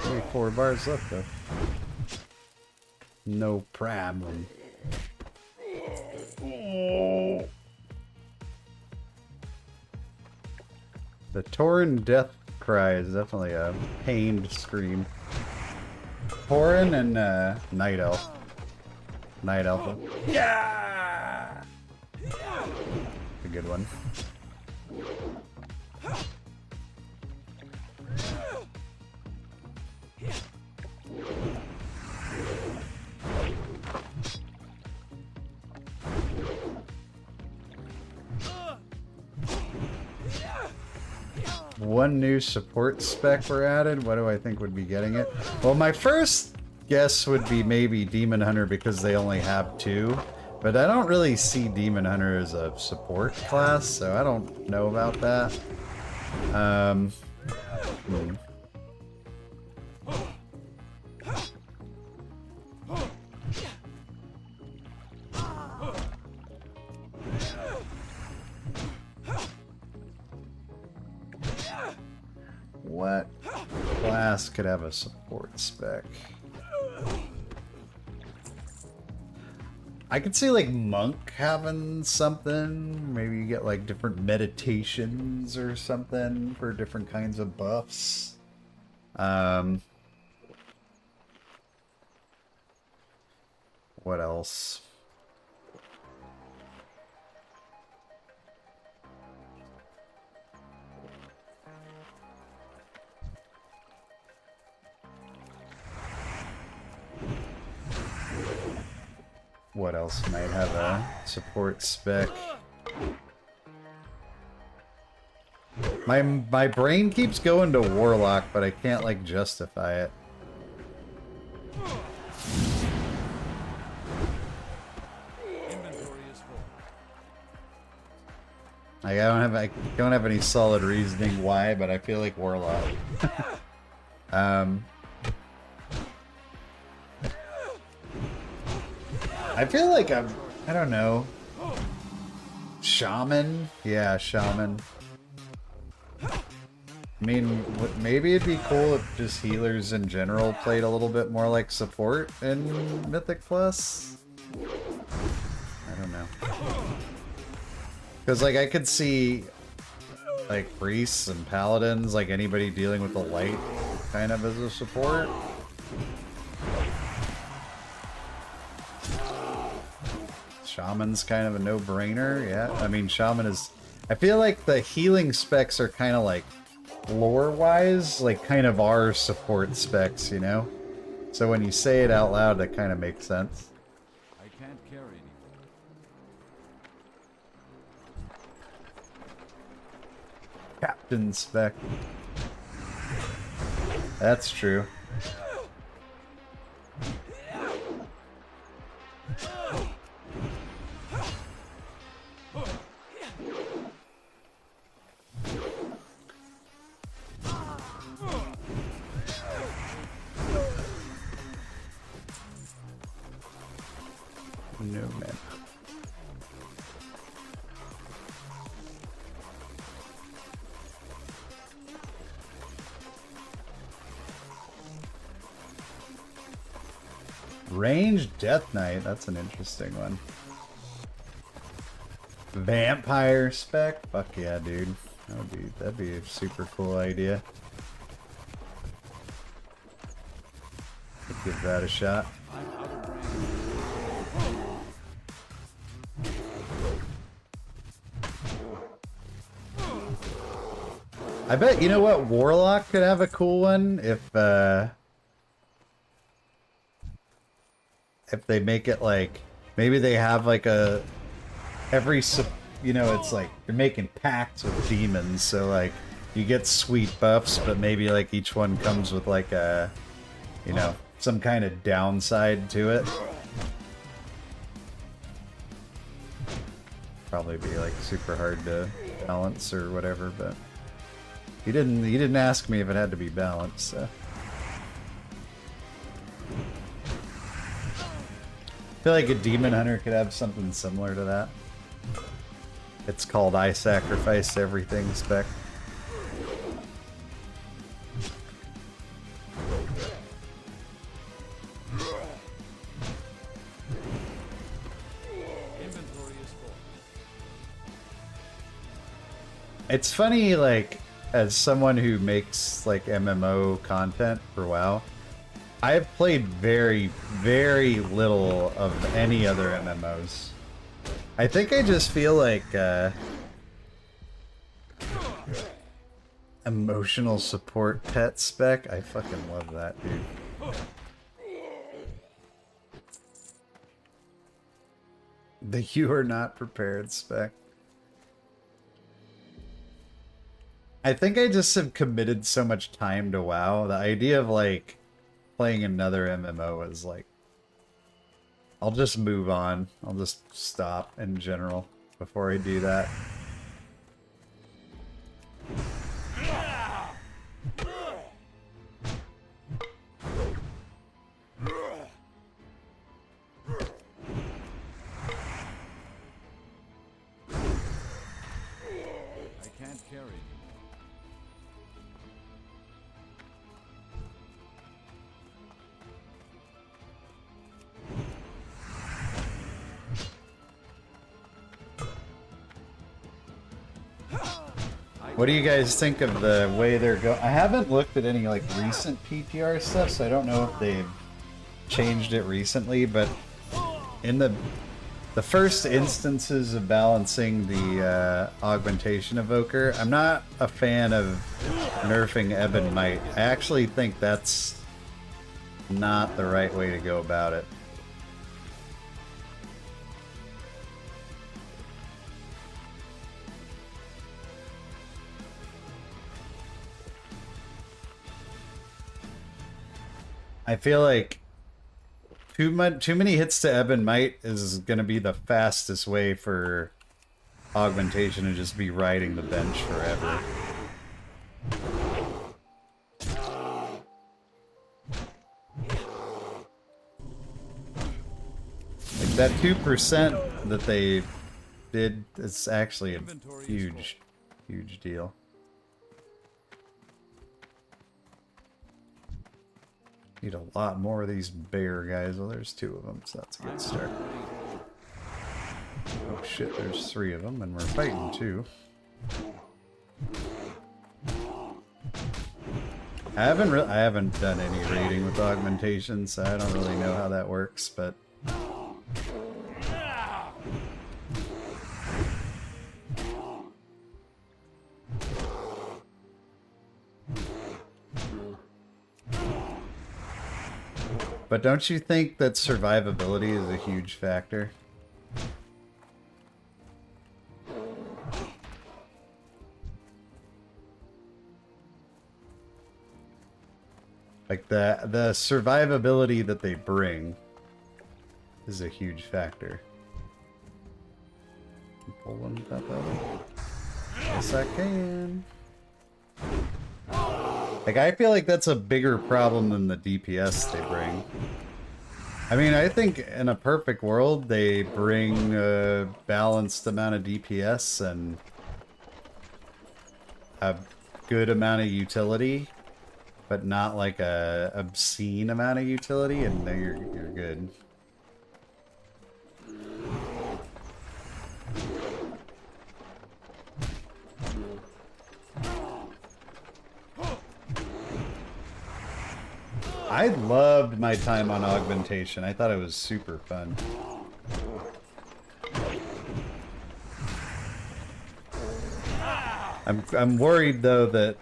A: Only 4 bars left though. No problem. Oh. The Tauren death cry is definitely a pained scream. Tauren and Night Elf. Night Elf. Yeah! A good one. One new support spec were added. What do I think would be getting it? Well, my first guess would be maybe Demon Hunter because they only have 2. But I don't really see Demon Hunter as a support class, so I don't know about that. What class could have a support spec? I could see like Monk having something. Maybe you get like different meditations or something for different kinds of buffs. What else? What else might have a support spec? My brain keeps going to Warlock, but I can't like justify it. Like, I don't have any solid reasoning why, but I feel like Warlock. I feel like I don't know. Shaman? Yeah, shaman. I mean, maybe it'd be cool if just healers in general played a little bit more like support in Mythic Plus. I don't know. Because, like, I could see, like, priests and paladins, like anybody dealing with the light, kind of as a support. Shaman's kind of a no-brainer, yeah. I mean, Shaman is... I feel like the healing specs are kind of like, lore-wise, like kind of our support specs, you know? So when you say it out loud, that kind of makes sense.
C: I can't carry anyone.
A: Captain spec. That's true. No man. Ranged Death Knight, that's an interesting one. Vampire spec? Fuck yeah, dude. That'd be a super cool idea. I'd give that a shot. I bet, you know what, Warlock could have a cool one if they make it like, maybe they have like a, you know, it's like, you're making pacts with demons, so like, you get sweet buffs, but maybe like each one comes with like a, you know, some kind of downside to it. Probably be like super hard to balance or whatever, but he didn't ask me if it had to be balanced, so. I feel like a demon hunter could have something similar to that. It's called I sacrifice everything spec. It's funny, like, as someone who makes like MMO content for WoW, I've played very, very little of any other MMOs. I think I just feel like emotional support pet spec. I fucking love that, dude. The you are not prepared spec. I think I just have committed so much time to WoW. The idea of like playing another MMO is like, I'll just move on. I'll just stop in general before I do that.
C: I can't carry anyone.
A: What do you guys think of the way they're going? I haven't looked at any like recent PTR stuff, so I don't know if they've changed it recently, but in the first instances of balancing the augmentation evoker, I'm not a fan of nerfing Ebon Might. I actually think that's not the right way to go about it. I feel like too many hits to Ebon Might is going to be the fastest way for augmentation to just be riding the bench forever. Like that 2% that they did is actually a huge, huge deal. Need a lot more of these bear guys. Well, there's 2 of them, so that's a good start. Oh shit, there's 3 of them, and we're fighting 2. I haven't done any raiding with augmentation, so I don't really know how that works, but don't you think that survivability is a huge factor? Like the survivability that they bring is a huge factor. Pull them up out. Yes, I can. Like, I feel like that's a bigger problem than the DPS they bring. I mean, I think in a perfect world, they bring a balanced amount of DPS and a good amount of utility, but not like a obscene amount of utility, and then you're good. I loved my time on augmentation. I thought it was super fun. I'm worried though that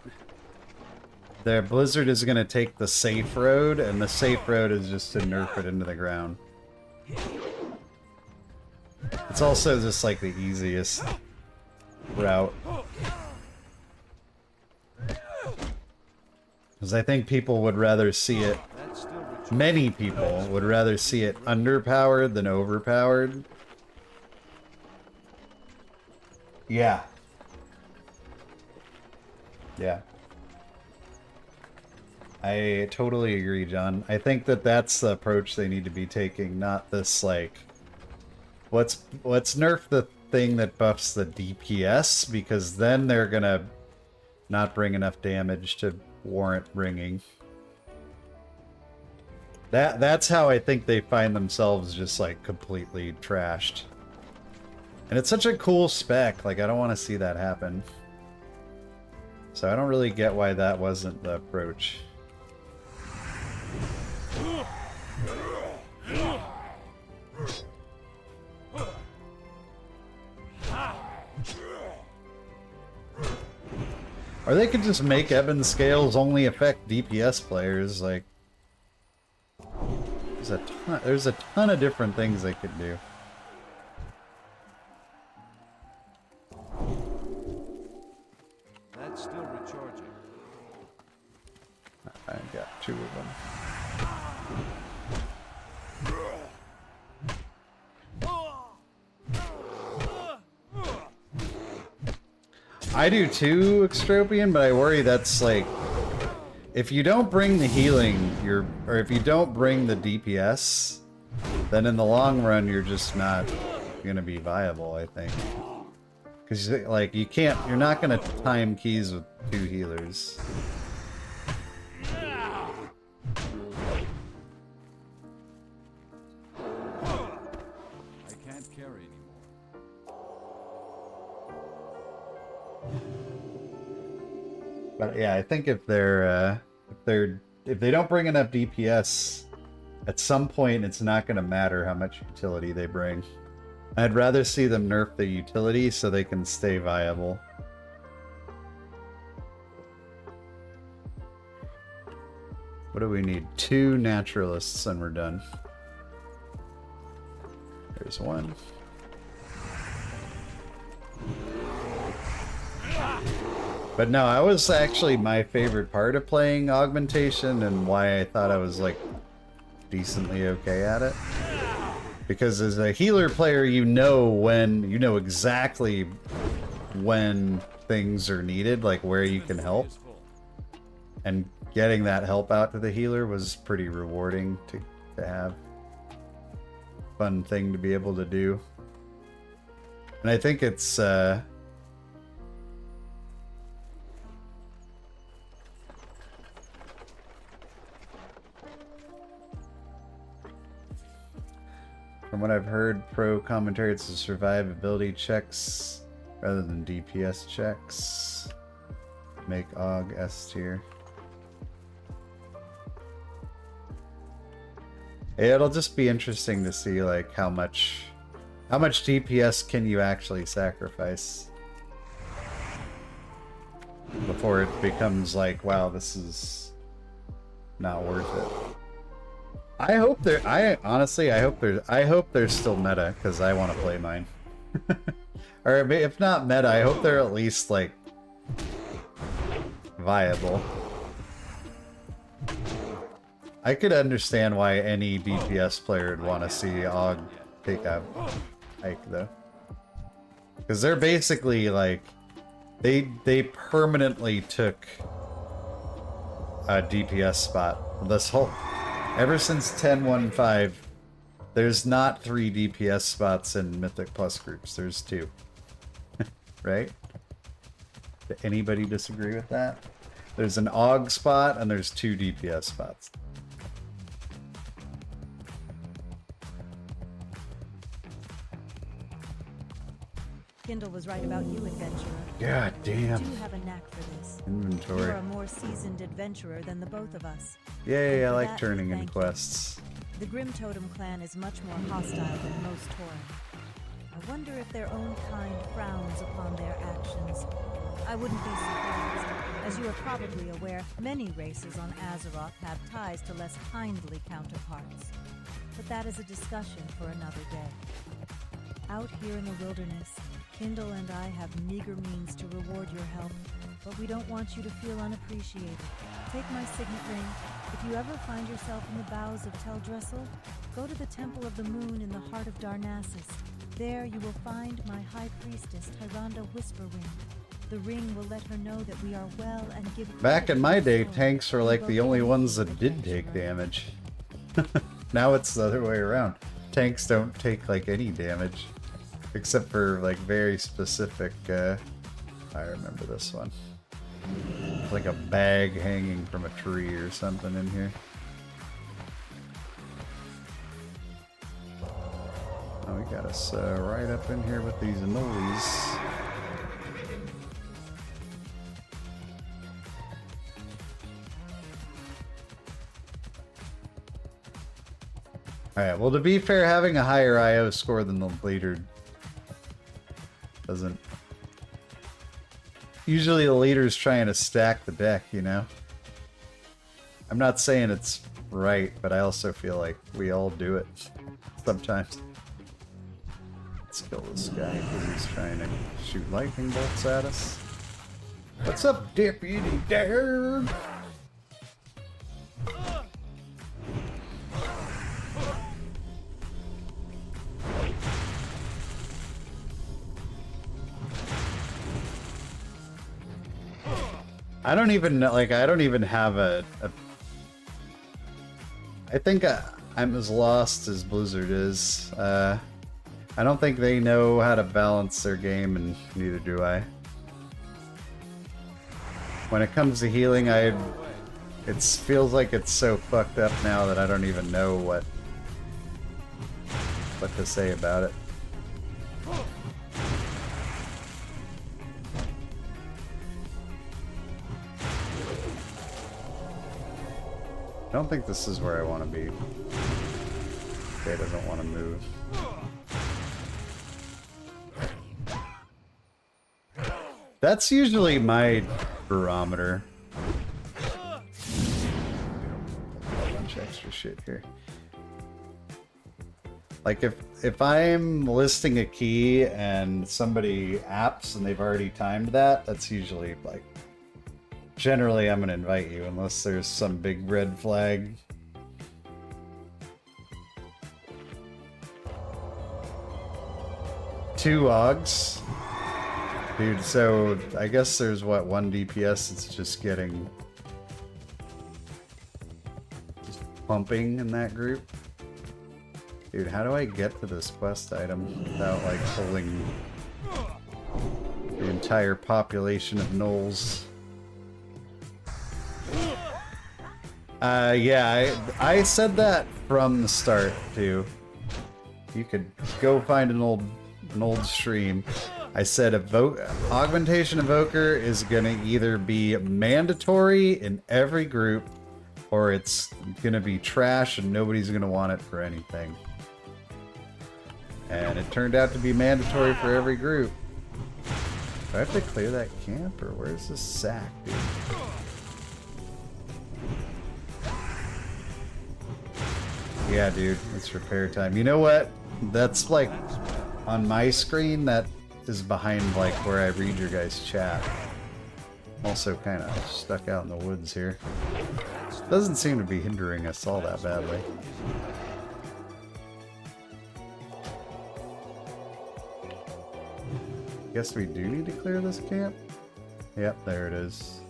A: their Blizzard is going to take the safe road, and the safe road is just to nerf it into the ground. It's also just like the easiest route. Because I think people would rather see it, many people would rather see it underpowered than overpowered. Yeah. Yeah. I totally agree, John. I think that that's the approach they need to be taking, not this, like, let's nerf the thing that buffs the DPS, because then they're gonna not bring enough damage to warrant ringing. That's how I think they find themselves just, like, completely trashed. And it's such a cool spec, like, I don't want to see that happen. So I don't really get why that wasn't the approach. Or they could just make Evan scales only affect DPS players, like... There's a ton of different things they could do.
C: That's still recharging.
A: I got 2 of them. I do too, Extropian, but I worry that's like, if you don't bring the healing, or if you don't bring the DPS, then in the long run you're just not gonna be viable, I think. Because like you're not gonna time keys with 2 healers. But yeah, I think if they don't bring enough DPS, at some point it's not going to matter how much utility they bring. I'd rather see them nerf the utility so they can stay viable. What do we need? 2 naturalists and we're done. There's 1. But no, that was actually my favorite part of playing augmentation and why I thought I was like decently okay at it. Because as a healer player, you know exactly when things are needed, like where you can help. And getting that help out to the healer was pretty rewarding to have. fun thing to be able to do. And I think it's from what I've heard, pro commentary, it's the survivability checks rather than DPS checks. Make AUG S tier. It'll just be interesting to see like how much DPS can you actually sacrifice before it becomes like, wow, this is not worth it. I hope there's still meta, because I want to play mine. Or if not meta, I hope they're at least like viable. I could understand why any DPS player would want to see AUG take a hike though, because they're basically like they permanently took a DPS spot. This whole ever since 10.1.5, there's not 3 DPS spots in Mythic Plus groups. There's 2. Right? Did anybody disagree with that? There's an AUG spot and there's 2 DPS spots.
E: Kindle was right about you, adventurer.
A: God damn.
E: You do have a knack for this.
A: Inventory.
E: You're a more seasoned adventurer than the both of us.
A: Yay, I
E: For
A: like
E: that,
A: turning in
E: thank you.
A: quests.
E: The Grim Totem clan is much more hostile than most Tauren. I wonder if their own kind frowns upon their actions. I wouldn't be surprised. As you are probably aware, many races on Azeroth have ties to less kindly counterparts. But that is a discussion for another day. Out here in the wilderness, Kindle and I have meager means to reward your help, but we don't want you to feel unappreciated. Take my signet ring. If you ever find yourself in the bowels of Teldrassil, go to the Temple of the Moon in the heart of Darnassus. There you will find my High Priestess, Tyrande Whisperwind. The ring will let her know that we are well and give
A: Back in my day,
E: sword.
A: tanks were like the only ones that did take damage. Now it's the other way around. Tanks don't take like any damage. Except for like very specific, I remember this one. It's like a bag hanging from a tree or something in here. Oh, we got us right up in here with these anoles. Alright, well to be fair, having a higher IO score than the leader doesn't... Usually the leader's trying to stack the deck, you know? I'm not saying it's right, but I also feel like we all do it sometimes. Let's kill this guy because he's trying to shoot lightning bolts at us. What's up, Deputy Dare? I don't even have a I think I'm as lost as Blizzard is. I don't think they know how to balance their game, and neither do I. When it comes to healing, it feels like it's so fucked up now that I don't even know what to say about it. I don't think this is where I want to be. Okay, doesn't want to move. That's usually my barometer. A bunch of extra shit here. Like if I'm listing a key and somebody apps and they've already timed that, that's usually like generally I'm gonna invite you unless there's some big red flag. Two AUGs. Dude, so I guess there's what, 1 DPS it's just getting pumping in that group. Dude, how do I get to this quest item without, like, pulling the entire population of gnolls? Yeah, I said that from the start, too. You could go find an old stream. I said Augmentation Evoker is gonna either be mandatory in every group, or it's gonna be trash and nobody's gonna want it for anything. And it turned out to be mandatory for every group. Do I have to clear that camp, or where's this sack, dude? Yeah, dude, it's repair time. You know what? That's like, on my screen, that is behind like where I read your guys' chat. I'm also kind of stuck out in the woods here. Doesn't seem to be hindering us all that badly. Guess we do need to clear this camp? Yep, there it is.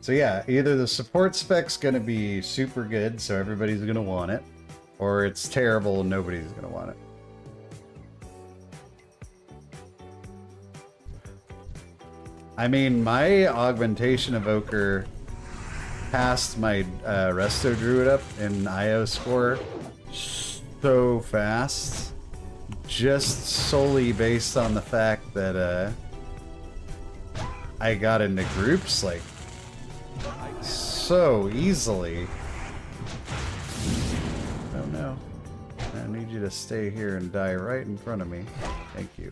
A: So yeah, either the support spec's gonna be super good, so everybody's gonna want it, or it's terrible and nobody's gonna want it. I mean, my Augmentation Evoker passed my Resto Druid up in IO score so fast, just solely based on the fact that I got into groups like so easily. Oh no. I need you to stay here and die right in front of me. Thank you.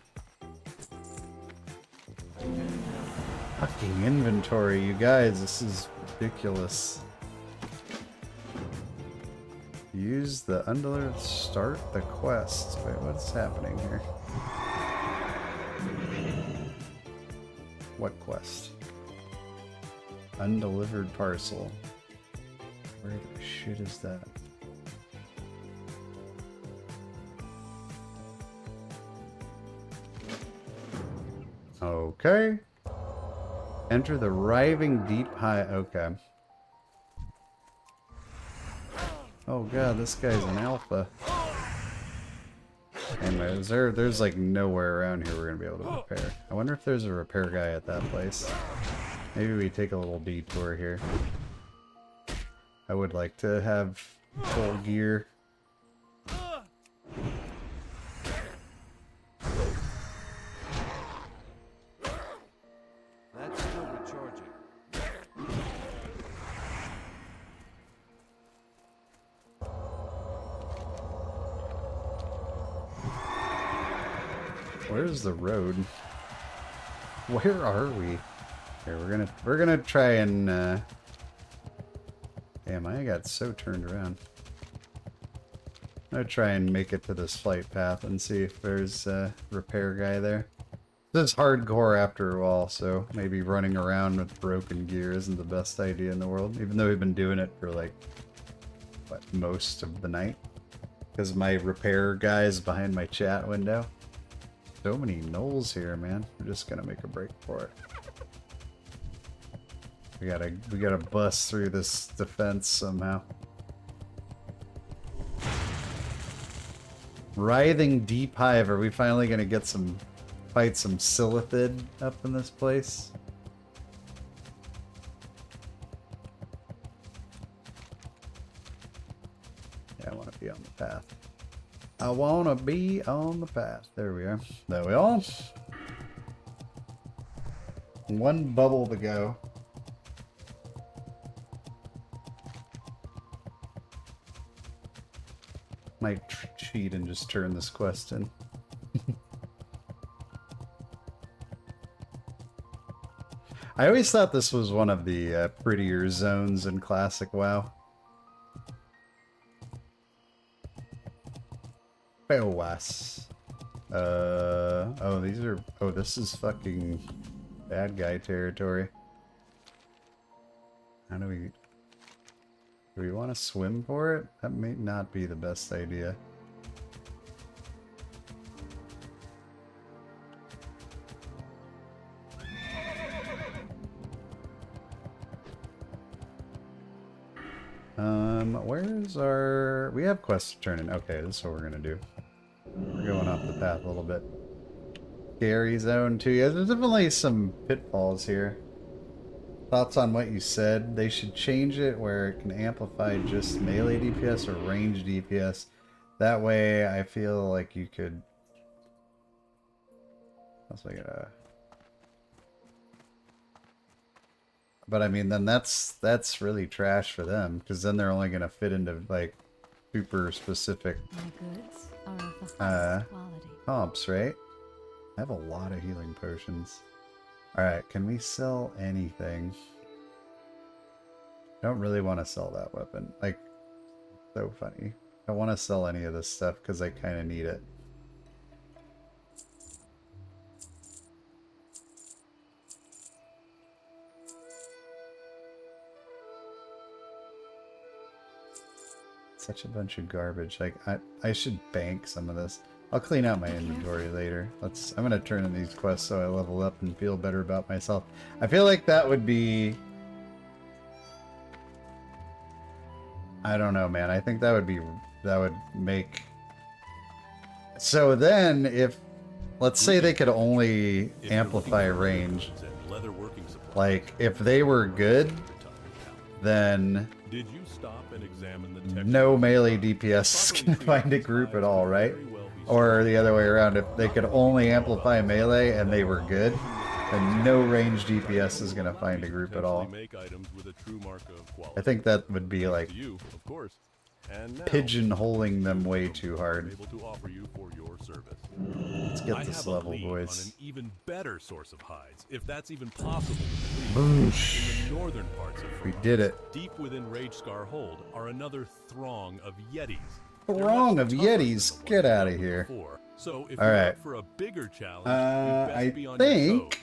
A: Fucking inventory, you guys, this is ridiculous. Use the undelivered start the quest. Wait, what's happening here? What quest? Undelivered parcel. Where the shit is that? Okay. Enter the Riving Deep High. Okay. Oh god, this guy's an alpha. Anyway, there's like nowhere around here we're gonna be able to repair. I wonder if there's a repair guy at that place. Maybe we take a little detour here. I would like to have full gear.
C: That's still recharging.
A: Where's the road? Where are we? Here, we're gonna try and damn, I got so turned around. I'm gonna try and make it to this flight path and see if there's a repair guy there. This is hardcore after all, so maybe running around with broken gear isn't the best idea in the world, even though we've been doing it for like, what, most of the night? Because my repair guy is behind my chat window. So many gnolls here, man. We're just gonna make a break for it. We gotta bust through this defense somehow. Writhing Deep Hive. Are we finally gonna get fight some Silithid up in this place? Yeah, I want to be on the path. I want to be on the path. There we are. There we are. One bubble to go. Might cheat and just turn this quest in. I always thought this was one of the prettier zones in Classic WoW. Beowas. Oh, these are... Oh, this is fucking bad guy territory. How do we... Do we want to swim for it? That may not be the best idea. Where's our... We have quests to turn in. Okay, this is what we're gonna do. We're going off the path a little bit. Scary zone too. Yeah, there's definitely some pitfalls here. Thoughts on what you said? They should change it where it can amplify just melee DPS or range DPS. That way, I feel like you could... What's I gonna... But I mean, then that's really trash for them, because then they're only gonna fit into like super specific
E: My goods are of the highest quality.
A: comps, right? I have a lot of healing potions. Alright, can we sell anything? I don't really want to sell that weapon. Like, so funny. I don't want to sell any of this stuff because I kind of need it. Such a bunch of garbage. Like, I should bank some of this. I'll clean out my inventory later. I'm gonna turn in these quests so I level up and feel better about myself. I feel like that would be... I don't know, man. I think that would make... So then, if... Let's say they could only amplify range. Like, if they were good, then...
F: Did you stop and examine the text?
A: No melee DPS can find a group at all, right? Or the other way around, if they could only amplify melee and they were good, then no range DPS is going to find a group at all. I think that would be like pigeonholing them way too hard. Let's get this level, boys.
F: An even better source of hides, if that's even possible.
A: Boosh.
F: In the northern parts of
A: We did it.
F: deep within Ragescar Hold are another throng of Yetis.
A: Throng of Yetis? Get out of here.
F: So if
A: all
F: you're
A: right.
F: up for a bigger challenge,
A: I
F: be on your
A: think...
F: toes.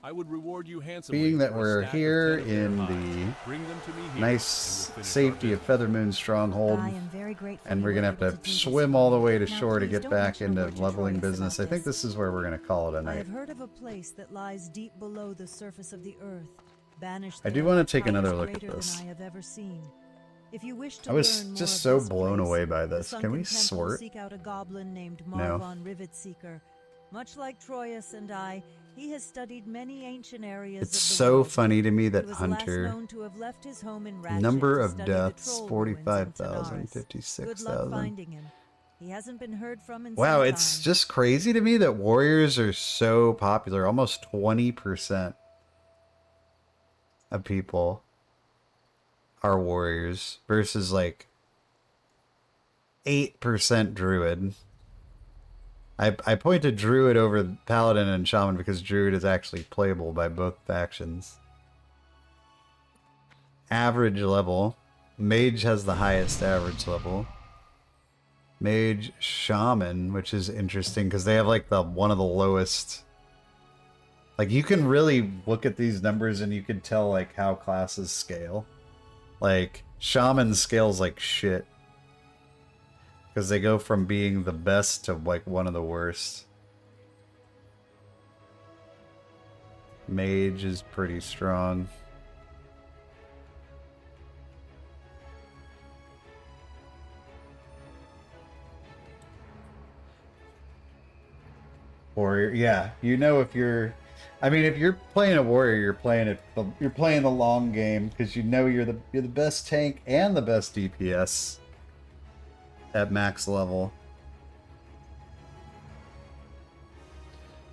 F: I would reward you handsomely
A: Being that
F: for a
A: we're
F: stack of
A: here
F: 10
A: in
F: hides.
A: the
F: Bring them to me here,
A: nice
F: and we'll finish
A: safety
F: our
A: of Feathermoon Stronghold,
E: I am very grateful
A: and
E: you
A: we're
E: were
A: gonna have
E: able
A: to
E: do this
A: swim
E: for
A: all the
E: me.
A: way to
E: Now,
A: shore to
E: please
A: get
E: don't
A: back
E: mention a
A: into
E: word to
A: leveling
E: Troyus
A: business. I
E: about
A: think this is where we're gonna call it a
E: I
A: night.
E: have heard of a place that lies deep below the surface of the earth, banished
A: I do
E: there
A: wanna
E: by
A: take another
E: powers
A: look at
E: greater
A: this.
E: than I have ever seen. If you wish to
A: I was
E: learn
A: just
E: more
A: so
E: of this
A: blown
E: place,
A: away by
E: the
A: this. Can
E: sunken
A: we
E: temple
A: sort?
E: seek out a goblin named
A: No.
E: Marvon Rivetseeker. Much like Troyus and I, he has studied many ancient areas
A: It's
E: of the
A: so
E: world.
A: funny to me
E: He
A: that
E: was last
A: Hunter,
E: known to have left his home in Ratchet
A: number
E: to
A: of
E: study the
A: deaths,
E: troll ruins in
A: 45,000,
E: Tanaris. Good luck
A: 56,000.
E: finding him. He hasn't been heard from in
A: Wow,
E: some
A: it's
E: time.
A: just crazy to me that warriors are so popular. Almost 20% of people are warriors versus like 8% druid. I pointed druid over paladin and shaman because druid is actually playable by both factions. Average level. Mage has the highest average level. Mage, shaman, which is interesting because they have like one of the lowest. Like you can really look at these numbers and you can tell like how classes scale. Like shaman scales like shit because they go from being the best to like one of the worst. Mage is pretty strong. Warrior, yeah. You know if you're, I mean, if you're playing a warrior, you're playing the long game because you know you're the best tank and the best DPS at max level.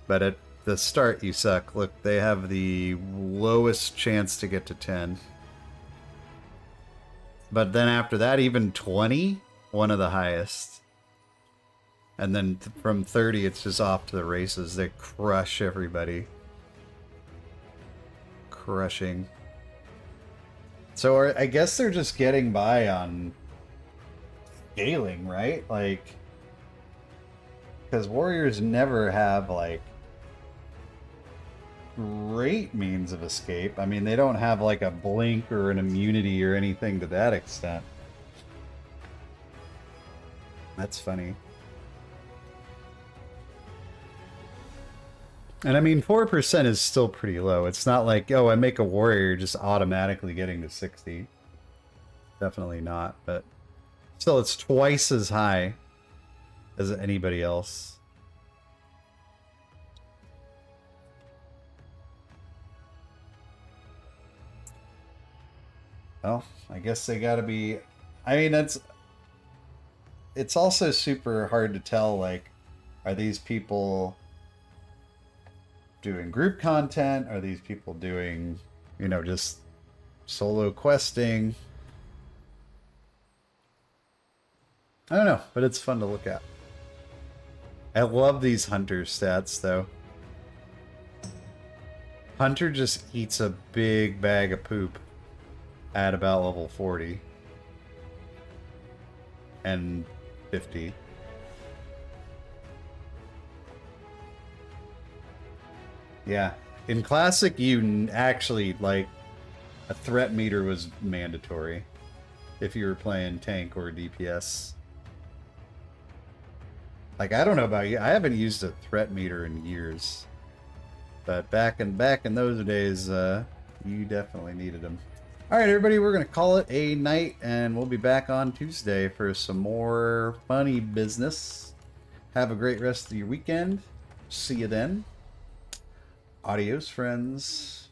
A: But at the start, you suck. Look, they have the lowest chance to get to 10. But then after that, even 20, one of the highest. And then from 30, it's just off to the races. They crush everybody. Crushing. So I guess they're just getting by on scaling, right? Like, because warriors never have, like, great means of escape. I mean, they don't have, like, a blink or an immunity or anything to that extent. That's funny. And I mean, 4% is still pretty low. It's not like, oh, I make a warrior just automatically getting to 60. definitely not, but still, it's twice as high as anybody else. Well, I guess they gotta be... I mean, it's also super hard to tell, like, are these people doing group content? Are these people doing, you know, just solo questing? I don't know, but it's fun to look at. I love these hunter stats, though. Hunter just eats a big bag of poop at about level 40 and 50. Yeah, in Classic, you actually, like, a threat meter was mandatory if you were playing tank or DPS. Like, I don't know about you, I haven't used a threat meter in years, but back in those days, you definitely needed them. All right, everybody, we're gonna call it a night, and we'll be back on Tuesday for some more funny business. Have a great rest of your weekend. See you then. Adios, friends.